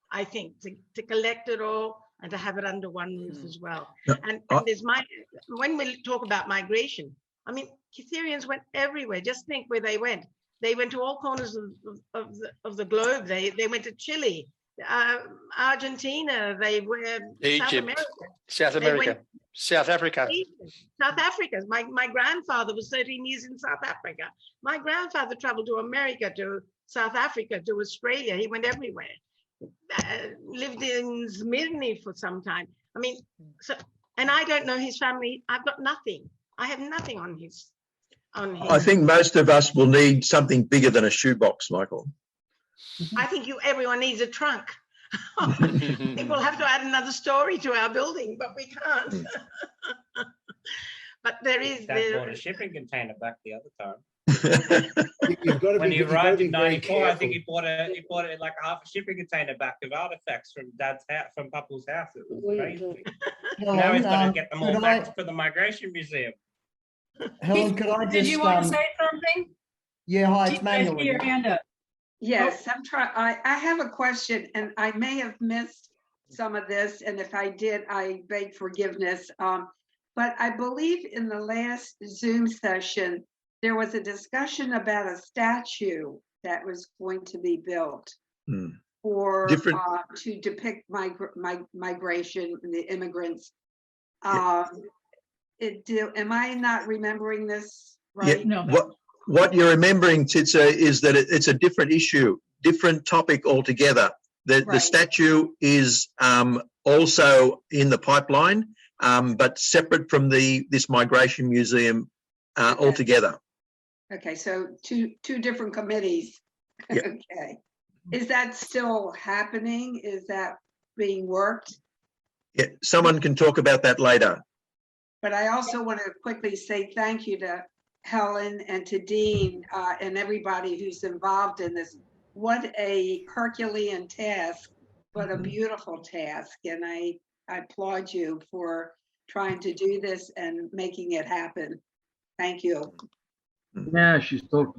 I think, to collect it all and to have it under one roof as well. And when we talk about migration, Kytherians went everywhere. Just think where they went. They went to all corners of the globe. They went to Chile, Argentina. They were Egypt, South America. South Africa. South Africa. My grandfather was 13 years in South Africa. My grandfather traveled to America, to South Africa, to Australia. He went everywhere. Lived in Smyrna for some time. And I don't know his family. I've got nothing. I have nothing on his. I think most of us will need something bigger than a shoebox, Michael. I think everyone needs a trunk. I think we'll have to add another story to our building, but we can't. But there is. Dad bought a shipping container back the other time. When he arrived in '94, I think he bought it like half a shipping container back of artifacts from Dad's house, from Papa's house. It was crazy. Now he's going to get them all back for the Migration Museum. Helen, could I just? Did you want to say something? Yeah, hi, it's Emmanuel. Your hand up. Yes, I'm trying. I have a question, and I may have missed some of this, and if I did, I beg forgiveness. But I believe in the last Zoom session, there was a discussion about a statue that was going to be built for to depict migration and the immigrants. am I not remembering this Yeah, right? No. what you're remembering, Titsa, is that it's a different issue, different topic altogether. The Right. statue is also in the pipeline, but separate from this migration museum altogether. Okay, so two different committees. Yeah. Okay. Is that still happening? Is that being worked? Yeah, someone can talk about that later. But I also want to quickly say thank you to Helen and to Dean and everybody who's involved in this. What a Herculean task, but a beautiful task. And I applaud you for trying to do this and making it happen. Thank you. Now she's talking.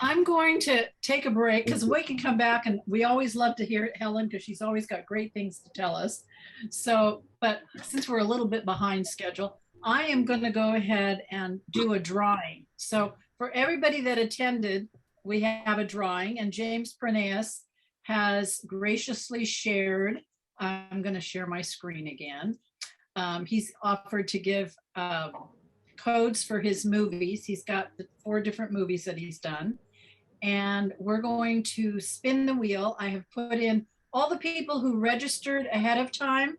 I'm going to take a break because we can come back, and we always love to hear Helen because she's always got great things to tell us. So, but since we're a little bit behind schedule, I am going to go ahead and do a drawing. So for everybody that attended, we have a drawing, and James Perneus has graciously shared. I'm going to share my screen again. He's offered to give codes for his movies. He's got the 4 different movies that he's done. And we're going to spin the wheel. I have put in all the people who registered ahead of time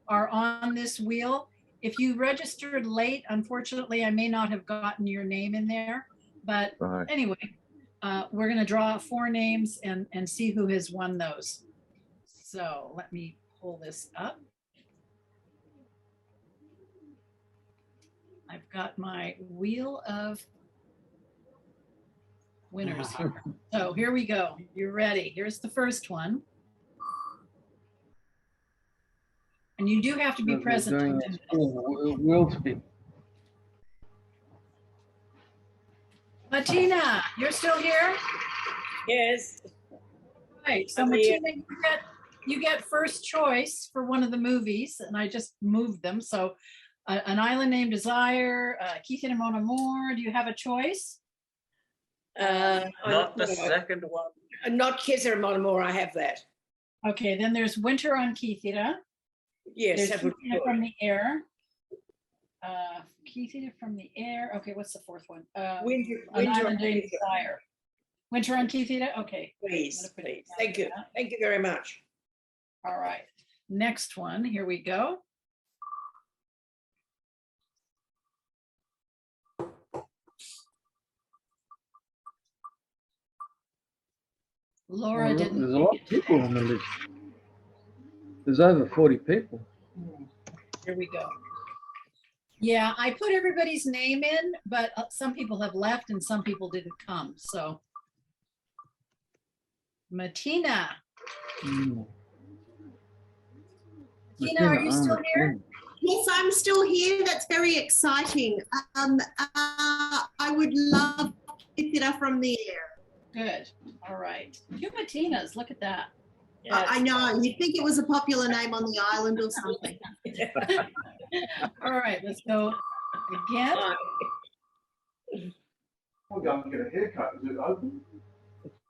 are on this wheel. If you registered late, unfortunately, I may not have gotten your name in there. But anyway, we're going to draw 4 names and see who has won those. So let me pull this up. I've got my wheel of winners here. So here we go. You're ready. Here's the first one. And you do have to be present. Martina, you're still here? Yes. Right. So I'm here. Martina, you get first choice for one of the movies, and I just moved them. So An Island Named Desire, Kytherian Mon Amour. Do you have a choice? Not the second one. Not Kytherian Mon Amour, I have that. Okay, then there's Winter on Kythera. Yes, There's that would be Kythera good. from the Air. Kythera from the Air. Okay, what's the 4th one? Winter An on Island Named Kythera. Desire. Winter on Kythera. Okay. Please, please. Thank you. Thank you very much. All right. Next one. Here we go. Laura didn't. There's a lot of people on the list. There's over 40 people. Here we go. Yeah, I put everybody's name in, but some people have left and some people didn't come. So, Martina. Martina, are you still here? Yes, I'm still here. That's very exciting. I would love Kythera from the Air. Good. All right. 2 Martinas. Look at that. I know. You'd think it was a popular name on the island or something. All right, let's go again. We'll go and get a haircut. Is it open?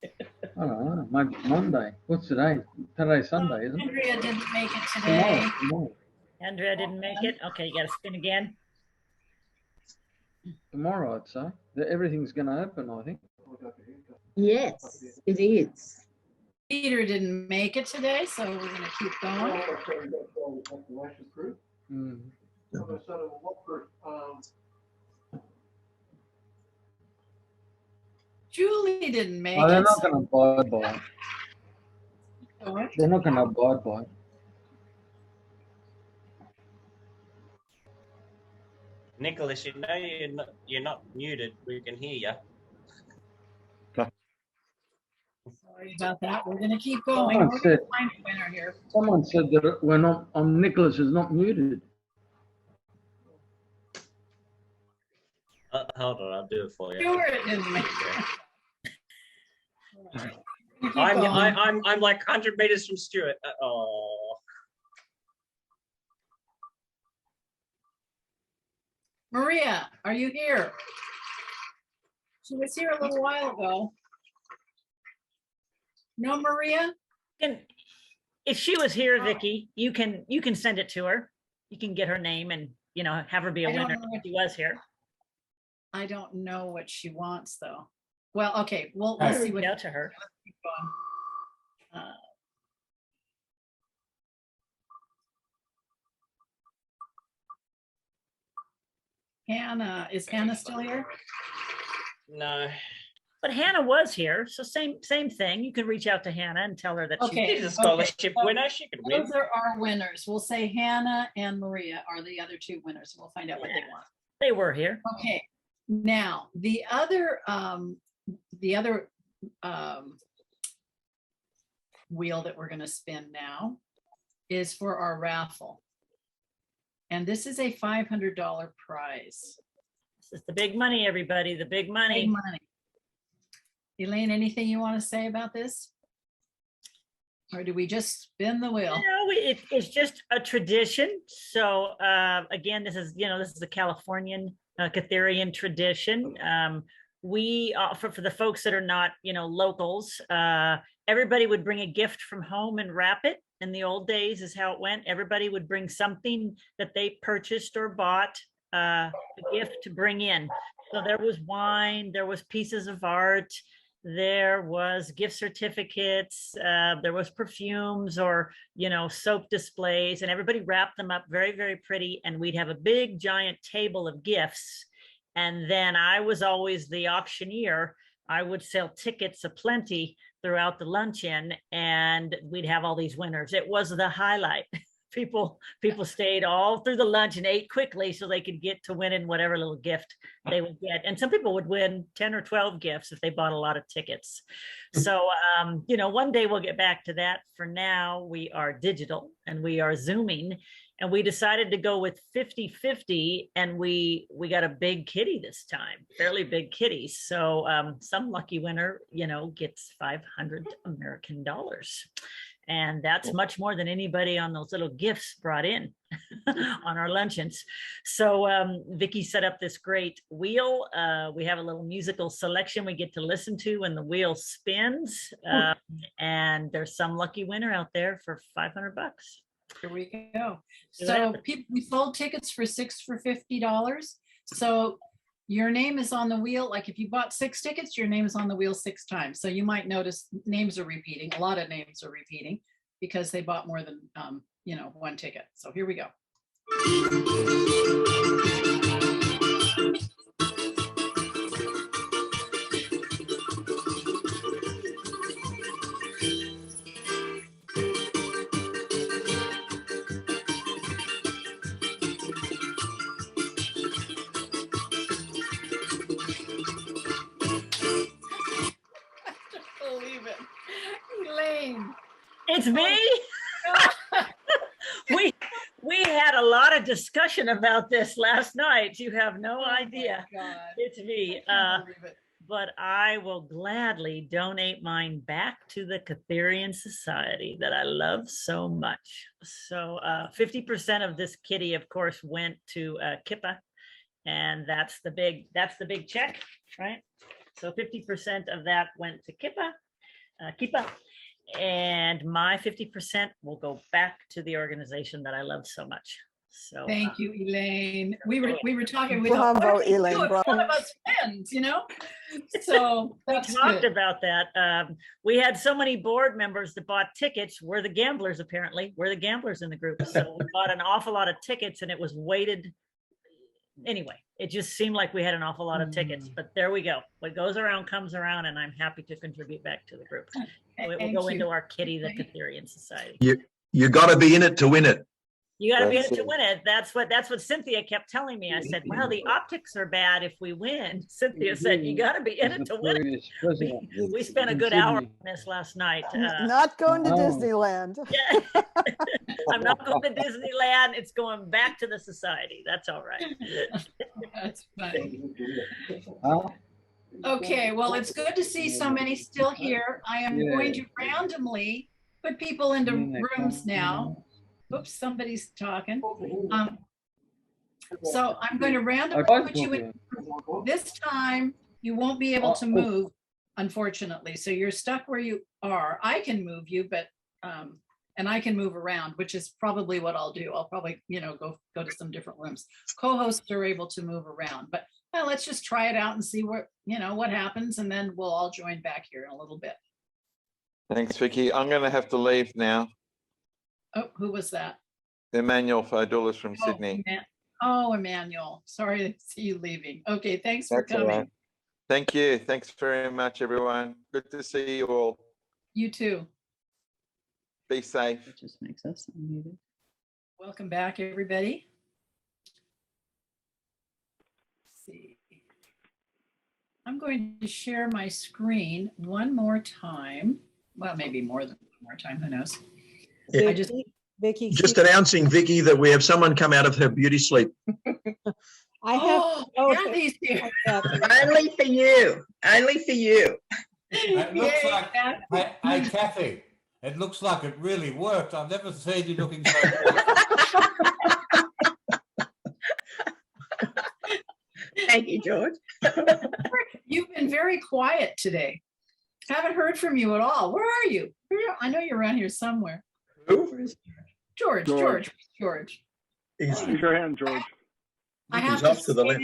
I don't know. Maybe Monday. What's today? Today's Sunday, isn't it? Andrea didn't make it today. Tomorrow. Andrea didn't make it. Okay, you got to spin again. Tomorrow, I'd say. Everything's going to open, I think. Yes, it is. Peter didn't make it today, so we're going to keep going. Julie didn't make Oh, they're it. not going to abide by it. What? They're not going to abide by it. Nicholas, you know you're not muted. We can hear you. Sorry about that. We're going to keep going. Someone We're said, going to find a winner here. someone said that we're not, Nicholas is not muted. Hold on, I'll do it for you. Stuart didn't make it. Keep going. I'm like 100 meters from Stuart. Oh. Maria, are you here? She was here a little while ago. No, Maria? If she was here, Vicky, you can send it to her. You can get her name and you know, have her be a I don't winner. know what- She was here. I don't know what she wants though. Well, okay, we'll I'll see reach what. out to her. Let's keep going. Hannah, is Hannah still here? No. But Hannah was here, so same thing. You can reach out to Hannah and tell her that Okay. She's a scholarship so winner. She could win. Those are our winners. We'll say Hannah and Maria are the other two winners. We'll find out what they want. They were here. Okay, now the other wheel that we're going to spin now is for our raffle. And this is a $500 prize. This is the big money, everybody, the big money. Big money. Elaine, anything you want to say about this? Or do we just spin the wheel? No, it's just a tradition. So again, this is a Californian Ketherian tradition. We offer for the folks that are not, locals, everybody would bring a gift from home and wrap it. In the old days is how it went. Everybody would bring something that they purchased or bought, a gift to bring in. So there was wine, there was pieces of art, there was gift certificates, there was perfumes or, soap displays, and everybody wrapped them up very, very pretty. And we'd have a big giant table of gifts. And then I was always the auctioneer. I would sell tickets aplenty throughout the luncheon, and we'd have all these winners. It was the highlight. People stayed all through the lunch and ate quickly so they could get to winning whatever little gift they would get. And some people would win 10 or 12 gifts if they bought a lot of tickets. So, one day we'll get back to that. For now, we are digital and we are Zooming, and we decided to go with 50-50, and we got a big kitty this time, fairly big kitty. So some lucky winner, gets $500 American dollars. And that's much more than anybody on those little gifts brought in on our luncheons. So Vicki set up this great wheel. We have a little musical selection we get to listen to when the wheel spins. And there's some lucky winner out there for $500. Here we go. So we sold tickets for 6 for $50. So your name is on the wheel. Like if you bought 6 tickets, your name is on the wheel 6 times. So you might notice names are repeating. A lot of names are repeating because they bought more than, 1 ticket. So here we go. Believe it. Elaine. It's me. We had a lot of discussion about this last night. You have no idea. It's me. But I will gladly donate mine back to the Kytherian Society that I love so much. So 50% of this kitty, of course, went to Kippa, and that's the big check, right? So 50% of that went to Kippa, and my 50% will go back to the organization that I love so much. So thank you, Elaine. We were talking. We Bravo, thought, what do we Elaine, do if bravo. one of us wins, So we that's talked good. about that. We had so many board members that bought tickets. We're the gamblers, apparently. We're the gamblers in the group. So we bought an awful lot of tickets, and it was weighted. Anyway, it just seemed like we had an awful lot of tickets, but there we go. What goes around comes around, and I'm happy to contribute back to the group. So it will go into our kitty, the Kytherian Society. You got to be in it to win it. You got to be in That's it to it. win it. That's what Cynthia kept telling me. I said, well, the optics are bad if we win. Cynthia said, you got to be in it to win it. We spent a good hour on this last night. Not going to Disneyland. Yeah. I'm not going to Disneyland. It's going back to the society. That's all right. That's funny. Okay, well, it's good to see so many still here. I am going to randomly put people into rooms now. Oops, somebody's talking. So I'm going to randomly put you in. This time, you won't be able to move, unfortunately. So you're stuck where you are. I can move you, but and I can move around, which is probably what I'll do. I'll probably, go to some different rooms. Co-hosts are able to move around, but well, let's just try it out and see what happens, and then we'll all join back here in a little bit. Thanks, Vicky. I'm going to have to leave now. Oh, who was that? Emmanuel Alfiers from Sydney. Oh, Emmanuel. Sorry to see you leaving. Okay, thanks for That's all coming. right. Thank you. Thanks very much, everyone. Good to see you all. You too. Be safe. It just makes us unmuted. Welcome back, everybody. Let's see. I'm going to share my screen one more time. Well, maybe more than one more time, who knows? Yeah. Vicky, Just announcing, Vicky, that we have someone come out of her beauty sleep. I have. Kathy's here. Only for you. Only for you. It looks like, hey, Kathy, it looks like it really worked. I've never seen you looking so good. Thank you, George. You've been very quiet today. Haven't heard from you at all. Where are you? I know you're around here somewhere. Who? George. Raise your hand, George. I have He's off to the left.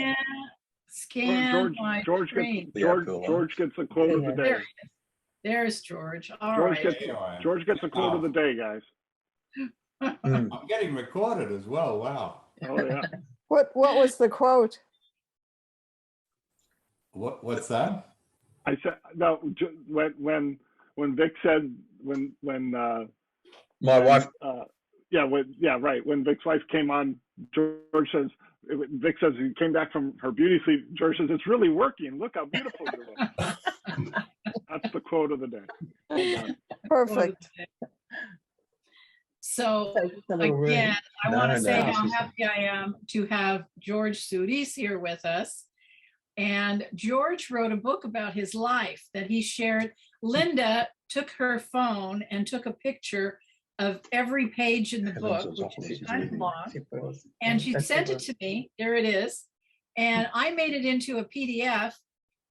scan my George screen. gets the quote of the day. There's George. All right. George gets the quote of the day, guys. I'm getting recorded as well. Wow. Oh yeah. What was the quote? What's that? I said no. When Vic said when my wife. Right. When Vic's wife came on, George says. Vic says he came back from her beauty sleep. George says it's really working. Look how beautiful you look. That's the quote of the day. Well done. Perfect. So again, I want to say how happy I am to have George Soudis here with us. And George wrote a book about his life that he shared. Linda took her phone and took a picture of every page in the book, which is kind of long, and she sent it to me. There it is. And I made it into a PDF,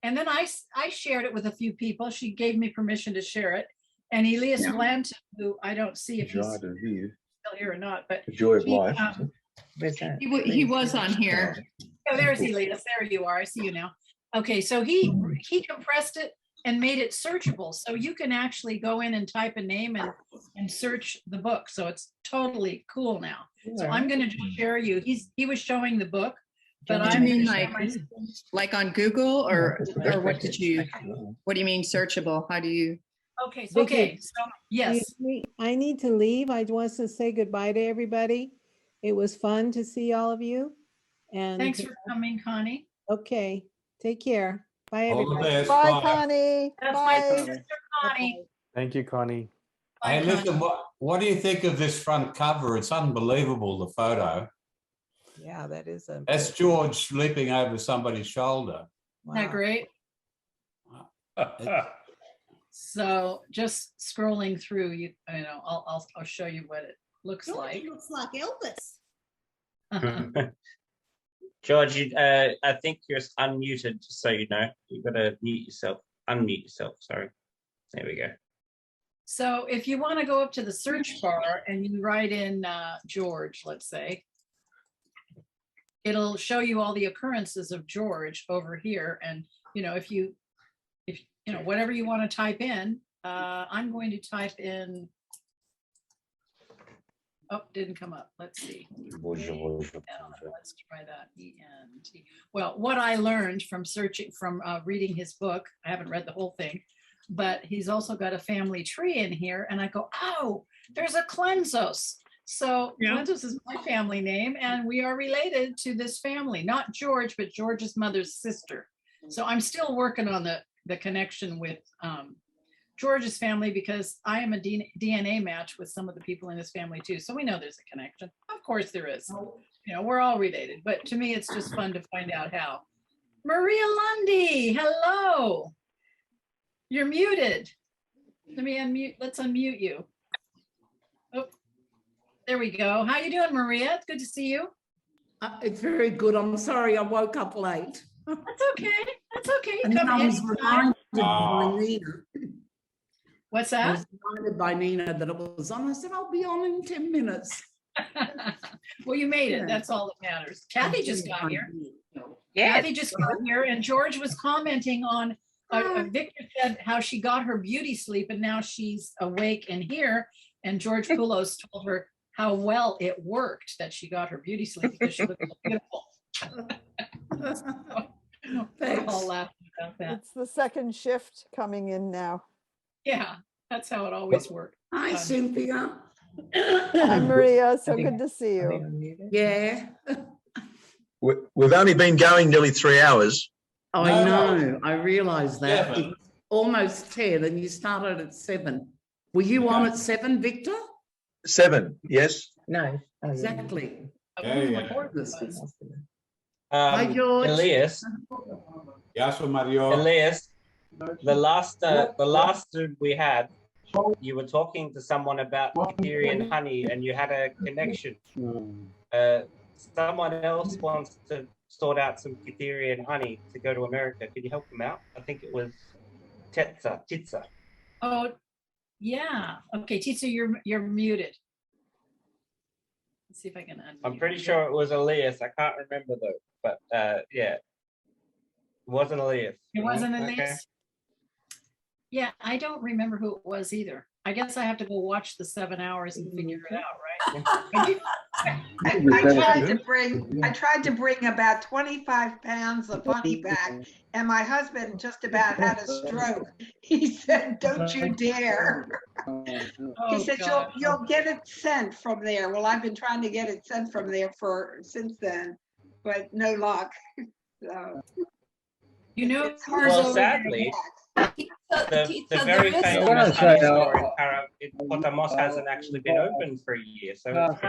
and then I shared it with a few people. She gave me permission to share it. And Elias Blanton, who I don't see if he's still here or not, but The joy of life. He was on here. Oh, there's Elias. There you are. I see you now. Okay, so he compressed it and made it searchable. So you can actually go in and type a name and search the book. So it's totally cool now. So I'm going to share you. He was showing the book, but I mean like on Google or what do you mean searchable? How do you? Okay. Vicky, So yes. I need to leave. I want to say goodbye to everybody. It was fun to see all of you. And thanks for coming, Connie. Okay. Take care. Bye, All the everybody. best. Bye, Bye. Connie. That's Bye. my sister, Connie. Thank you, Connie. Hey, listen, what do you think of this front cover? It's unbelievable, the photo. Yeah, that is a. That's George leaping over somebody's shoulder. Isn't that great? So just scrolling through, I'll show you what it looks like. It looks like Elvis. George, I think you're unmuted, just so you know. You've got to unmute yourself, sorry. There we go. So if you want to go up to the search bar and you write in George, let's say, it'll show you all the occurrences of George over here. And, if whatever you want to type in, I'm going to type in, oh, didn't come up. Let's see. Let's try that. E-N-T. Well, what I learned from reading his book, I haven't read the whole thing, but he's also got a family tree in here. And I go, oh, there's a Cleansos. So Cleansos is my family name, and we are related to this family, not George, but George's mother's sister. So I'm still working on the connection with George's family, because I am a DNA match with some of the people in his family too. So we know there's a connection. Of course there is. We're all related, but to me, it's just fun to find out how. Maria Lundy, hello. You're muted. Let me unmute. Let's unmute you. Oh, there we go. How you doing, Maria? It's good to see you. It's very good. I'm sorry I woke up late. That's okay. That's okay. And then I was reminded by Nina. What's I that? was reminded by Nina that it was on. I said, I'll be on in 10 minutes. Well, you made it. Yeah. That's all that matters. Kathy just got here. Yes. Kathy just got here, and George was commenting on, Victor said how she got her beauty sleep and now she's awake and here. And George Poulos told her how well it worked that she got her beauty sleep because she looked so beautiful. We're all laughing about that. It's the second shift coming in now. Yeah, that's how it always worked. Hi, Cynthia. Hi, Maria. So good to see you. Yeah. We've only been going nearly 3 hours. I know. I realise that. Seven. It's almost 10 and you started at 7. Were you on at 7, Victor? 7, yes. No. Exactly. Yeah, yeah. Hi, George. Elias, Gεια σου, Mario. Elias, the last Zoom we had, you were talking to someone about Kytherian honey and you had a connection. Someone else wants to sort out some Kytherian honey to go to America. Could you help them out? I think it was Titsa. Oh, yeah. Okay, Titsa, you're muted. Let's see if I can unmute. I'm pretty sure it was Elias. I can't remember though, but yeah, it wasn't Elias. It wasn't Okay. Elias? Yeah, I don't remember who it was either. I guess I have to go watch the 7 hours and figure it out, right? I tried to bring about 25 pounds of honey back, and my husband just about had a stroke. He said, "Don't you dare." He said, you'll get it sent from there. Well, I've been trying to get it sent from there since then, but no luck. So, You know, it's hard Well, to sadly, the very there is- famous honey store in Potamos hasn't actually been open for a year, so it's